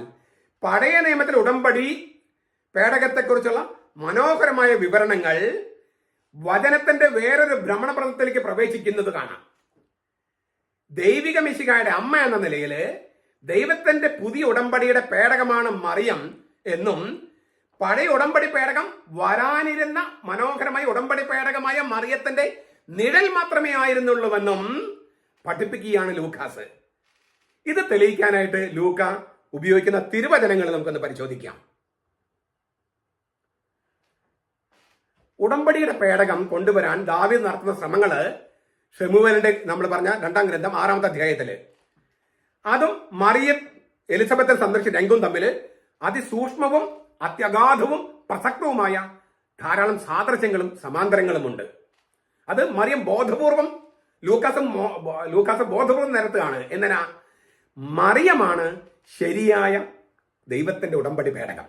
പഴയ നിയമത്തിൽ ഉടമ്പടി പേടകത്തെക്കുറിച്ചുള്ള മനോഹരമായ വിവരണങ്ങൾ വചനത്തിന്റെ വേറൊരു ഭ്രമണപഥത്തിലേക്ക് പ്രവേശിക്കുന്നത് കാണാം. ദൈവിക മിശിഹായുടെ അമ്മ എന്ന നിലയിൽ ദൈവത്തിന്റെ പുതിയ ഉടമ്പടിയുടെ പേടകമാണ് മറിയം എന്നും പഴയ ഉടമ്പടി പേടകം വരാനിരുന്ന മനോഹരമായ ഉടമ്പടി പേടകമായ മറിയത്തിന്റെ നിഴൽ മാത്രമേ ആയിരുന്നുള്ളൂവെന്നും പഠിപ്പിക്കുകയാണ് ലൂക്കാസ്. ഇത് തെളിയിക്കാനായിട്ട് ലൂക്ക ഉപയോഗിക്കുന്ന തിരുവചനങ്ങൾ നമുക്കൊന്ന് പരിശോധിക്കാം. ഉടമ്പടിയുടെ പേടകം കൊണ്ടുവരാൻ ദാവീദ് നടത്തുന്ന ശ്രമങ്ങള് ശമൂവേലിന്റെ നമ്മൾ പറഞ്ഞ 2-ാം ഗ്രന്ഥം 6-ാമത്തെ അധ്യായത്തില് അതും മറിയം എലിസബത്തെ സന്ദർശിച്ച രംഗവും തമ്മിൽ അതിസൂക്ഷ്മവും അത്യഗാധവും പ്രസക്തവുമായ ധാരാളം സാദൃശ്യങ്ങളും സമാന്തരങ്ങളുമുണ്ട്. അത് മറിയം ബോധപൂർവം ലൂക്കാസ് ബോധപൂർവം നിരത്തുകയാണ്. എന്തിനാ? മറിയമാണ് ശരിയായ ദൈവത്തിന്റെ ഉടമ്പടി പേടകം.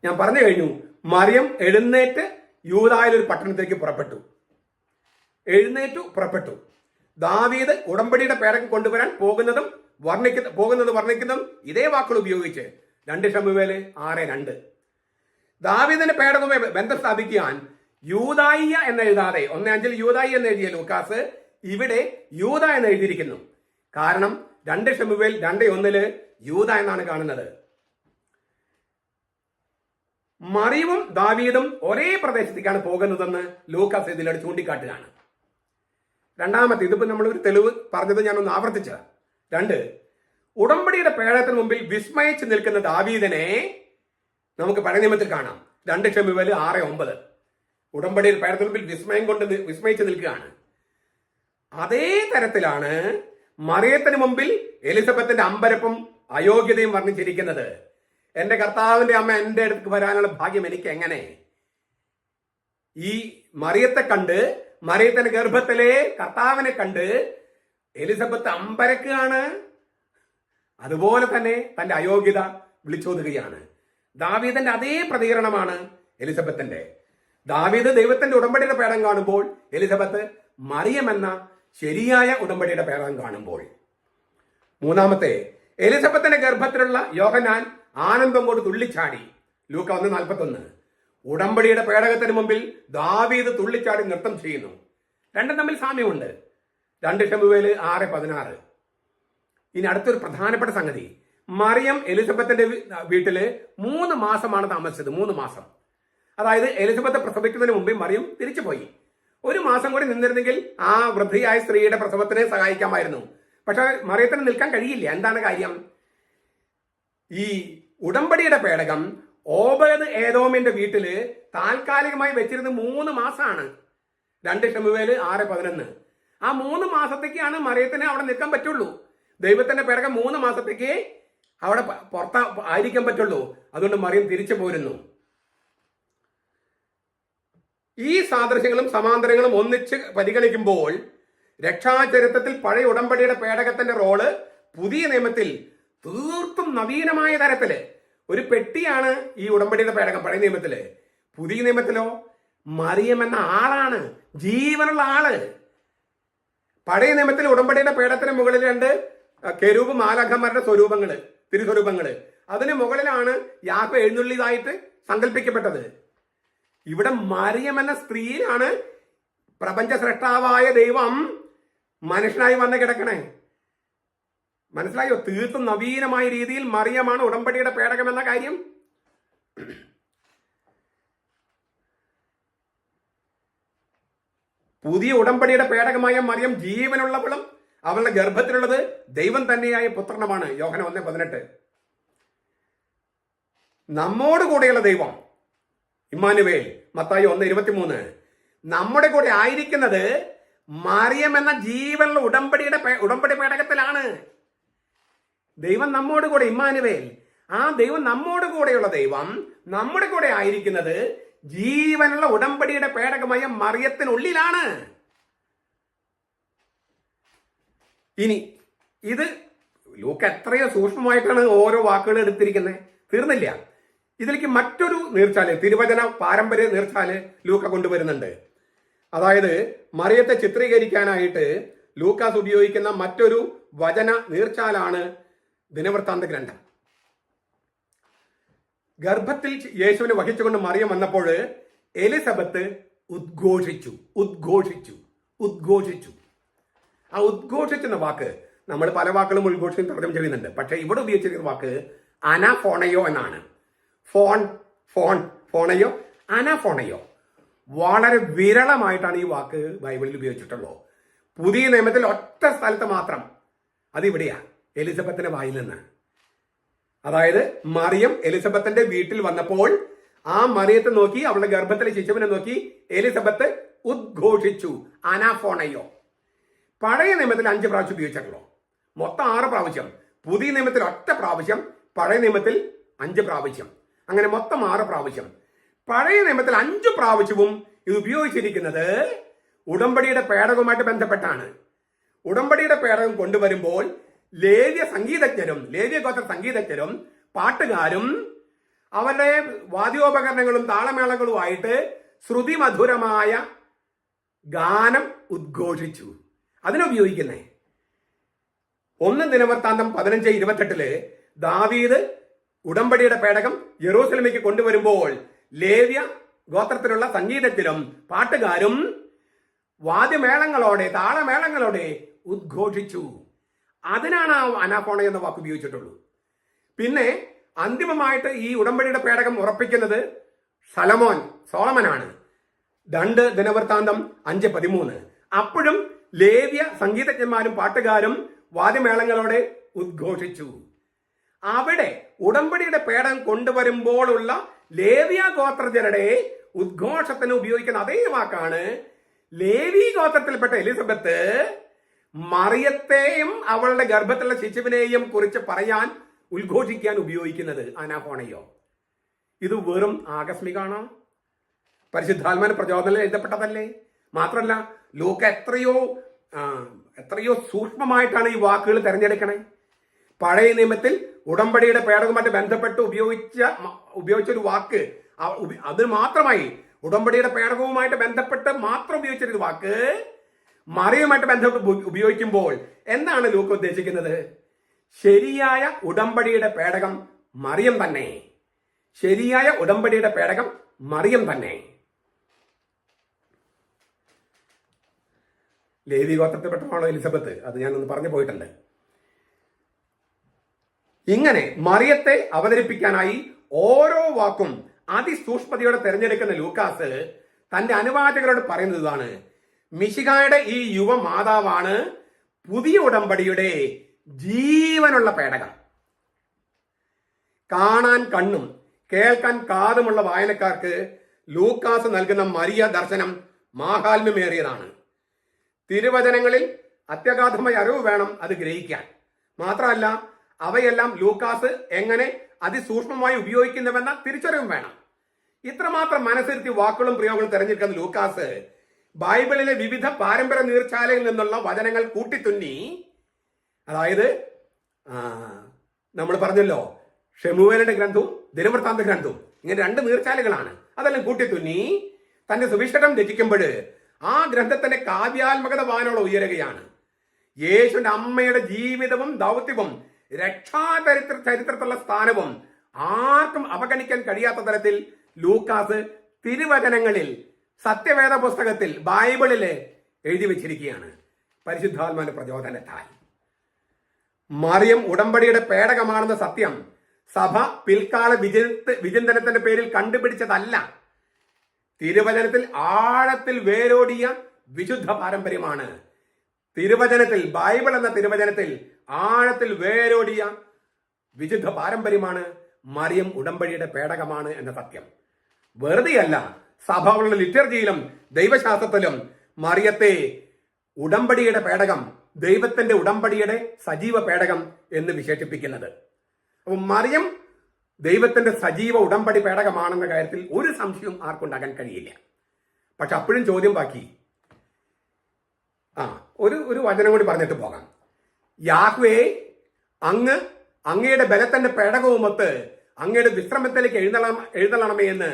ഞാൻ പറഞ്ഞു കഴിഞ്ഞു. മറിയം എഴുന്നേറ്റ് യൂദായിലൊരു പട്ടണത്തിലേക്ക് പുറപ്പെട്ടു. ദാവീദ് ഉടമ്പടിയുടെ പേടകം കൊണ്ടുവരാൻ വർണ്ണിക്കുന്നതും ഇതേ വാക്കുകൾ ഉപയോഗിച്ച് 2 ശമൂവേൽ 6:2. ദാവീദിന്റെ പേടകവുമായി ബന്ധം സ്ഥാപിക്കാൻ യൂദായിയ എന്നെഴുതാതെ 1:5 യൂദായി എന്ന് എഴുതിയ ലൂക്കാസ് ഇവിടെ യൂദ എന്ന് എഴുതിയിരിക്കുന്നു. കാരണം 2 ശമൂവേൽ 2:1 യൂദ എന്നാണ് കാണുന്നത്. മറിയവും ദാവീദും ഒരേ പ്രദേശത്തേക്കാണ് പോകുന്നതെന്ന് ലൂക്കാസ് ഇതിലൂടെ ചൂണ്ടിക്കാട്ടുകയാണ്. രണ്ടാമത്തെ, ഇതിപ്പോ നമ്മളൊരു തെളിവ് പറഞ്ഞത് ഞാനൊന്ന് ആവർത്തിച്ചതാണ്. 2, ഉടമ്പടിയുടെ പേടകത്തിന് മുമ്പിൽ വിസ്മയിച്ച് നിൽക്കുന്ന ദാവീദിനെ നമുക്ക് പഴയ നിയമത്തിൽ കാണാം. 2 ശമൂവേൽ 6:9. ഉടമ്പടിയുടെ പേടകത്തിന് മുമ്പിൽ വിസ്മയിച്ച് നിൽക്കുകയാണ്. അതേ തരത്തിലാണ് മറിയത്തിന് മുമ്പിൽ എലിസബത്തിന്റെ അമ്പരപ്പും അയോഗ്യതയും വർണ്ണിച്ചിരിക്കുന്നത്. എന്റെ കർത്താവിന്റെ അമ്മ എന്റെ അടുത്ത് വരാനുള്ള ഭാഗ്യം എനിക്ക് എങ്ങനെ? ഈ മറിയത്തെ കണ്ട്, മറിയത്തിന്റെ ഗർഭത്തിലെ കർത്താവിനെ കണ്ട് എലിസബത്ത് അമ്പരക്കുകയാണ്. അതുപോലെ തന്നെ തന്റെ അയോഗ്യത വിളിച്ചോതുകയാണ്. ദാവീദിന്റെ അതേ പ്രതികരണമാണ് എലിസബത്തിന്റെ. ദാവീദ് ദൈവത്തിന്റെ ഉടമ്പടിയുടെ പേടകം കാണുമ്പോൾ, എലിസബത്ത് മറിയം എന്ന ശരിയായ ഉടമ്പടിയുടെ പേടകം കാണുമ്പോൾ. മൂന്നാമത്തെ, എലിസബത്തിന്റെ ഗർഭത്തിലുള്ള യോഹന്നാൻ ആനന്ദം കൊണ്ട് തുള്ളിച്ചാടി. ലൂക്ക 1:41. ഉടമ്പടിയുടെ പേടകത്തിന് മുമ്പിൽ ദാവീദ് തുള്ളിച്ചാടി നൃത്തം ചെയ്യുന്നു. രണ്ടും തമ്മിൽ സാമ്യമുണ്ട്. 2 ശമൂവേൽ 6:16. ഇനി അടുത്തൊരു പ്രധാനപ്പെട്ട സംഗതി, മറിയം എലിസബത്തിന്റെ വീട്ടില് 3 മാസമാണ് താമസിച്ചത്. 3 മാസം. അതായത് എലിസബത്ത് പ്രസവിക്കുന്നതിന് മുമ്പേ മറിയം തിരിച്ചുപോയി. 1 മാസം കൂടി നിന്നിരുന്നെങ്കിൽ ആ വൃദ്ധയായ സ്ത്രീയുടെ പ്രസവത്തിനെ സഹായിക്കാമായിരുന്നു. പക്ഷെ മറിയത്തിന് നിൽക്കാൻ കഴിയില്ല. എന്താണ് കാര്യം? ഈ ഉടമ്പടിയുടെ പേടകം ഓബേദ് ഏദോമിന്റെ വീട്ടില് താൽക്കാലികമായി വെച്ചിരുന്നത് 3 മാസമാണ്. 2 ശമൂവേൽ 6:11. ആ 3 മാസത്തേക്കാണ് മറിയത്തിന് അവിടെ നിൽക്കാൻ പറ്റുള്ളൂ. ദൈവത്തിന്റെ പേടകം 3 മാസത്തേക്ക് അവിടെ ആയിരിക്കാൻ പറ്റുള്ളൂ. അതുകൊണ്ട് മറിയം തിരിച്ചു പോരുന്നു. ഈ സാദൃശ്യങ്ങളും സമാന്തരങ്ങളും ഒന്നിച്ച് പരിഗണിക്കുമ്പോൾ രക്ഷാചരിത്രത്തിൽ പഴയ ഉടമ്പടിയുടെ പേടകത്തിന്റെ റോള് പുതിയ നിയമത്തിൽ തീർത്തും നവീനമായ തരത്തില് ഒരു പെട്ടിയാണ് ഈ ഉടമ്പടിയുടെ പേടകം പഴയ നിയമത്തില്. പുതിയ നിയമത്തിലോ മറിയം എന്ന ആളാണ്, ജീവനുള്ള ആള്. പഴയ നിയമത്തിൽ ഉടമ്പടിയുടെ പേടകത്തിന് മുകളിൽ 2 കെരൂബ് മാലാഖമാരുടെ തിരുസ്വരൂപങ്ങള്. അതിന് മുകളിലാണ് യാഹ്വ എഴുന്നള്ളിയതായിട്ട് സങ്കല്പിക്കപ്പെട്ടത്. ഇവിടെ മറിയം എന്ന സ്ത്രീയാണ് പ്രപഞ്ച സൃഷ്ടാവായ ദൈവം മനുഷ്യനായി വന്ന് കിടക്കണേ. മനസ്സിലായോ? തീർത്തും നവീനമായ രീതിയിൽ മറിയമാണ് ഉടമ്പടിയുടെ പേടകം എന്ന കാര്യം. പുതിയ ഉടമ്പടിയുടെ പേടകമായ മറിയം ജീവനുള്ളവളും അവളുടെ ഗർഭത്തിലുള്ളത് ദൈവം തന്നെയായ പുത്രനുമാണ്. യോഹന്നാൻ 1:18. നമ്മോട് കൂടെയുള്ള ദൈവം ഇമ്മാനുവേൽ, മത്തായി 1:23. നമ്മുടെ കൂടെ ആയിരിക്കുന്നത് മറിയം എന്ന ജീവനുള്ള ഉടമ്പടി പേടകത്തിലാണ്. ദൈവം നമ്മോട് കൂടെ, ഇമ്മാനുവേൽ. ആ ദൈവം നമ്മോട് കൂടെയുള്ള ദൈവം നമ്മുടെ കൂടെ ആയിരിക്കുന്നത് ജീവനുള്ള ഉടമ്പടിയുടെ പേടകമായ മറിയത്തിനുള്ളിലാണ്. ഇനി ഇത് ലൂക്ക എത്രയോ സൂക്ഷ്മമായിട്ടാണ് ഓരോ വാക്കുകൾ എടുത്തിരിക്കുന്നത്. തീർന്നില്ല. ഇതിലേക്ക് മറ്റൊരു നീർച്ചാല്, തിരുവചന പാരമ്പര്യ നീർച്ചാല് ലൂക്ക കൊണ്ടുവരുന്നുണ്ട്. അതായത് മറിയത്തെ ചിത്രീകരിക്കാനായിട്ട് ലൂക്കാസ് ഉപയോഗിക്കുന്ന മറ്റൊരു വചന നീർച്ചാലാണ് ദിനവൃത്താന്ത ഗ്രന്ഥം. ഗർഭത്തിൽ യേശുവിനെ വഹിച്ചുകൊണ്ട് മറിയം വന്നപ്പോൾ എലിസബത്ത് ഉദ്ഘോഷിച്ചു. ആ ഉദ്ഘോഷിച്ചെന്ന വാക്ക് നമ്മൾ പല വാക്കുകളും ഉദ്ഘോഷിച്ച് തർജ്ജമ ചെയ്യുന്നുണ്ട്. പക്ഷെ ഇവിടെ ഉപയോഗിച്ചിരിക്കുന്ന വാക്ക് അനാഫോണയോ എന്നാണ്. ഫോണയോ അനാഫോണയോ. വളരെ വിരളമായിട്ടാണ് ഈ വാക്ക് ബൈബിളിൽ ഉപയോഗിച്ചിട്ടുള്ളത്. പുതിയ നിയമത്തിൽ ഒറ്റ സ്ഥലത്ത് മാത്രം, അതിവിടെയാ, എലിസബത്തിന്റെ വായിൽ നിന്ന്. അതായത് മറിയം എലിസബത്തിന്റെ വീട്ടിൽ വന്നപ്പോൾ ആ മറിയത്തെ നോക്കി, അവളുടെ ഗർഭത്തിലെ ശിശുവിനെ നോക്കി എലിസബത്ത് ഉദ്ഘോഷിച്ചു. അനാഫോണയോ. പഴയ നിയമത്തിൽ 5 പ്രാവശ്യം ഉപയോഗിച്ചിട്ടുള്ളൂ. മൊത്തം 6 പ്രാവശ്യം. പുതിയ നിയമത്തിൽ ഒറ്റ പ്രാവശ്യം, പഴയ നിയമത്തിൽ 5 പ്രാവശ്യം. അങ്ങനെ മൊത്തം 6 പ്രാവശ്യം. പഴയ നിയമത്തിൽ 5 പ്രാവശ്യവും ഇത് ഉപയോഗിച്ചിരിക്കുന്നത് ഉടമ്പടിയുടെ പേടകവുമായിട്ട് ബന്ധപ്പെട്ടാണ്. ഉടമ്പടിയുടെ പേടകം കൊണ്ടുവരുമ്പോൾ ലേവ്യ ഗോത്ര സംഗീതജ്ഞരും പാട്ടുകാരും അവരുടെ വാദ്യോപകരണങ്ങളും താളമേളങ്ങളുമായിട്ട് ശ്രുതിമധുരമായ ഗാനം ഉദ്ഘോഷിച്ചു. അതിനുപയോഗിക്കുന്നേ. 1 ദിനവൃത്താന്തം 15:28 ദാവീദ് ഉടമ്പടിയുടെ പേടകം യെരൂശലേമിലേക്ക് കൊണ്ടുവരുമ്പോൾ ലേവ്യ ഗോത്രത്തിലുള്ള സംഗീതത്തിലും പാട്ടുകാരും വാദ്യമേളങ്ങളോടെ താളമേളങ്ങളോടെ ഉദ്ഘോഷിച്ചു. അതിനാണ് ആ അനാഫോണ എന്ന വാക്ക് ഉപയോഗിച്ചിട്ടുള്ളൂ. പിന്നെ അന്തിമമായിട്ട് ഈ ഉടമ്പടിയുടെ പേടകം ഉറപ്പിക്കുന്നത് സോളമനാണ്. 2 ദിനവൃത്താന്തം 5:13. അപ്പോഴും ലേവ്യ സംഗീതജ്ഞന്മാരും പാട്ടുകാരും വാദ്യമേളങ്ങളോടെ ഉദ്ഘോഷിച്ചു. അവിടെ ഉടമ്പടിയുടെ പേടകം കൊണ്ടുവരുമ്പോഴുള്ള ലേവ്യ ഗോത്രജരുടെ ഉദ്ഘോഷത്തിന് ഉപയോഗിക്കുന്ന അതേ വാക്കാണ് ലേവി ഗോത്രത്തിൽപ്പെട്ട എലിസബത്ത് മറിയത്തെയും അവളുടെ ഗർഭത്തിലുള്ള ശിശുവിനെയും കുറിച്ച് പറയാൻ ഉദ്ഘോഷിക്കാൻ ഉപയോഗിക്കുന്നത് അനാഫോണയോ. ഇത് വെറും ആകസ്മികമാണോ? പരിശുദ്ധാത്മാവിന്റെ പ്രചോദനം എഴുതപ്പെട്ടതല്ലേ? മാത്രമല്ല ലൂക്ക എത്രയോ സൂക്ഷ്മമായിട്ടാണ് ഈ വാക്കുകൾ തിരഞ്ഞെടുക്കണേ. പഴയ നിയമത്തിൽ ഉടമ്പടിയുടെ പേടകവുമായിട്ട് ബന്ധപ്പെട്ട് ഉപയോഗിച്ചൊരു വാക്ക്, അതിന് മാത്രമായി ഉടമ്പടിയുടെ പേടകവുമായിട്ട് ബന്ധപ്പെട്ട് മാത്രം ഉപയോഗിച്ചൊരു വാക്ക് മറിയുമായിട്ട് ബന്ധപ്പെട്ട് ഉപയോഗിക്കുമ്പോൾ എന്താണ് ലൂക്ക ഉദ്ദേശിക്കുന്നത്? ശരിയായ ഉടമ്പടിയുടെ പേടകം മറിയം തന്നെ. ശരിയായ ഉടമ്പടിയുടെ പേടകം മറിയം തന്നെ. ലേവി ഗോത്രത്തിൽപ്പെട്ടതാണോ എലിസബത്ത്? അത് ഞാനൊന്ന് പറഞ്ഞു പോയിട്ടുണ്ട്. ഇങ്ങനെ മറിയത്തെ അവതരിപ്പിക്കാനായി ഓരോ വാക്കും അതിസൂക്ഷ്മതയോടെ തിരഞ്ഞെടുക്കുന്ന ലൂക്കാസ് തന്റെ അനുവാചകരോട് പറയുന്നതാണ്, മിശിഹായുടെ ഈ യുവ മാതാവാണ് പുതിയ ഉടമ്പടിയുടെ ജീവനുള്ള പേടകം. കാണാൻ കണ്ണും കേൾക്കാൻ കാതുമുള്ള വായനക്കാർക്ക് ലൂക്കാസ് നൽകുന്ന മരിയ ദർശനം മാഹാത്മ്യമേറിയതാണ്. തിരുവചനങ്ങളിൽ അത്യഗാധമായ അറിവ് വേണം അത് ഗ്രഹിക്കാൻ. മാത്രമല്ല അവയെല്ലാം ലൂക്കാസ് എങ്ങനെ അതിസൂക്ഷ്മമായി ഉപയോഗിക്കുന്നുവെന്ന തിരിച്ചറിവും വേണം. ഇത്രമാത്രം മനസ്സിരുത്തി വാക്കുകളും പ്രയോഗങ്ങളും തിരഞ്ഞെടുക്കുന്ന ലൂക്കാസ് ബൈബിളിലെ വിവിധ പാരമ്പര്യ നീർച്ചാലയിൽ നിന്നുള്ള വചനങ്ങൾ കൂട്ടിത്തുന്നി, അതായത് നമ്മൾ പറഞ്ഞല്ലോ ഷെമൂവേലിന്റെ ഗ്രന്ഥവും ദിനവൃത്താന്ത ഗ്രന്ഥവും ഇങ്ങനെ 2 നീർച്ചാലുകളാണ്. അതെല്ലാം കൂട്ടിത്തുന്നി തന്റെ സുവിശേഷം രചിക്കുമ്പോൾ ആ ഗ്രന്ഥത്തിന്റെ കാവ്യാത്മകത വാനോളം ഉയരുകയാണ്. യേശുവിന്റെ അമ്മയുടെ ജീവിതവും ദൗത്യവും ചരിത്രത്തിലുള്ള സ്ഥാനവും ആർക്കും അവഗണിക്കാൻ കഴിയാത്ത തരത്തിൽ ലൂക്കാസ് തിരുവചനങ്ങളിൽ സത്യവേദ പുസ്തകത്തിൽ ബൈബിളില് എഴുതി വെച്ചിരിക്കുകയാണ്. പരിശുദ്ധാത്മാവിന്റെ പ്രചോദനത്താൽ മറിയം ഉടമ്പടിയുടെ പേടകമാണെന്ന സത്യം സഭ പിൽക്കാല വിചിന്തനത്തിന്റെ പേരിൽ കണ്ടുപിടിച്ചതല്ല. തിരുവചനത്തിൽ ആഴത്തിൽ വേരോടിയ വിശുദ്ധ പാരമ്പര്യമാണ്. തിരുവചനത്തിൽ, ബൈബിൾ എന്ന തിരുവചനത്തിൽ ആഴത്തിൽ വേരോടിയ വിശുദ്ധ പാരമ്പര്യമാണ് മറിയം ഉടമ്പടിയുടെ പേടകമാണ് എന്ന സത്യം. വെറുതെയല്ല സഭകളുടെ ലിറ്റർജിയിലും ദൈവശാസ്ത്രത്തിലും മറിയത്തെ ഉടമ്പടിയുടെ പേടകം, ദൈവത്തിന്റെ ഉടമ്പടിയുടെ സജീവ പേടകം എന്ന് വിശേഷിപ്പിക്കുന്നത്. അപ്പൊ മറിയം ദൈവത്തിന്റെ സജീവ ഉടമ്പടി പേടകമാണെന്ന കാര്യത്തിൽ ഒരു സംശയവും ആർക്കുണ്ടാകാൻ കഴിയില്ല. പക്ഷെ അപ്പോഴും ചോദ്യം ബാക്കി. ഒരു വചനം കൂടി പറഞ്ഞിട്ട് പോകാം. യാഹ്വേ, അങ്ങയുടെ ബലത്തിന്റെ പേടകവുമൊത്ത് അങ്ങയുടെ വിശ്രമത്തിലേക്ക് എഴുന്നള്ളണമേ എന്ന്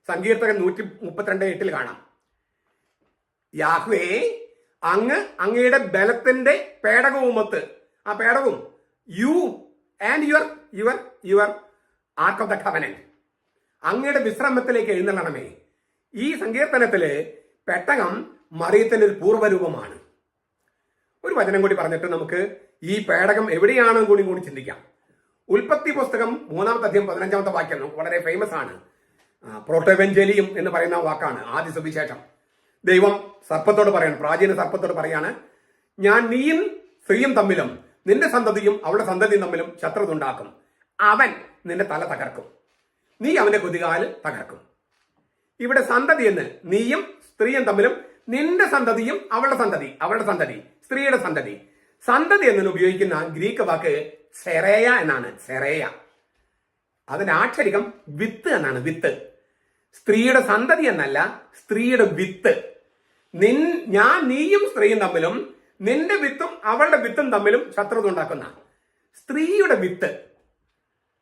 സങ്കീർത്തകൻ 132:8 കാണാം. യാഹ്വേ, അങ്ങയുടെ ബലത്തിന്റെ പേടകവുമൊത്ത്, ആ പേടകവും you and your ark of the covenant, അങ്ങയുടെ വിശ്രമത്തിലേക്ക് എഴുന്നള്ളണമേ. ഈ സങ്കീർത്തനത്തില് പെട്ടകം മറിയത്തിന്റെ ഒരു പൂർവ്വരൂപമാണ്. ഒരു വചനം കൂടി പറഞ്ഞിട്ട് നമുക്ക് ഈ പേടകം എവിടെയാണെന്ന് കൂടി ചിന്തിക്കാം. ഉൽപ്പത്തി പുസ്തകം 3-ാമത്തെ അധ്യായം 15-ാമത്തെ വാക്യം വളരെ ഫേമസ് ആണ്. പ്രോട്ടോവെഞ്ചലിയും എന്ന് പറയുന്ന വാക്കാണ് ആദ്യ സുവിശേഷം. ദൈവം സർപ്പത്തോട് പറയാണ്, പ്രാചീന സർപ്പത്തോട് പറയാണ്, ഞാൻ നീയും സ്ത്രീയും തമ്മിലും നിന്റെ സന്തതിയും അവളുടെ സന്തതിയും തമ്മിലും ശത്രുത ഉണ്ടാക്കും. അവൻ നിന്റെ തല തകർക്കും, നീ അവന്റെ കുതികാല് തകർക്കും. ഇവിടെ സന്തതി എന്ന് നീയും സ്ത്രീയും തമ്മിലും, നിന്റെ സന്തതിയും അവളുടെ സന്തതി സ്ത്രീയുടെ സന്തതി എന്നതിന് ഉപയോഗിക്കുന്ന ഗ്രീക്ക് വാക്ക് സെറേയ എന്നാണ്. സെറേയ, അതിന്റെ ആക്ഷരികം വിത്ത് എന്നാണ്. വിത്ത്, സ്ത്രീയുടെ സന്തതി എന്നല്ല, സ്ത്രീയുടെ വിത്ത്. നീയും സ്ത്രീയും തമ്മിലും നിന്റെ വിത്തും അവളുടെ വിത്തും തമ്മിലും ശത്രുത ഉണ്ടാക്കുന്ന സ്ത്രീയുടെ വിത്ത്.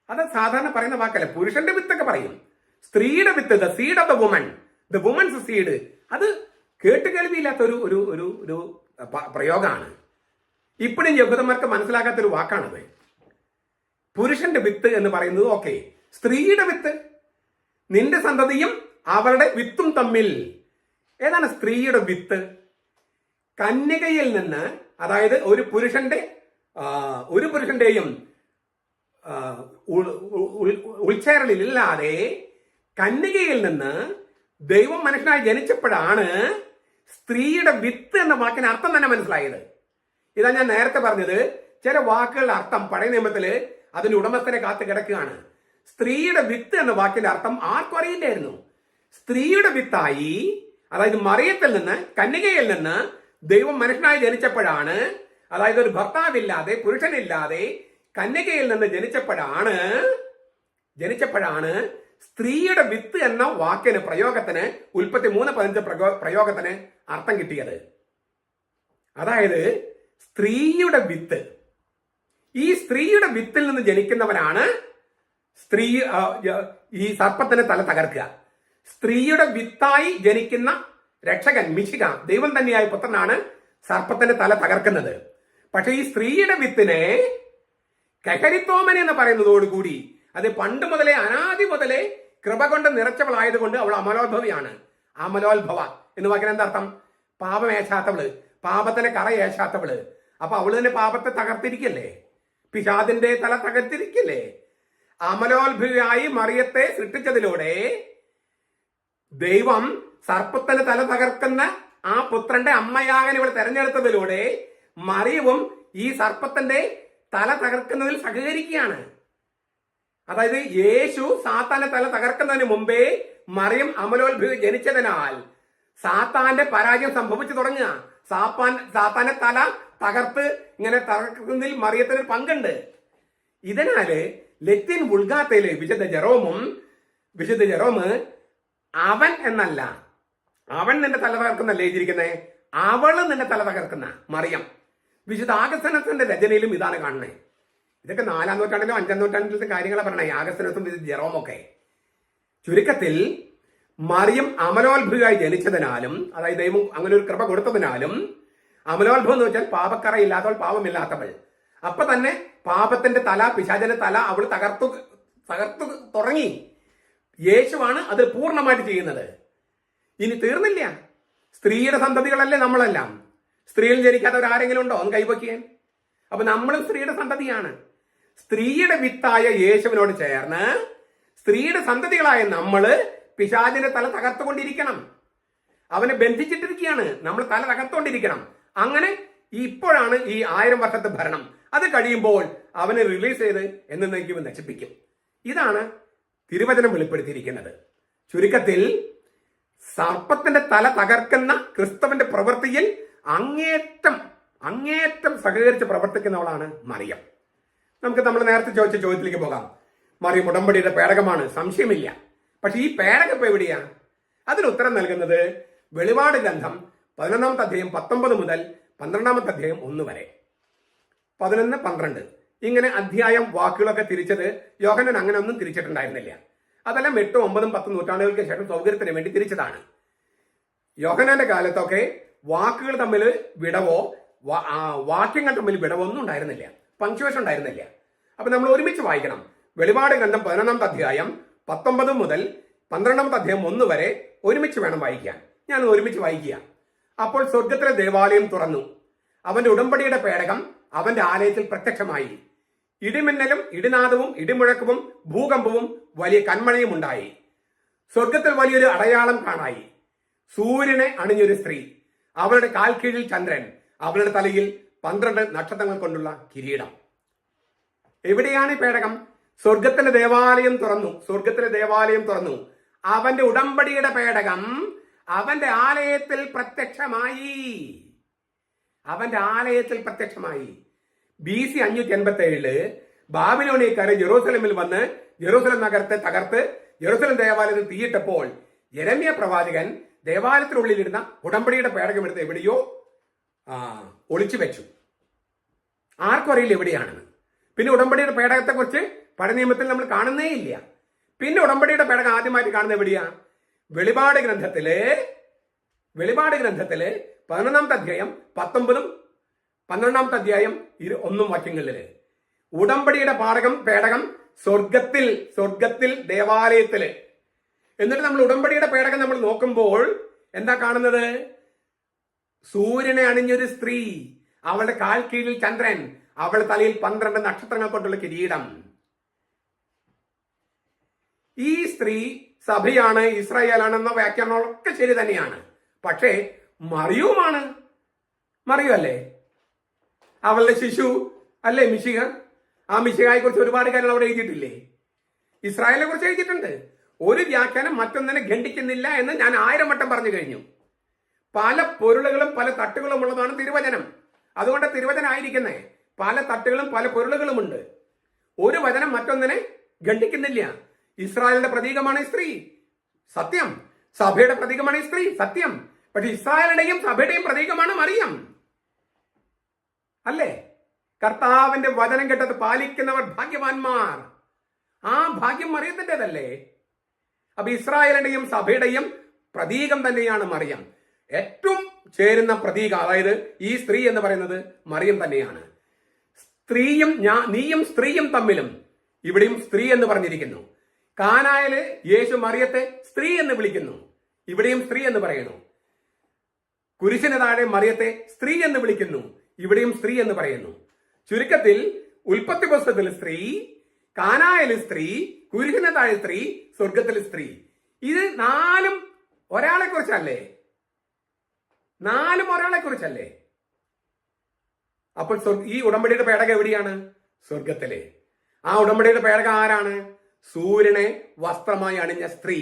അത് സാധാരണ പറയുന്ന വാക്കല്ല. പുരുഷന്റെ വിത്തൊക്കെ പറയും. സ്ത്രീയുടെ വിത്ത്, the seed of the woman, the woman's seed, അത് കേട്ടുകേൾവിയില്ലാത്ത ഒരു പ്രയോഗമാണ്. ഇപ്പോഴും യഹൂദന്മാർക്ക് മനസ്സിലാക്കാത്തൊരു വാക്കാണത്. പുരുഷന്റെ വിത്ത് എന്ന് പറയുന്നത് ഓക്കെ, സ്ത്രീയുടെ വിത്ത്, നിന്റെ സന്തതിയും അവരുടെ വിത്തും തമ്മിൽ. ഏതാണ് സ്ത്രീയുടെ വിത്ത്? കന്യകയിൽ നിന്ന്, അതായത് ഒരു പുരുഷന്റെയും ഉൾച്ചേരലില്ലാതെ കന്യകയിൽ നിന്ന് ദൈവം മനുഷ്യനായി ജനിച്ചപ്പോഴാണ് സ്ത്രീയുടെ വിത്ത് എന്ന വാക്കിന് അർത്ഥം തന്നെ മനസ്സിലായത്. ഇതാ ഞാൻ നേരത്തെ പറഞ്ഞത്, ചില വാക്കുകളുടെ അർത്ഥം പഴയ നിയമത്തില് അതിന്റെ ഉടമസ്ഥനെ കാത്തു കിടക്കുകയാണ്. സ്ത്രീയുടെ വിത്ത് എന്ന വാക്കിന്റെ അർത്ഥം ആർക്കും അറിയില്ലായിരുന്നു. സ്ത്രീയുടെ വിത്തായി, അതായത് മറിയത്തിൽ നിന്ന്, കന്യകയിൽ നിന്ന് ദൈവം മനുഷ്യനായി ജനിച്ചപ്പോഴാണ്, അതായത് ഒരു ഭർത്താവില്ലാതെ, പുരുഷനില്ലാതെ കന്യകയിൽ നിന്ന് ജനിച്ചപ്പോഴാണ് സ്ത്രീയുടെ വിത്ത് എന്ന വാക്കിന്, പ്രയോഗത്തിന്, ഉൽപ്പത്തി 3:15 പ്രയോഗത്തിന് അർത്ഥം കിട്ടിയത്. അതായത് സ്ത്രീയുടെ വിത്ത്, ഈ സ്ത്രീയുടെ വിത്തിൽ നിന്ന് ജനിക്കുന്നവനാണ് ഈ സർപ്പത്തിന് തല തകർക്കുക. സ്ത്രീയുടെ വിത്തായി ജനിക്കുന്ന രക്ഷകൻ മിശിഹ, ദൈവം തന്നെയായ പുത്രനാണ് സർപ്പത്തിന്റെ തല തകർക്കുന്നത്. പക്ഷെ ഈ സ്ത്രീയുടെ വിത്തിനെ കഹരിത്തോമൻ എന്ന് പറയുന്നതോടുകൂടി, അത് പണ്ട് മുതലേ, അനാദി മുതലേ കൃപ കൊണ്ട് നിറച്ചവളായതുകൊണ്ട് അവൾ അമലോത്ഭവിയാണ്. അമലോത്ഭവ എന്ന് വാക്കിന് എന്താ അർത്ഥം? പാപമേശാത്തവള്, പാപത്തിന് കറയേശാത്തവള്. അപ്പൊ അവള് തന്നെ പാപത്തെ തകർത്തിരിക്കല്ലേ, പിശാചിന്റെ തല തകർത്തിരിക്കല്ലേ. അമലോത്ഭവിയായി മറിയത്തെ സൃഷ്ടിച്ചതിലൂടെ ദൈവം സർപ്പത്തിന് തല തകർക്കുന്ന ആ പുത്രന്റെ അമ്മയാകാൻ ഇവൾ തെരഞ്ഞെടുത്തതിലൂടെ മറിയവും ഈ സർപ്പത്തിന്റെ തല തകർക്കുന്നതിൽ സഹകരിക്കുകയാണ്. അതായത് യേശു സാത്താന്റെ തല തകർക്കുന്നതിന് മുമ്പേ മറിയം അമലോത്ഭവി ജനിച്ചതിനാൽ സാത്താന്റെ പരാജയം സംഭവിച്ചു തുടങ്ങുക. സാത്താന്റെ തല തകർത്ത് ഇങ്ങനെ തകർക്കുന്നതിൽ മറിയത്തിന് പങ്കുണ്ട്. ഇതിനാല് ലത്തീൻ വുൾഗാത്തയില് വിശുദ്ധ ജെറോമ് അവൻ എന്നല്ല, അവൻ നിന്റെ തല തകർക്കുന്നല്ലേ എഴുതിയിരിക്കുന്നത്, അവള് നിന്റെ തല തകർക്കുന്ന മറിയം. വിശുദ്ധ ആഗസ്തീനോസിന്റെ രചനയിലും ഇതാണ് കാണുന്നത്. ഇതൊക്കെ 4-ാം നൂറ്റാണ്ടിലും 5-ാം നൂറ്റാണ്ടിലത്തെ കാര്യങ്ങളെ പറഞ്ഞേ, ആഗസ്തീനോസും വിശുദ്ധ ജെറോമൊക്കെ. ചുരുക്കത്തിൽ മറിയം അമലോത്ഭവിയായി ജനിച്ചതിനാലും, അതായത് ദൈവം അങ്ങനെ ഒരു കൃപ കൊടുത്തതിനാലും, അമലോത്ഭവം എന്ന് വെച്ചാൽ പാപക്കറയില്ലാത്തവൾ, പാപമില്ലാത്തവൾ. അപ്പൊ തന്നെ പാപത്തിന്റെ തല, പിശാചിന്റെ തല അവൾ തകർത്തു തുടങ്ങി. യേശുവാണ് അത് പൂർണ്ണമായിട്ട് ചെയ്യുന്നത്. ഇനി തീർന്നില്ല, സ്ത്രീയുടെ സന്തതികളല്ലേ നമ്മളെല്ലാം. സ്ത്രീയിൽ ജനിക്കാത്തവരാരെങ്കിലും ഉണ്ടോ ഒന്ന് കൈവയ്ക്കാൻ? അപ്പൊ നമ്മളും സ്ത്രീയുടെ സന്തതിയാണ്. സ്ത്രീയുടെ വിത്തായ യേശുവിനോട് ചേർന്ന് സ്ത്രീയുടെ സന്തതികളായ നമ്മള് പിശാചിന്റെ തല തകർത്തുകൊണ്ടിരിക്കണം. അവനെ ബന്ധിച്ചിട്ടിരിക്കുകയാണ്, നമ്മൾ തല തകർത്തുകൊണ്ടിരിക്കണം. അങ്ങനെ ഇപ്പോഴാണ് ഈ 1000 വർഷത്തെ ഭരണം. അത് കഴിയുമ്പോൾ അവനെ റിലീസ് ചെയ്ത് എന്നേക്കും നശിപ്പിക്കും. ഇതാണ് തിരുവചനം വെളിപ്പെടുത്തിയിരിക്കുന്നത്. ചുരുക്കത്തിൽ സർപ്പത്തിന്റെ തല തകർക്കുന്ന ക്രിസ്തുവിന്റെ പ്രവൃത്തിയിൽ അങ്ങേറ്റം സഹകരിച്ച് പ്രവർത്തിക്കുന്നവളാണ് മറിയം. നമുക്ക് നമ്മൾ നേരത്തെ ചോദിച്ച ചോദ്യത്തിലേക്ക് പോകാം. മറിയം ഉടമ്പടിയുടെ പേടകമാണ്, സംശയമില്ല. പക്ഷെ ഈ പേടകം ഇപ്പൊ എവിടെയാണ്? അതിന് ഉത്തരം നൽകുന്നത് വെളിപാട് ഗ്രന്ഥം 11-ാമത്തെ അധ്യായം 19 മുതൽ 12-ാമത്തെ അധ്യായം 1 വരെ. 11, 12 ഇങ്ങനെ അധ്യായം വാക്കുകളൊക്കെ തിരിച്ചത് യോഹന്നാൻ അങ്ങനെ ഒന്നും തിരിച്ചിട്ടുണ്ടായിരുന്നില്ല. അതെല്ലാം 8, 9, 10 നൂറ്റാണ്ടുകൾക്ക് ശേഷം സൗകര്യത്തിന് വേണ്ടി തിരിച്ചതാണ്. യോഹന്നാന്റെ കാലത്തൊക്കെ വാക്കുകൾ തമ്മിൽ വിടവോ വാക്യങ്ങൾ തമ്മിൽ വിടവോ ഒന്നും ഉണ്ടായിരുന്നില്ല, പങ്ക്ച്വേഷൻ ഉണ്ടായിരുന്നില്ല. അപ്പൊ നമ്മൾ ഒരുമിച്ച് വായിക്കണം. വെളിപാട് ഗ്രന്ഥം 11-ാമത്തെ അധ്യായം 19 മുതൽ 12-ാമത്തെ അധ്യായം 1 വരെ ഒരുമിച്ച് വേണം വായിക്കാൻ. ഞാൻ ഒരുമിച്ച് വായിക്കുക. അപ്പോൾ സ്വർഗത്തിലെ ദേവാലയം തുറന്നു, അവന്റെ ഉടമ്പടിയുടെ പേടകം അവന്റെ ആലയത്തിൽ പ്രത്യക്ഷമായി. ഇടിമിന്നലും ഇടിനാദവും ഇടിമുഴക്കവും ഭൂകമ്പവും വലിയ കന്മഴയും ഉണ്ടായി. സ്വർഗത്തിൽ വലിയൊരു അടയാളം കാണായി. സൂര്യനെ അണിഞ്ഞൊരു സ്ത്രീ, അവളുടെ കാൽ കീഴിൽ ചന്ദ്രൻ, അവളുടെ തലയിൽ 12 നക്ഷത്രങ്ങൾ കൊണ്ടുള്ള കിരീടം. എവിടെയാണ് ഈ പേടകം? സ്വർഗത്തിന്റെ ദേവാലയം തുറന്നു. അവന്റെ ഉടമ്പടിയുടെ പേടകം അവന്റെ ആലയത്തിൽ പ്രത്യക്ഷമായി. BC 587 ബാബിലോണിയക്കാർ ജെറൂസലമിൽ വന്ന് ജെറൂസലം നഗരത്തെ തകർത്ത് ജെറൂസലം ദേവാലയത്തിൽ തീയിട്ടപ്പോൾ യെരമ്യ പ്രവാചകൻ ദേവാലയത്തിനുള്ളിലിരുന്ന ഉടമ്പടിയുടെ പേടകം എടുത്ത് എവിടെയോ ഒളിച്ചു വെച്ചു. ആർക്കും അറിയില്ല എവിടെയാണെന്ന്. പിന്നെ ഉടമ്പടിയുടെ പേടകത്തെ കുറിച്ച് പഴയ നിയമത്തിൽ നമ്മൾ കാണുന്നേ ഇല്ല. പിന്നെ ഉടമ്പടിയുടെ പേടകം ആദ്യമായിട്ട് കാണുന്നത് എവിടെയാ? വെളിപാട് ഗ്രന്ഥത്തില് 11-ാമത്തെ അധ്യായം 19-ഉം 12-ാമത്തെ അധ്യായം 1 വാക്യങ്ങളില് ഉടമ്പടിയുടെ പേടകം സ്വർഗത്തിൽ ദേവാലയത്തില്. എന്നിട്ട് നമ്മൾ ഉടമ്പടിയുടെ പേടകം നമ്മൾ നോക്കുമ്പോൾ എന്താ കാണുന്നത്? സൂര്യനെ അണിഞ്ഞൊരു സ്ത്രീ, അവളുടെ കാൽ കീഴിൽ ചന്ദ്രൻ, അവളുടെ തലയിൽ 12 നക്ഷത്രങ്ങൾ കൊണ്ടുള്ള കിരീടം. ഈ സ്ത്രീ സഭയാണ്, ഇസ്രായേലാണെന്ന വ്യാഖ്യാനങ്ങളൊക്കെ ശരി തന്നെയാണ്. പക്ഷേ മറിയുമാണ്. മറിയു അല്ലേ അവളുടെ ശിശു അല്ലേ മിശിഹ? ആ മിശിഹായെ കുറിച്ച് ഒരുപാട് കാര്യങ്ങൾ അവിടെ എഴുതിയിട്ടില്ലേ? ഇസ്രായേലിനെ കുറിച്ച് എഴുതിയിട്ടുണ്ട്. ഒരു വ്യാഖ്യാനം മറ്റൊന്നിനെ ഖണ്ഡിക്കുന്നില്ല എന്ന് ഞാൻ 1000 വട്ടം പറഞ്ഞു കഴിഞ്ഞു. പല പൊരുളുകളും പല തട്ടുകളും ഉള്ളതാണ് തിരുവചനം. അതുകൊണ്ട് തിരുവചനം ആയിരിക്കുന്നേ പല തട്ടുകളും പല പൊരുളുകളും ഉണ്ട്. ഒരു വചനം മറ്റൊന്നിനെ ഖണ്ഡിക്കുന്നില്ല. ഇസ്രായേലിന്റെ പ്രതീകമാണ് സ്ത്രീ, സത്യം. സഭയുടെ പ്രതീകമാണ് സ്ത്രീ, സത്യം. പക്ഷെ ഇസ്രായേലിന്റെയും സഭയുടെയും പ്രതീകമാണ് മറിയം, അല്ലേ? കർത്താവിന്റെ വചനം കേട്ടത് പാലിക്കുന്നവർ ഭാഗ്യവാന്മാർ. ആ ഭാഗ്യം മറിയത്തിൻ്റെതല്ലേ? അപ്പൊ ഇസ്രായേലിന്റെയും സഭയുടെയും പ്രതീകം തന്നെയാണ് മറിയം. ഏറ്റവും ചേരുന്ന പ്രതീകം, അതായത് ഈ സ്ത്രീ എന്ന് പറയുന്നത് മറിയം തന്നെയാണ്. സ്ത്രീയും നീയും സ്ത്രീയും തമ്മിലും, ഇവിടെയും സ്ത്രീ എന്ന് പറഞ്ഞിരിക്കുന്നു. കാനായില് യേശു മറിയത്തെ സ്ത്രീ എന്ന് വിളിക്കുന്നു, ഇവിടെയും സ്ത്രീ എന്ന് പറയുന്നു. കുരിശിന് താഴെ മറിയത്തെ സ്ത്രീ എന്ന് വിളിക്കുന്നു, ഇവിടെയും സ്ത്രീ എന്ന് പറയുന്നു. ചുരുക്കത്തിൽ ഉൽപ്പത്തി പുസ്തകത്തിൽ സ്ത്രീ, കാനായില് സ്ത്രീ, കുരിശിന് താഴെ സ്ത്രീ, സ്വർഗത്തിൽ സ്ത്രീ. ഇത് 4 ഒരാളെ കുറിച്ചല്ലേ? 4 ഒരാളെ കുറിച്ചല്ലേ? അപ്പോൾ ഈ ഉടമ്പടിയുടെ പേടകം എവിടെയാണ്? സ്വർഗത്തിലെ. ആ ഉടമ്പടിയുടെ പേടകം ആരാണ്? സൂര്യനെ വസ്ത്രമായി അണിഞ്ഞ സ്ത്രീ.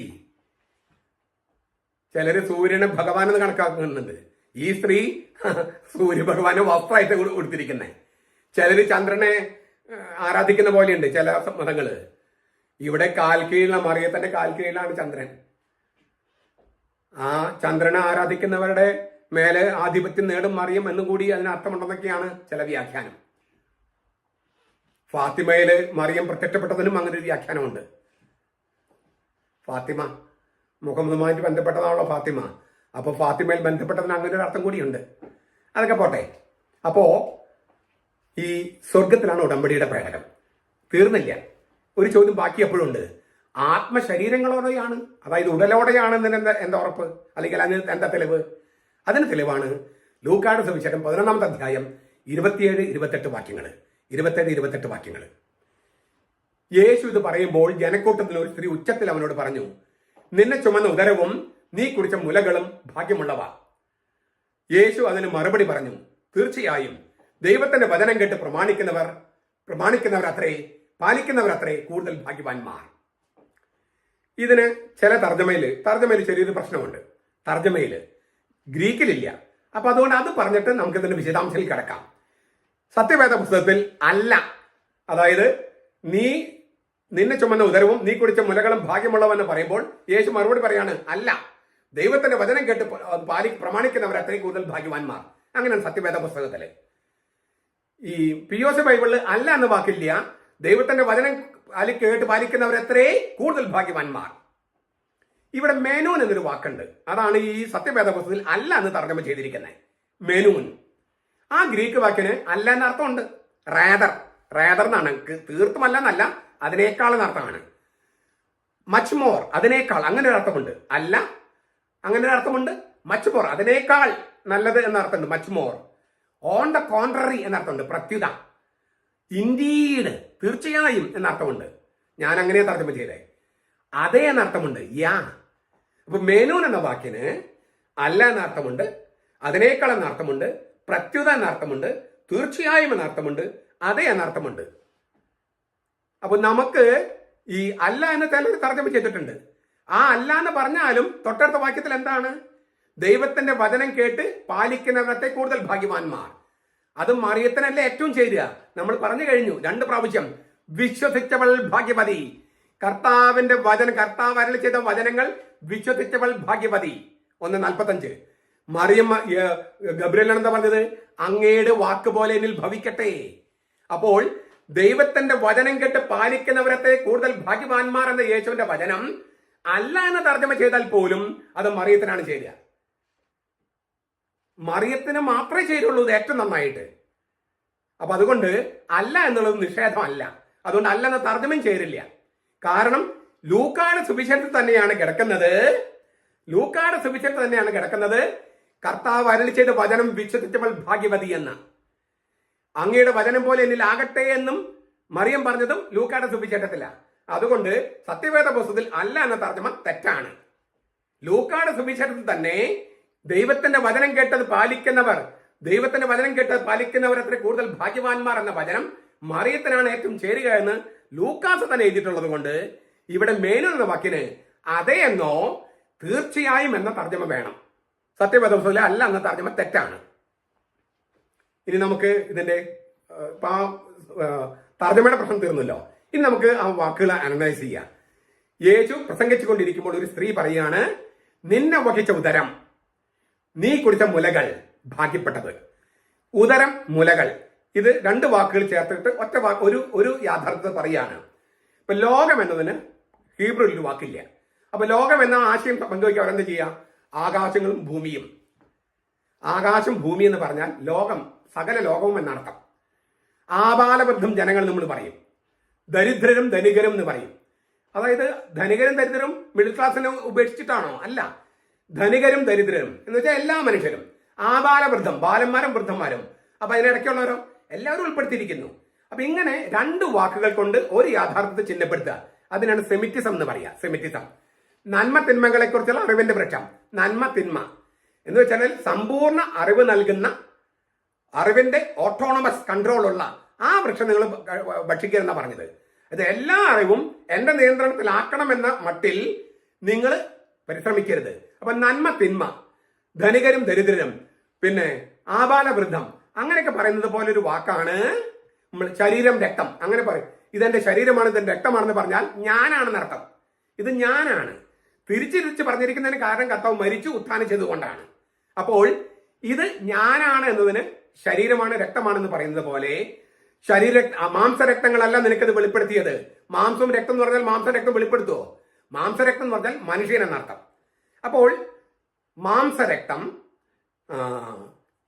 ചിലര് സൂര്യനെ ഭഗവാൻ എന്ന് കണക്കാക്കുന്നുണ്ട്. ഈ സ്ത്രീ സൂര്യ ഭഗവാനെ വസ്ത്രമായിട്ട് കൊടുത്തിരിക്കുന്നത്. ചിലര് ചന്ദ്രനെ ആരാധിക്കുന്ന പോലെയുണ്ട് ചില മതങ്ങള്. ഇവിടെ കാൽക്കീഴിലാണ്, മറിയത്തിന്റെ കാൽക്കീഴിലാണ് ചന്ദ്രൻ. ആ ചന്ദ്രനെ ആരാധിക്കുന്നവരുടെ മേലെ ആധിപത്യം നേടും മറിയം എന്നും കൂടി അതിന് അർത്ഥമുണ്ടെന്നൊക്കെയാണ് ചില വ്യാഖ്യാനം. ഫാത്തിമയില് മറിയം പ്രത്യക്ഷപ്പെട്ടതിനും അങ്ങനെ ഒരു വ്യാഖ്യാനമുണ്ട്. ഫാത്തിമ മുഹമ്മദുമായിട്ട് ബന്ധപ്പെട്ടതാണല്ലോ ഫാത്തിമ. അപ്പൊ ഫാത്തിമയിൽ ബന്ധപ്പെട്ടതിന് അങ്ങനെ ഒരു അർത്ഥം കൂടിയുണ്ട്. അതൊക്കെ പോട്ടെ. അപ്പോ ഈ സ്വർഗത്തിലാണ് ഉടമ്പടിയുടെ പേടകം. തീർന്നില്ല, ഒരു ചോദ്യം ബാക്കി എപ്പോഴും ഉണ്ട്. ആത്മശരീരങ്ങളോടെയാണ്, അതായത് ഉടലോടെയാണെന്നതിന് എന്താ ഉറപ്പ്? അല്ലെങ്കിൽ അതിന് എന്താ തെളിവ്? അതിന് തെളിവാണ് ലൂക്കായുടെ സുവിശേഷം 11-ാമത്തെ അധ്യായം 27-28 വാക്യങ്ങൾ. 27-28 വാക്യങ്ങൾ. യേശു ഇത് പറയുമ്പോൾ ജനക്കൂട്ടത്തിൽ ഒരു സ്ത്രീ ഉച്ചത്തിൽ അവനോട് പറഞ്ഞു, നിന്നെ ചുമന്ന ഉദരവും നീ കുടിച്ച മുലകളും ഭാഗ്യമുള്ളവ. യേശു അതിന് മറുപടി പറഞ്ഞു, തീർച്ചയായും ദൈവത്തിന്റെ വചനം കേട്ട് പ്രമാണിക്കുന്നവർ അത്രേ, പാലിക്കുന്നവർ അത്രേ കൂടുതൽ ഭാഗ്യവാന്മാർ. ഇതിന് ചില തർജ്ജമയിൽ ചെറിയൊരു പ്രശ്നമുണ്ട്. തർജ്ജമയില് ഗ്രീക്കിലില്ല. അപ്പൊ അതുകൊണ്ട് അത് പറഞ്ഞിട്ട് നമുക്ക് ഇതിന്റെ വിശദാംശത്തിൽ കിടക്കാം. സത്യവേദ പുസ്തകത്തിൽ അല്ല, അതായത് നിന്നെ ചുമന്ന ഉദരവും നീ കുടിച്ച മുലകളും ഭാഗ്യമുള്ളവെന്ന് പറയുമ്പോൾ യേശു മറുപടി പറയാണ്, അല്ല, ദൈവത്തിന്റെ വചനം കേട്ട് പ്രമാണിക്കുന്നവർ അത്രയും കൂടുതൽ ഭാഗ്യവാന്മാർ. അങ്ങനെയാണ് സത്യവേദ പുസ്തകത്തില്. ഈ POC ബൈബിളിൽ അല്ല എന്ന വാക്കില്ല. ദൈവത്തിന്റെ വചനം കേട്ട് പാലിക്കുന്നവർ എത്രേ കൂടുതൽ ഭാഗ്യവാന്മാർ. ഇവിടെ മേനൂൻ എന്നൊരു വാക്കുണ്ട്. അതാണ് ഈ സത്യവേദ പുസ്തകത്തിൽ അല്ല എന്ന് തർജ്ജമ ചെയ്തിരിക്കുന്നത്. മേനൂൻ. ആ ഗ്രീക്ക് വാക്കിന് അല്ല എന്ന അർത്ഥമുണ്ട്. റേദർ എന്നാണ്. തീർത്തും അല്ല എന്നല്ല, അതിനേക്കാൾ എന്നർത്ഥമാണ്. മച്ച് മോർ, അതിനേക്കാൾ, അങ്ങനെ ഒരു അർത്ഥമുണ്ട്. അല്ല, അങ്ങനെ ഒരു അർത്ഥമുണ്ട്. മച്ച് മോർ, അതിനേക്കാൾ നല്ലത് എന്ന അർത്ഥമുണ്ട്. Much more. On the contrary എന്നർത്ഥമുണ്ട്. പ്രത്യുത. ഇൻഡീഡ്, തീർച്ചയായും എന്നർത്ഥമുണ്ട്. ഞാൻ അങ്ങനെ തർജ്ജമ ചെയ്തേ. അതേ എന്നർത്ഥമുണ്ട്. യാ. അപ്പൊ മേനൂൻ എന്ന വാക്കിന് അല്ല എന്നർത്ഥമുണ്ട്, അതിനേക്കാൾ എന്നർത്ഥമുണ്ട്, പ്രത്യുത എന്നർത്ഥമുണ്ട്, തീർച്ചയായും എന്നർത്ഥമുണ്ട്, അതേ എന്നർത്ഥമുണ്ട്. അപ്പൊ നമുക്ക് ഈ അല്ല എന്ന് ചിലർ തർജ്ജമ ചെയ്തിട്ടുണ്ട്. ആ അല്ല എന്ന് പറഞ്ഞാലും തൊട്ടടുത്ത വാക്യത്തിൽ എന്താണ്? ദൈവത്തിന്റെ വചനം കേട്ട് പാലിക്കുന്നവരത്തെ കൂടുതൽ ഭാഗ്യവാന്മാർ. അത് മറിയത്തിനല്ലേ ഏറ്റവും ചേരുക. നമ്മൾ പറഞ്ഞു കഴിഞ്ഞു 2 പ്രാവശ്യം. വിശ്വസിച്ചവൾ ഭാഗ്യവതി. കർത്താവിന്റെ വചനം, കർത്താവ് അരുളി ചെയ്ത വചനങ്ങൾ വിശ്വസിച്ചവൾ ഭാഗ്യവതി. 1:45. മറിയം ഗബ്രിയേലാണ് എന്താ പറഞ്ഞത്? അങ്ങയുടെ വാക്ക് പോലെ എന്നിൽ ഭവിക്കട്ടെ. അപ്പോൾ ദൈവത്തിന്റെ വചനം കേട്ട് പാലിക്കുന്നവരത്തെ കൂടുതൽ ഭാഗ്യവാന്മാർ എന്ന യേശുവിന്റെ വചനം അല്ല എന്ന് തർജ്ജമ ചെയ്താൽ പോലും അത് മറിയത്തിനാണ് ചേരുക. മറിയത്തിന് മാത്രമേ ചേരുള്ളൂ ഇത് ഏറ്റവും നന്നായിട്ട്. അപ്പൊ അതുകൊണ്ട് അല്ല എന്നുള്ളത് നിഷേധമല്ല. അതുകൊണ്ട് അല്ല എന്ന തർജ്ജമയും ചേരില്ല. കാരണം ലൂക്കായുടെ സുവിശേഷത്തിൽ തന്നെയാണ് കിടക്കുന്നത്. ലൂക്കായുടെ സുവിശേഷത്തിൽ തന്നെയാണ് കിടക്കുന്നത് കർത്താവ് അരുളി ചെയ്ത വചനം വിശ്വസിച്ചവൾ ഭാഗ്യവതി എന്ന്. അങ്ങയുടെ വചനം പോലെ എന്നിലാകട്ടെ എന്നും മറിയം പറഞ്ഞതും ലൂക്കായുടെ സുവിശേഷത്തിലാണ്. അതുകൊണ്ട് സത്യവേദ പുസ്തകത്തിൽ അല്ല എന്ന തർജ്ജമ തെറ്റാണ്. ലൂക്കായുടെ സുവിശേഷത്തിൽ തന്നെ ദൈവത്തിന്റെ വചനം കേട്ടത് പാലിക്കുന്നവർ, ദൈവത്തിന്റെ വചനം കേട്ടത് പാലിക്കുന്നവർ അത്ര കൂടുതൽ ഭാഗ്യവാന്മാർ എന്ന വചനം മറിയത്തിനാണ് ഏറ്റവും ചേരുക എന്ന് ലൂക്കാസ് തന്നെ എഴുതിയിട്ടുള്ളത് കൊണ്ട് ഇവിടെ മേനു എന്ന വാക്കിന് അതെ എന്നോ തീർച്ചയായും എന്ന തർജ്ജമ വേണം. സത്യവേദ പുസ്തകത്തിലെ അല്ല എന്ന തർജ്ജമ തെറ്റാണ്. ഇനി നമുക്ക് ഇതിന്റെ തർജ്ജമയുടെ പ്രശ്നം തീർന്നല്ലോ. ഇനി നമുക്ക് ആ വാക്കുകൾ അനലൈസ് ചെയ്യാം. യേശു പ്രസംഗിച്ചുകൊണ്ടിരിക്കുമ്പോൾ ഒരു സ്ത്രീ പറയാണ്, നിന്നെ വഹിച്ച ഉദരം, നീ കുടിച്ച മുലകൾ ഭാഗ്യപ്പെട്ടത്. ഉദരം, മുലകൾ, ഇത് രണ്ട് വാക്കുകൾ ചേർത്തിട്ട് ഒറ്റ ഒരു യാഥാർത്ഥ്യത പറയാണ്. ഇപ്പൊ ലോകം എന്നതിന് ഹീബ്രുവിൽ ഒരു വാക്കില്ല. അപ്പൊ ലോകം എന്ന ആശയം പങ്കുവയ്ക്കാൻ അവരെന്ത് ചെയ്യാം? ആകാശങ്ങളും ഭൂമിയും. ആകാശം ഭൂമി എന്ന് പറഞ്ഞാൽ ലോകം, സകല ലോകവും എന്നർത്ഥം. ആബാലവൃദ്ധം ജനങ്ങൾ നമ്മൾ പറയും. ദരിദ്രരും ധനികരും എന്ന് പറയും. അതായത് ധനികരും ദരിദ്രരും മിഡിൽ ക്ലാസ്സിനെ ഉപേക്ഷിച്ചിട്ടാണോ? അല്ല, ധനികരും ദരിദ്രരും എന്ന് വെച്ചാൽ എല്ലാ മനുഷ്യരും. ആബാലവൃദ്ധം, ബാലന്മാരും വൃദ്ധന്മാരും. അപ്പൊ അതിനിടയ്ക്കുള്ളവരോ എല്ലാവരും ഉൾപ്പെടുത്തിയിരിക്കുന്നു. അപ്പൊ ഇങ്ങനെ രണ്ട് വാക്കുകൾ കൊണ്ട് ഒരു യാഥാർത്ഥ്യത്തെ ചിഹ്നപ്പെടുത്തുക, അതിനാണ് സെമിറ്റിസം എന്ന് പറയുക. സെമിറ്റിസം, നന്മ തിന്മകളെ കുറിച്ചുള്ള അറിവിന്റെ വൃക്ഷം. നന്മ തിന്മ എന്ന് വെച്ചാൽ സമ്പൂർണ്ണ അറിവ് നൽകുന്ന, അറിവിന്റെ ഓട്ടോണമസ് കൺട്രോൾ ഉള്ള ആ വൃക്ഷം നിങ്ങൾ ഭക്ഷിക്കരുതെന്നാ പറഞ്ഞത്. ഇത് എല്ലാ അറിവും എന്റെ നിയന്ത്രണത്തിലാക്കണമെന്ന മട്ടിൽ നിങ്ങൾ പരിശ്രമിക്കരുത്. അപ്പൊ നന്മ തിന്മ, ധനികരും ദരിദ്രരും, പിന്നെ ആബാലവൃദ്ധം, അങ്ങനെയൊക്കെ പറയുന്നത് പോലെ ഒരു വാക്കാണ് നമ്മൾ ശരീരം രക്തം. അങ്ങനെ പറയും, ഇതെന്റെ ശരീരമാണ്, ഇതെന്റെ രക്തമാണെന്ന് പറഞ്ഞാൽ ഞാനാണെന്നർത്ഥം. ഇത് ഞാനാണ്. തിരിച്ചിരിച്ച് പറഞ്ഞിരിക്കുന്നതിന് കാരണം കർത്താവ് മരിച്ചു ഉത്ഥാനം ചെയ്തുകൊണ്ടാണ്. അപ്പോൾ ഇത് ഞാനാണ് എന്നതിന് ശരീരമാണ് രക്തമാണെന്ന് പറയുന്നത് പോലെ മാംസരക്തങ്ങളല്ല നിനക്കത് വെളിപ്പെടുത്തിയത്. മാംസവും രക്തം എന്ന് പറഞ്ഞാൽ മാംസരക്തം വെളിപ്പെടുത്തുവോ? മാംസരക്തം എന്ന് പറഞ്ഞാൽ മനുഷ്യൻ എന്നർത്ഥം. അപ്പോൾ മാംസരക്തം,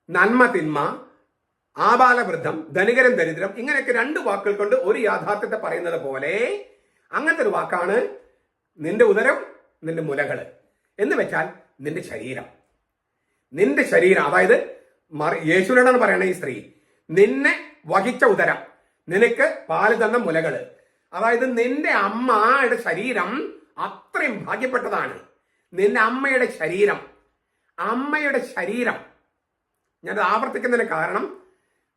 നന്മ തിന്മ, ആബാലവൃദ്ധം, ധനികരം ദരിദ്രം, ഇങ്ങനെയൊക്കെ രണ്ട് വാക്കുകൾ കൊണ്ട് ഒരു യാഥാർത്ഥ്യത്തെ പറയുന്നത് പോലെ അങ്ങനത്തെ ഒരു വാക്കാണ് നിന്റെ ഉദരം, നിന്റെ മുലകള് എന്ന് വെച്ചാൽ നിന്റെ ശരീരം. നിന്റെ ശരീരം, അതായത് യേശുവിനോടാണ് പറയണേ ഈ സ്ത്രീ, നിന്നെ വഹിച്ച ഉദരം, നിനക്ക് പാല് തന്ന മുലകള്, അതായത് നിന്റെ അമ്മയുടെ ശരീരം അത്രയും ഭാഗ്യപ്പെട്ടതാണ്. നിന്റെ അമ്മയുടെ ശരീരം, അമ്മയുടെ ശരീരം. ഞാനത് ആവർത്തിക്കുന്നതിന് കാരണം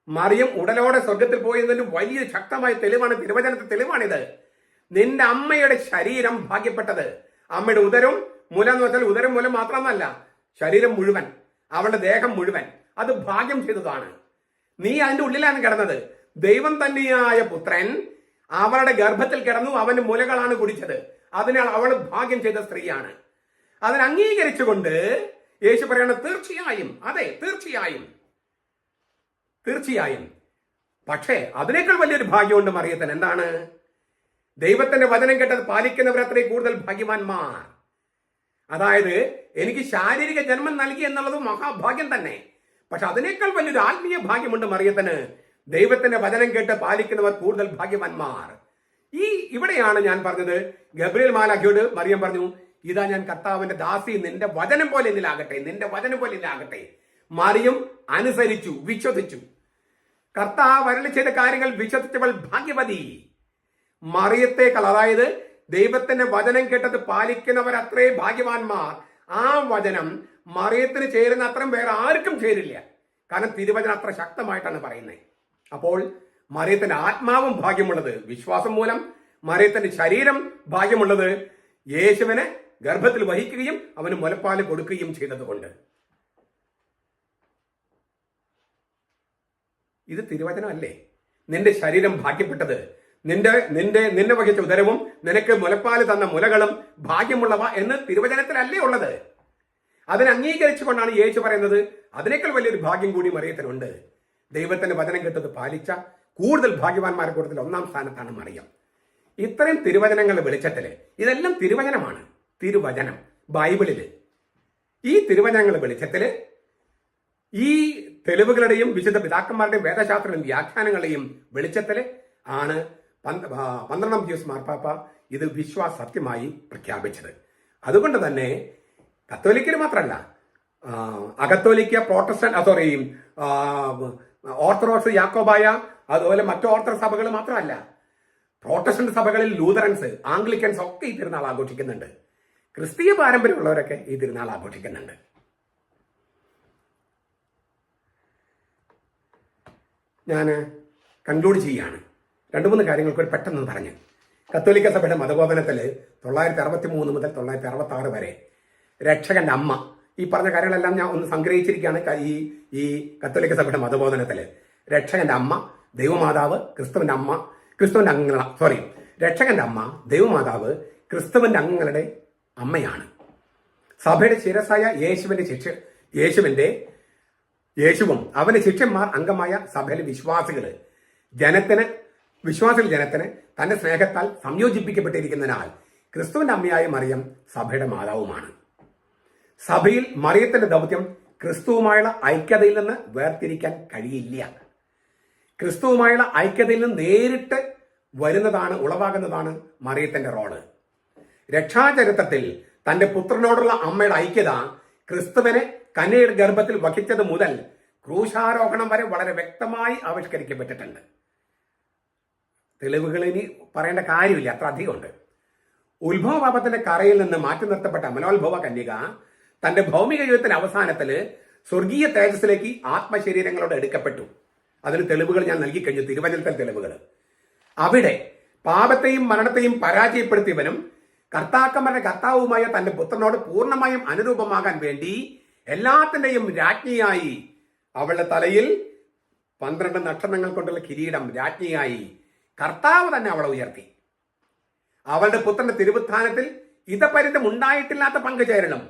മറിയം ഉടലോടെ സ്വർഗത്തിൽ പോയതിന് വലിയ ശക്തമായ തെളിവാണ്, തിരുവചനത്തെ തെളിവാണിത്. നിന്റെ അമ്മയുടെ ശരീരം ഭാഗ്യപ്പെട്ടത്. അമ്മയുടെ ഉദരവും മുല എന്ന് വെച്ചാൽ ഉദരം മുല മാത്രമല്ല, ശരീരം മുഴുവൻ, അവളുടെ ദേഹം മുഴുവൻ, അത് ഭാഗ്യം ചെയ്തതാണ്. നീ അതിന്റെ ഉള്ളിലാണ് കിടന്നത്. ദൈവം തന്നെയായ പുത്രൻ അവളുടെ ഗർഭത്തിൽ കിടന്നു, അവന്റെ മുലകളാണ് കുടിച്ചത്. അതിനാൽ അവൾ ഭാഗ്യം ചെയ്ത സ്ത്രീയാണ്. അതിനെ അംഗീകരിച്ചുകൊണ്ട് യേശു പറയണ തീർച്ചയായും, അതെ തീർച്ചയായും, തീർച്ചയായും. പക്ഷേ അതിനേക്കാൾ വലിയൊരു ഭാഗ്യമുണ്ട് മറിയത്തിന്. എന്താണ്? ദൈവത്തിന്റെ വചനം കേട്ടത് പാലിക്കുന്നവർ അത്രയും കൂടുതൽ ഭാഗ്യവാന്മാർ. അതായത് എനിക്ക് ശാരീരിക ജന്മം നൽകി എന്നുള്ളത് മഹാഭാഗ്യം തന്നെ. പക്ഷെ അതിനേക്കാൾ വലിയൊരു ആത്മീയ ഭാഗ്യമുണ്ട് മറിയത്തിന്. ദൈവത്തിന്റെ വചനം കേട്ട് പാലിക്കുന്നവർ കൂടുതൽ ഭാഗ്യവാന്മാർ. ഇവിടെയാണ് ഞാൻ പറഞ്ഞത്, ഗബ്രിയേൽ മാലാഖയോട് മറിയം പറഞ്ഞു, ഇതാ ഞാൻ കർത്താവിന്റെ ദാസി, നിന്റെ വചനം പോലെ എന്നിലാകട്ടെ, നിന്റെ വചനം പോലെ എന്നിലാകട്ടെ. മറിയം അനുസരിച്ചു, വിശ്വസിച്ചു. കർത്താവ് അരുളി ചെയ്ത കാര്യങ്ങൾ വിശ്വസിച്ചവൾ ഭാഗ്യവതി. മറിയത്തേക്കാൾ, അതായത് ദൈവത്തിന്റെ വചനം കേട്ടത് പാലിക്കുന്നവർ അത്രേ ഭാഗ്യവാന്മാർ. ആ വചനം മറിയത്തിന് ചേരുന്ന അത്രയും വേറെ ആർക്കും ചേരില്ല. കാരണം തിരുവചനം അത്ര ശക്തമായിട്ടാണ് പറയുന്നത്. അപ്പോൾ മറിയത്തിന്റെ ആത്മാവും ഭാഗ്യമുള്ളത് വിശ്വാസം മൂലം, മറിയത്തിന്റെ ശരീരം ഭാഗ്യമുള്ളത് യേശുവിനെ ഗർഭത്തിൽ വഹിക്കുകയും അവന് മുലപ്പാല് കൊടുക്കുകയും ചെയ്തതുകൊണ്ട്. ഇത് തിരുവചനമല്ലേ? നിന്റെ ശരീരം ഭാഗ്യപ്പെട്ടത്, നിന്നെ വഹിച്ച ഉദരവും നിനക്ക് മുലപ്പാല് തന്ന മുലകളും ഭാഗ്യമുള്ളവ എന്ന് തിരുവചനത്തിലല്ലേ ഉള്ളത്? അതിനെ അംഗീകരിച്ചുകൊണ്ടാണ് യേശു പറയുന്നത് അതിനേക്കാൾ വലിയൊരു ഭാഗ്യം കൂടി മറിയത്തിനുണ്ട്. ദൈവത്തിന്റെ വചനം കേട്ടത് പാലിച്ച കൂടുതൽ ഭാഗ്യവാന്മാരെ കൂട്ടത്തിൽ ഒന്നാം സ്ഥാനത്താണ് മറിയം. ഇത്രയും തിരുവചനങ്ങളുടെ വെളിച്ചത്തില്, ഇതെല്ലാം തിരുവചനമാണ്, തിരുവചനം ബൈബിളില്. ഈ തിരുവചനങ്ങളുടെ വെളിച്ചത്തില് ഈ തെളിവുകളുടെയും വിശുദ്ധ പിതാക്കന്മാരുടെയും വേദശാസ്ത്രങ്ങളുടെയും വ്യാഖ്യാനങ്ങളുടെയും വെളിച്ചത്തിൽ ആണ് 12ാം പീയൂസ് മാർപ്പാപ്പ ഇത് വിശ്വാസ സത്യമായി പ്രഖ്യാപിച്ചത്. അതുകൊണ്ട് തന്നെ കത്തോലിക്കര് മാത്രമല്ല, അകത്തോലിക്ക, പ്രോട്ടസ്റ്റന്റ്, ഓർത്തഡോക്സ്, യാക്കോബായ, അതുപോലെ മറ്റു ഓർത്തഡോക്സ് സഭകൾ മാത്രമല്ല, പ്രോട്ടസ്റ്റന്റ് സഭകളിൽ ലൂതറൻസ്, ആംഗ്ലിക്കൻസ് ഒക്കെ ഈ തിരുനാൾ ആഘോഷിക്കുന്നുണ്ട്. ക്രിസ്തീയ പാരമ്പര്യമുള്ളവരൊക്കെ ഈ തിരുനാൾ ആഘോഷിക്കുന്നുണ്ട്. ഞാൻ കൺക്ലൂഡ് ചെയ്യാണ്. 2-3 കാര്യങ്ങൾ കൂടി പെട്ടെന്ന് പറഞ്ഞ്. കത്തോലിക്ക സഭയുടെ മതബോധനത്തിൽ 963 മുതൽ 966 വരെ രക്ഷകന്റെ അമ്മ, ഈ പറഞ്ഞ കാര്യങ്ങളെല്ലാം ഞാൻ ഒന്ന് സംഗ്രഹിച്ചിരിക്കുകയാണ്. ഈ കത്തോലിക്ക സഭയുടെ മതബോധനത്തിൽ രക്ഷകന്റെ അമ്മ, ദൈവമാതാവ്, ക്രിസ്തുവിന്റെ അമ്മ, ക്രിസ്തുവിന്റെ അംഗങ്ങൾ, രക്ഷകന്റെ അമ്മ, ദൈവമാതാവ്, ക്രിസ്തുവിന്റെ അംഗങ്ങളുടെ അമ്മയാണ്. സഭയുടെ ശിരസായ യേശുവും അവന്റെ ശിഷ്യന്മാർ അംഗമായ സഭയിലെ ജനത്തിന് തന്റെ സ്നേഹത്താൽ സംയോജിപ്പിക്കപ്പെട്ടിരിക്കുന്നതിനാൽ ക്രിസ്തുവിന്റെ അമ്മയായ മറിയം സഭയുടെ മാതാവുമാണ്. സഭയിൽ മറിയത്തിന്റെ ദൗത്യം ക്രിസ്തുവുമായുള്ള ഐക്യതയിൽ നിന്ന് വേർതിരിക്കാൻ കഴിയില്ല. ക്രിസ്തുവുമായുള്ള ഐക്യതയിൽ നിന്ന് നേരിട്ട് ഉളവാകുന്നതാണ് മറിയത്തിന്റെ റോള്. രക്ഷാചരിത്രത്തിൽ തന്റെ പുത്രനോടുള്ള അമ്മയുടെ ഐക്യത ക്രിസ്തുവിനെ കന്യയുടെ ഗർഭത്തിൽ വഹിച്ചത് മുതൽ ക്രൂശാരോഹണം വരെ വളരെ വ്യക്തമായി ആവിഷ്കരിക്കപ്പെട്ടിട്ടുണ്ട്. തെളിവുകൾ ഇനി പറയേണ്ട കാര്യമില്ല, അത്ര അധികമുണ്ട്. ഉത്ഭവപാപത്തിന്റെ കറയിൽ നിന്ന് മാറ്റി നിർത്തപ്പെട്ട അമലോത്ഭവ കന്യക തന്റെ ഭൗമിക ജീവിതത്തിന്റെ അവസാനത്തില് സ്വർഗീയ തേജസ്സിലേക്ക് ആത്മശരീരങ്ങളോട് എടുക്കപ്പെട്ടു. അതിന് തെളിവുകൾ ഞാൻ നൽകിക്കഴിഞ്ഞു, തിരുവചനത്തിലെ തെളിവുകൾ. അവിടെ പാപത്തെയും മരണത്തെയും പരാജയപ്പെടുത്തിയവനും കർത്താക്കന്മാരുടെ കർത്താവുമായ തന്റെ പുത്രനോട് പൂർണ്ണമായും അനുരൂപമാകാൻ വേണ്ടി എല്ലാത്തിന്റെയും രാജ്ഞിയായി, അവളുടെ തലയിൽ 12 നക്ഷത്രങ്ങൾ കൊണ്ടുള്ള കിരീടം രാജ്ഞിയായി കർത്താവ് തന്നെ അവളെ ഉയർത്തി. അവളുടെ പുത്രന്റെ തിരുവുത്ഥാനത്തിൽ ഇതപരിതം ഉണ്ടായിട്ടില്ലാത്ത പങ്കുചേരണം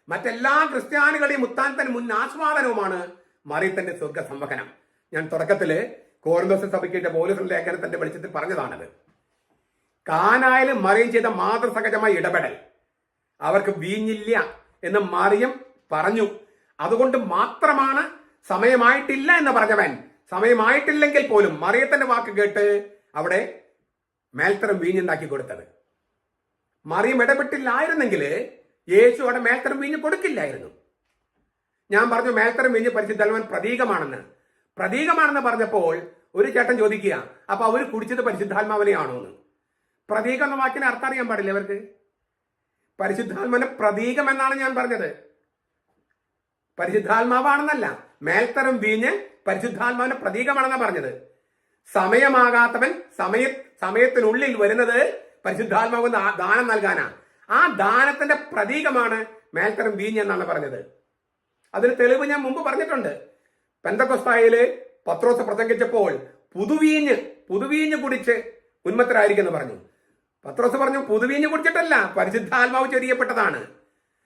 മറ്റെല്ലാ ക്രിസ്ത്യാനികളുടെയും ഉത്ഥാനത്തിന് മുൻ ആസ്വാദനവുമാണ് മറിയത്തിന്റെ സ്വർഗ സംവഹനം. ഞാൻ തുടക്കത്തില് കോരിന്തോസ് സഭയ്ക്കിന്റെ പൗലോസ് ലേഖനത്തിന്റെ വെളിച്ചത്തിൽ പറഞ്ഞതാണത്. കാനായിലും മറിയം ചെയ്ത മാതൃസഹജമായ ഇടപെടൽ, അവർക്ക് വീഞ്ഞില്ല എന്ന് മറിയം പറഞ്ഞു. അതുകൊണ്ട് മാത്രമാണ് സമയമായിട്ടില്ല എന്ന് പറഞ്ഞവൻ സമയമായിട്ടില്ലെങ്കിൽ പോലും മറിയത്തിന്റെ വാക്ക് കേട്ട് അവിടെ മേൽത്തരം വീഞ്ഞുണ്ടാക്കി കൊടുത്തത്. മറിയം ഇടപെട്ടില്ലായിരുന്നെങ്കിൽ യേശു അവിടെ മേൽത്തരം വീഞ്ഞ് കൊടുക്കില്ലായിരുന്നു. ഞാൻ പറഞ്ഞു മേൽത്തരം വീഞ്ഞ് പരിശുദ്ധാത്മാവൻ പ്രതീകമാണെന്ന് പറഞ്ഞപ്പോൾ ഒരു ചേട്ടൻ ചോദിക്കുക, അപ്പൊ അവർ കുടിച്ചത് പരിശുദ്ധാത്മാവിനെയാണോ എന്ന്. പ്രതീകം എന്ന വാക്കിന് അർത്ഥം അറിയാൻ പാടില്ല അവർക്ക്. പരിശുദ്ധാത്മാവിന്റെ പ്രതീകം എന്നാണ് ഞാൻ പറഞ്ഞത്, പരിശുദ്ധാത്മാവാണെന്നല്ല. മേൽത്തരം വീഞ്ഞ് പരിശുദ്ധാത്മാവിന്റെ പ്രതീകമാണെന്നാണ് പറഞ്ഞത്. സമയമാകാത്തവൻ സമയത്തിനുള്ളിൽ വരുന്നത് പരിശുദ്ധാത്മാവ് ദാനം നൽകാനാ. ആ ദാനത്തിന്റെ പ്രതീകമാണ് മേൽത്തരം വീഞ്ഞ് എന്നാണ് പറഞ്ഞത്. അതിന് തെളിവ് ഞാൻ മുമ്പ് പറഞ്ഞിട്ടുണ്ട്. പെന്തക്കോസ്തായില് പത്രോസ് പ്രസംഗിച്ചപ്പോൾ പുതുവീഞ്ഞ് കുടിച്ച് ഉന്മത്തരായിരിക്കുന്നു പറഞ്ഞു. പത്രോസ് പറഞ്ഞു പുതുവീഞ്ഞ് കുടിച്ചിട്ടല്ല, പരിശുദ്ധാത്മാവ് ചൊരിയപ്പെട്ടതാണ്.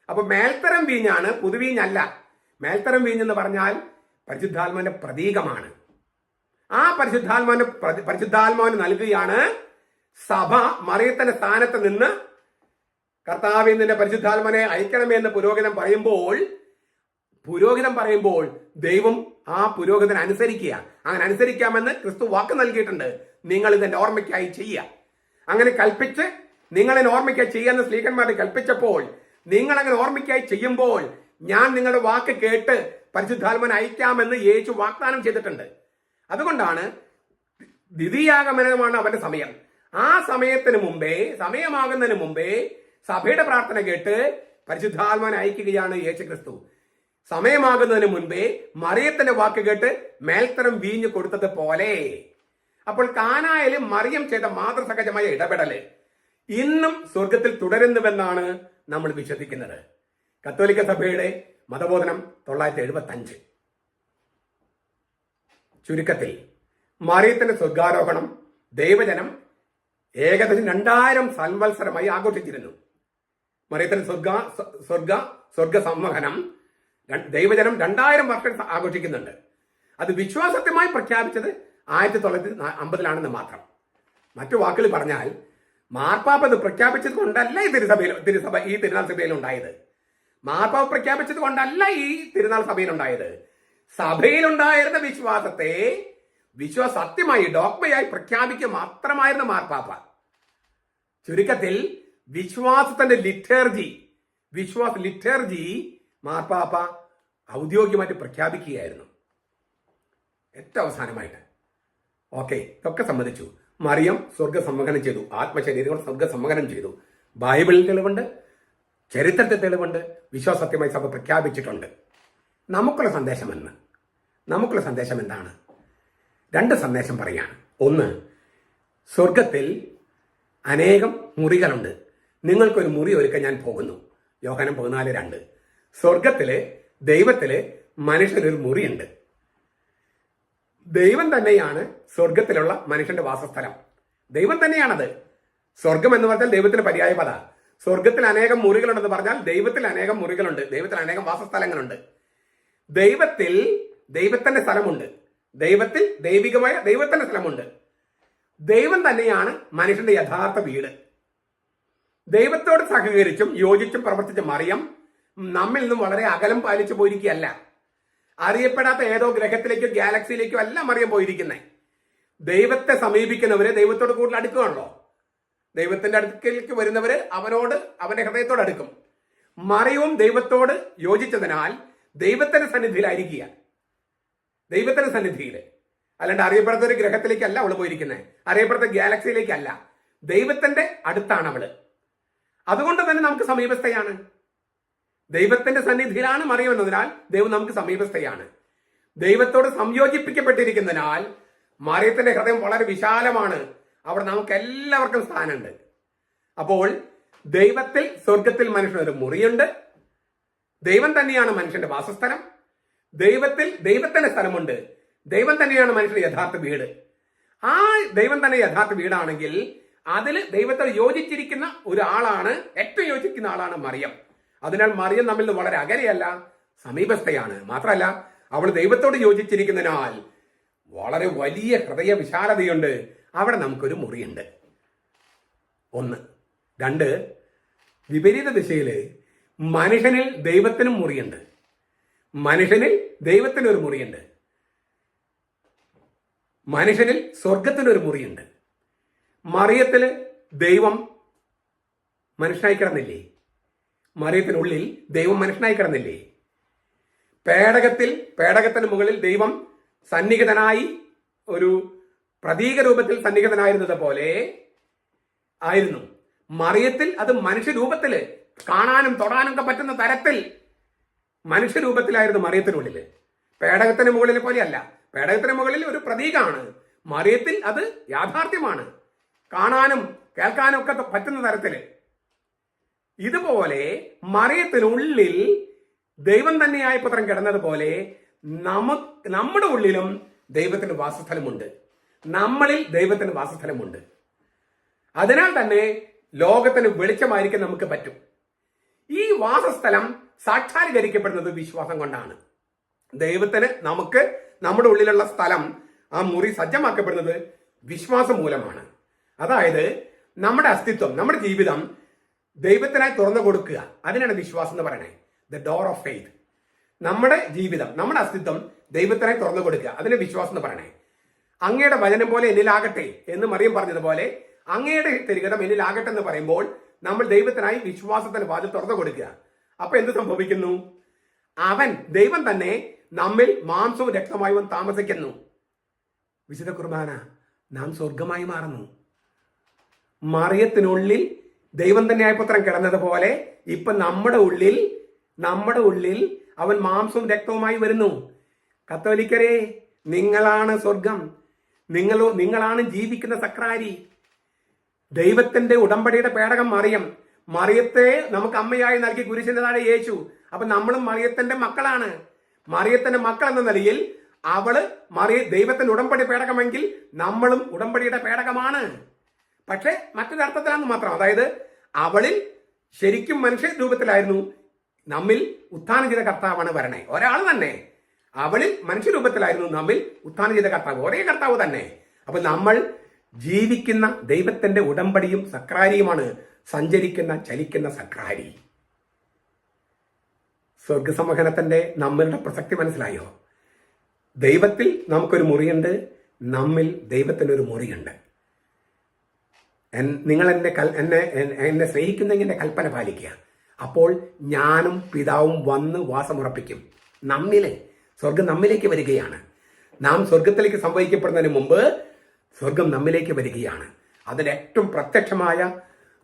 അപ്പൊ മേൽത്തരം വീഞ്ഞാണ്, പുതുവീഞ്ഞല്ല. മേൽത്തരം വീഞ്ഞെന്ന് പറഞ്ഞാൽ പരിശുദ്ധാത്മാവിന്റെ പ്രതീകമാണ്. ആ പരിശുദ്ധാത്മാവിന് നൽകുകയാണ് സഭ. മറിയത്തിന്റെ സ്ഥാനത്ത് നിന്ന് കർത്താവിൽ നിന്റെ പരിശുദ്ധാത്മാവിനെ അയക്കണമേ എന്ന് പുരോഹിതൻ പറയുമ്പോൾ ദൈവം ആ പുരോഹിതനെ അനുസരിക്കുക. അങ്ങനെ അനുസരിക്കാമെന്ന് ക്രിസ്തു വാക്ക് നൽകിയിട്ടുണ്ട്. നിങ്ങൾ ഇതിന്റെ ഓർമ്മയ്ക്കായി ചെയ്യുക. അങ്ങനെ കൽപ്പിച്ച് നിങ്ങളെ ഓർമ്മയ്ക്കായി ചെയ്യാന്ന് സ്ലീഹന്മാരെ കൽപ്പിച്ചപ്പോൾ നിങ്ങൾ അങ്ങനെ ഓർമ്മയ്ക്കായി ചെയ്യുമ്പോൾ ഞാൻ നിങ്ങളുടെ വാക്ക് കേട്ട് പരിശുദ്ധാത്മാവിനെ അയക്കാമെന്ന് യേശു വാഗ്ദാനം ചെയ്തിട്ടുണ്ട്. അതുകൊണ്ടാണ് ദ്വിതീയാഗമനമാണ് അവന്റെ സമയം. ആ സമയമാകുന്നതിന് മുമ്പേ സഭയുടെ പ്രാർത്ഥന കേട്ട് പരിശുദ്ധാത്മാവിനെ അയക്കുകയാണ് യേശു ക്രിസ്തു. സമയമാകുന്നതിന് മുൻപേ മറിയത്തിന്റെ വാക്ക് കേട്ട് മേൽത്തരം വീഞ്ഞു കൊടുത്തത് പോലെ. അപ്പോൾ കാനായില് മറിയം ചെയ്ത മാതൃസഹജമായ ഇടപെടല് ഇന്നും സ്വർഗത്തിൽ തുടരുന്നുവെന്നാണ് നമ്മൾ വിശ്വസിക്കുന്നത്. കത്തോലിക്ക സഭയുടെ മതബോധനം 975. ചുരുക്കത്തിൽ മറിയത്തിന്റെ സ്വർഗാരോഹണം ദൈവജനം ഏകദേശം 2000 സംവത്സരമായി ആഘോഷിച്ചിരുന്നു. മറിയത്തിന്റെ സ്വർഗ സംവഹനം ദൈവജനം 2000 വർഷം ആഘോഷിക്കുന്നുണ്ട്. അത് വിശ്വാസത്യമായി പ്രഖ്യാപിച്ചത് 1950 മാത്രം. മറ്റു വാക്കുകൾ പറഞ്ഞാൽ മാർപ്പാപ്പ ഇത് പ്രഖ്യാപിച്ചത് കൊണ്ടല്ല ഈ തിരുനാൾ സഭയിൽ ഉണ്ടായത്. മാർപ്പാപ്പ പ്രഖ്യാപിച്ചത് കൊണ്ടല്ല ഈ തിരുനാൾ സഭയിൽ ഉണ്ടായത്. സഭയിലുണ്ടായിരുന്ന വിശ്വാസത്തെ സത്യമായി ഡോക്മയായി പ്രഖ്യാപിക്കുക മാത്രമായിരുന്നു മാർപ്പാപ്പ. ചുരുക്കത്തിൽ വിശ്വാസത്തിന്റെ ലിറ്റർജി മാർപ്പാപ്പ ഔദ്യോഗികമായിട്ട് പ്രഖ്യാപിക്കുകയായിരുന്നു. ഏറ്റവും അവസാനമായിട്ട് ഇതൊക്കെ സമ്മതിച്ചു. മറിയം സ്വർഗസമ്മോഹനം ചെയ്തു, ആത്മശരീരം സ്വർഗസമ്മോഹനം ചെയ്തു. ബൈബിളിൽ തെളിവുണ്ട്, ചരിത്രത്തിൽ തെളിവുണ്ട്, വിശ്വാസത്യമായി സഭ പ്രഖ്യാപിച്ചിട്ടുണ്ട്. നമുക്കുള്ള സന്ദേശം എന്താണ്? 2 സന്ദേശം പറയാണ്. ഒന്ന്, സ്വർഗത്തിൽ അനേകം മുറികളുണ്ട്, നിങ്ങൾക്കൊരു മുറി ഒരുക്കാൻ ഞാൻ പോകുന്നു. യോഹന്നാൻ 14:2. സ്വർഗത്തില് ദൈവത്തില് മനുഷ്യനൊരു മുറിയുണ്ട്. ദൈവം തന്നെയാണ് സ്വർഗത്തിലുള്ള മനുഷ്യന്റെ വാസസ്ഥലം. ദൈവം തന്നെയാണത്. സ്വർഗം എന്ന് പറഞ്ഞാൽ ദൈവത്തിന് പര്യായ പദ. സ്വർഗത്തിൽ അനേകം മുറികളുണ്ടെന്ന് പറഞ്ഞാൽ ദൈവത്തിൽ അനേകം മുറികളുണ്ട്, ദൈവത്തിൽ അനേകം വാസസ്ഥലങ്ങളുണ്ട്. ദൈവത്തിന്റെ സ്ഥലമുണ്ട്, ദൈവത്തിൽ ദൈവികമായ ദൈവത്തിന്റെ സ്ഥലമുണ്ട്. ദൈവം തന്നെയാണ് മനുഷ്യന്റെ യഥാർത്ഥ വീട്. ദൈവത്തോട് സഹകരിച്ചും യോജിച്ചും പ്രവർത്തിച്ച മറിയം നമ്മിൽ നിന്നും വളരെ അകലം പാലിച്ചു പോയിരിക്കുകയല്ല. അറിയപ്പെടാത്ത ഏതോ ഗ്രഹത്തിലേക്കോ ഗാലക്സിയിലേക്കോ അല്ല മറിയം പോയിരിക്കുന്നത്. ദൈവത്തെ സമീപിക്കുന്നവര് ദൈവത്തോട് കൂടുതൽ അടുക്കുകയാണല്ലോ. ദൈവത്തിന്റെ അടുക്കലേക്ക് വരുന്നവര് അവന്റെ ഹൃദയത്തോട് അടുക്കും. മറിയവും ദൈവത്തോട് യോജിച്ചതിനാൽ ദൈവത്തിന്റെ സന്നിധിയിലായിരിക്കുക. ദൈവത്തിന്റെ സന്നിധിയിൽ അല്ലാണ്ട് അറിയപ്പെടുന്ന ഒരു ഗ്രഹത്തിലേക്കല്ല അവള് പോയിരിക്കുന്നത്, അറിയപ്പെടുന്ന ഗാലക്സിയിലേക്കല്ല, ദൈവത്തിന്റെ അടുത്താണ് അവള്. അതുകൊണ്ട് തന്നെ നമുക്ക് സമീപസ്ഥയാണ്. ദൈവത്തിന്റെ സന്നിധിയിലാണ് മറിയം എന്നതിനാൽ ദൈവം നമുക്ക് സമീപസ്ഥയാണ്. ദൈവത്തോട് സംയോജിപ്പിക്കപ്പെട്ടിരിക്കുന്നതിനാൽ മറിയത്തിന്റെ ഹൃദയം വളരെ വിശാലമാണ്. അവിടെ നമുക്ക് എല്ലാവർക്കും സ്ഥാനമുണ്ട്. അപ്പോൾ സ്വർഗത്തിൽ മനുഷ്യനൊരു മുറിയുണ്ട്. ദൈവം തന്നെയാണ് മനുഷ്യന്റെ വാസസ്ഥലം. ദൈവത്തിന്റെ സ്ഥലമുണ്ട്. ദൈവം തന്നെയാണ് മനുഷ്യന്റെ യഥാർത്ഥ വീട്. ആ ദൈവം തന്നെ യഥാർത്ഥ വീടാണെങ്കിൽ അതിൽ ദൈവത്തോട് യോജിച്ചിരിക്കുന്ന ഒരാളാണ്, ഏറ്റവും യോജിക്കുന്ന ആളാണ് മറിയം. അതിനാൽ മറിയം നമ്മിൽ നിന്ന് വളരെ അകലെയല്ല, സമീപസ്ഥയാണ്. മാത്രമല്ല അവൾ ദൈവത്തോട് യോജിച്ചിരിക്കുന്നതിനാൽ വളരെ വലിയ ഹൃദയ വിശാലതയുണ്ട്. അവിടെ നമുക്കൊരു മുറിയുണ്ട്. 1. 2, വിപരീത ദിശയില് മനുഷ്യനിൽ ദൈവത്തിനും മുറിയുണ്ട്. മനുഷ്യനിൽ ദൈവത്തിനൊരു മുറിയുണ്ട്. മനുഷ്യനിൽ സ്വർഗത്തിനൊരു മുറിയുണ്ട്. മറിയത്തില് ദൈവം മനുഷ്യനായി കിടന്നില്ലേ? മറിയത്തിനുള്ളിൽ ദൈവം മനുഷ്യനായി കിടന്നില്ലേ? പേടകത്തിന് മുകളിൽ ദൈവം സന്നിഹിതനായി ഒരു പ്രതീക രൂപത്തിൽ സന്നിഹിതനായിരുന്നത് പോലെ ആയിരുന്നു. മറിയത്തിൽ അത് മനുഷ്യരൂപത്തില് കാണാനും തൊടാനും ഒക്കെ പറ്റുന്ന തരത്തിൽ മനുഷ്യരൂപത്തിലായിരുന്നു മറിയത്തിനുള്ളില്. പേടകത്തിന് മുകളിൽ പോലെയല്ല. പേടകത്തിന് മുകളിൽ ഒരു പ്രതീകമാണ്. മറിയത്തിൽ അത് യാഥാർത്ഥ്യമാണ്, കാണാനും കേൾക്കാനും ഒക്കെ പറ്റുന്ന തരത്തില്. ഇതുപോലെ മറിയത്തിനുള്ളിൽ ദൈവം തന്നെയായ പുത്രൻ കിടന്നതുപോലെ നമ്മുടെ ഉള്ളിലും ദൈവത്തിന്റെ വാസസ്ഥലമുണ്ട്. നമ്മളിൽ ദൈവത്തിന്റെ വാസസ്ഥലമുണ്ട്. അതിനാൽ തന്നെ ലോകത്തിന് വെളിച്ചമായിരിക്കാൻ നമുക്ക് പറ്റും. ഈ വാസസ്ഥലം സാക്ഷാത്കരിക്കപ്പെടുന്നത് വിശ്വാസം കൊണ്ടാണ്. ദൈവത്തിന് നമുക്ക് നമ്മുടെ ഉള്ളിലുള്ള സ്ഥലം, ആ മുറി സജ്ജമാക്കപ്പെടുന്നത് വിശ്വാസം മൂലമാണ്. അതായത് നമ്മുടെ അസ്തിത്വം, നമ്മുടെ ജീവിതം ദൈവത്തിനായി തുറന്നു കൊടുക്കുക, അതിനാണ് വിശ്വാസം എന്ന് പറയുന്നത്. The door of faith. നമ്മുടെ ജീവിതം, നമ്മുടെ അസ്തിത്വം ദൈവത്തിനായി തുറന്നു കൊടുക്കുക, അതിന് വിശ്വാസം എന്ന് പറയണേ. അങ്ങയുടെ വചനം പോലെ എന്നിലാകട്ടെ എന്ന് മറിയം പറഞ്ഞതുപോലെ അങ്ങയുടെ തിരികടം എന്നിലാകട്ടെ എന്ന് പറയുമ്പോൾ നമ്മൾ ദൈവത്തിനായി വിശ്വാസത്തിന് വാതിൽ തുറന്നു കൊടുക്കുക. അപ്പൊ എന്ത് സംഭവിക്കുന്നു? ദൈവം തന്നെ നമ്മിൽ മാംസവും രക്തമായും താമസിക്കുന്നു. വിശുദ്ധ കുർബാന നാം സ്വർഗമായി മാറുന്നു. മറിയത്തിനുള്ളിൽ ദൈവം തന്നെയായ പുത്രൻ കിടന്നതുപോലെ ഇപ്പൊ നമ്മുടെ ഉള്ളിൽ അവൻ മാംസവും രക്തവുമായി വരുന്നു. കത്തോലിക്കരെ, നിങ്ങളാണ് സ്വർഗം. നിങ്ങളാണ് ജീവിക്കുന്ന സക്രാരി. ദൈവത്തിന്റെ ഉടമ്പടിയുടെ പേടകം മറിയത്തെ നമുക്ക് അമ്മയായി നൽകി കുരിശിന്റെ താഴെ യേശു. അപ്പൊ നമ്മളും മറിയത്തിന്റെ മക്കളാണ്. മറിയത്തിന്റെ മക്കൾ എന്ന നിലയിൽ ദൈവത്തിന്റെ ഉടമ്പടി പേടകമെങ്കിൽ നമ്മളും ഉടമ്പടിയുടെ പേടകമാണ്. പക്ഷെ മറ്റൊരർത്ഥത്തിലാണെന്ന് മാത്രം. അതായത് അവളിൽ ശരിക്കും മനുഷ്യ രൂപത്തിലായിരുന്നു, നമ്മിൽ ഉത്ഥാനം ചെയ്ത കർത്താവാണ് വരണേ. ഒരാൾ തന്നെ. അവളിൽ മനുഷ്യരൂപത്തിലായിരുന്നു, നമ്മിൽ ഉത്ഥാനം ചെയ്ത കർത്താവ്, ഒരേ കർത്താവ് തന്നെ. അപ്പൊ നമ്മൾ ജീവിക്കുന്ന ദൈവത്തിന്റെ ഉടമ്പടിയും സക്രാരിയുമാണ്, സഞ്ചരിക്കുന്ന ചലിക്കുന്ന സക്രാരി. സ്വർഗസമ്മോഹനത്തിന്റെ നമ്മളുടെ പ്രസക്തി മനസ്സിലായോ? ദൈവത്തിൽ നമുക്കൊരു മുറിയുണ്ട്, നമ്മിൽ ദൈവത്തിനൊരു മുറിയുണ്ട്. നിങ്ങൾ എന്നെ സ്നേഹിക്കുന്നെങ്കിൽ എൻ്റെ കൽപ്പന പാലിക്കുക, അപ്പോൾ ഞാനും പിതാവും വന്ന് വാസമുറപ്പിക്കും. സ്വർഗം നമ്മിലേക്ക് വരികയാണ്. നാം സ്വർഗത്തിലേക്ക് സംവഹിക്കപ്പെടുന്നതിന് മുമ്പ് സ്വർഗം നമ്മിലേക്ക് വരികയാണ്. അതിൻ്റെ ഏറ്റവും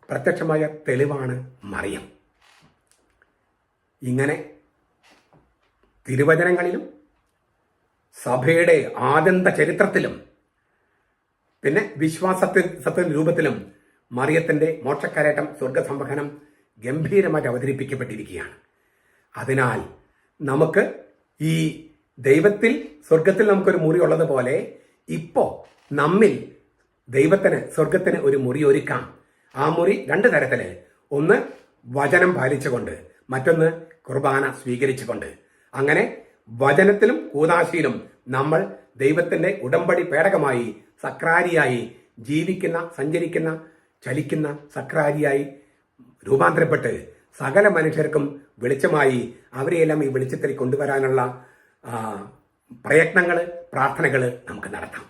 പ്രത്യക്ഷമായ തെളിവാണ് മറിയം. ഇങ്ങനെ തിരുവചനങ്ങളിലും സഭയുടെ ആദ്യന്ത ചരിത്രത്തിലും പിന്നെ സത്യ രൂപത്തിലും മറിയത്തിന്റെ മോക്ഷക്കരേറ്റം, സ്വർഗസംവഹനം ഗംഭീരമായിട്ട് അവതരിപ്പിക്കപ്പെട്ടിരിക്കുകയാണ്. അതിനാൽ നമുക്ക് ഈ സ്വർഗത്തിൽ നമുക്കൊരു മുറി ഉള്ളതുപോലെ ഇപ്പോ നമ്മിൽ സ്വർഗത്തിന് ഒരു മുറി ഒരുക്കാം. ആ മുറി രണ്ട് തരത്തില്: ഒന്ന് വചനം പാലിച്ചുകൊണ്ട്, മറ്റൊന്ന് കുർബാന സ്വീകരിച്ചുകൊണ്ട്. അങ്ങനെ വചനത്തിലും കൂദാശയിലും നമ്മൾ ദൈവത്തിന്റെ ഉടമ്പടി പേടകമായി, സക്രാരിയായി ജീവിക്കുന്ന, സഞ്ചരിക്കുന്ന, ചലിക്കുന്ന സക്രാരിയായി രൂപാന്തരപ്പെട്ട് സകല മനുഷ്യർക്കും വെളിച്ചമായി അവരെയെല്ലാം ഈ വെളിച്ചത്തിൽ കൊണ്ടുവരാനുള്ള പ്രയത്നങ്ങൾ, പ്രാർത്ഥനകൾ നമുക്ക് നടത്താം.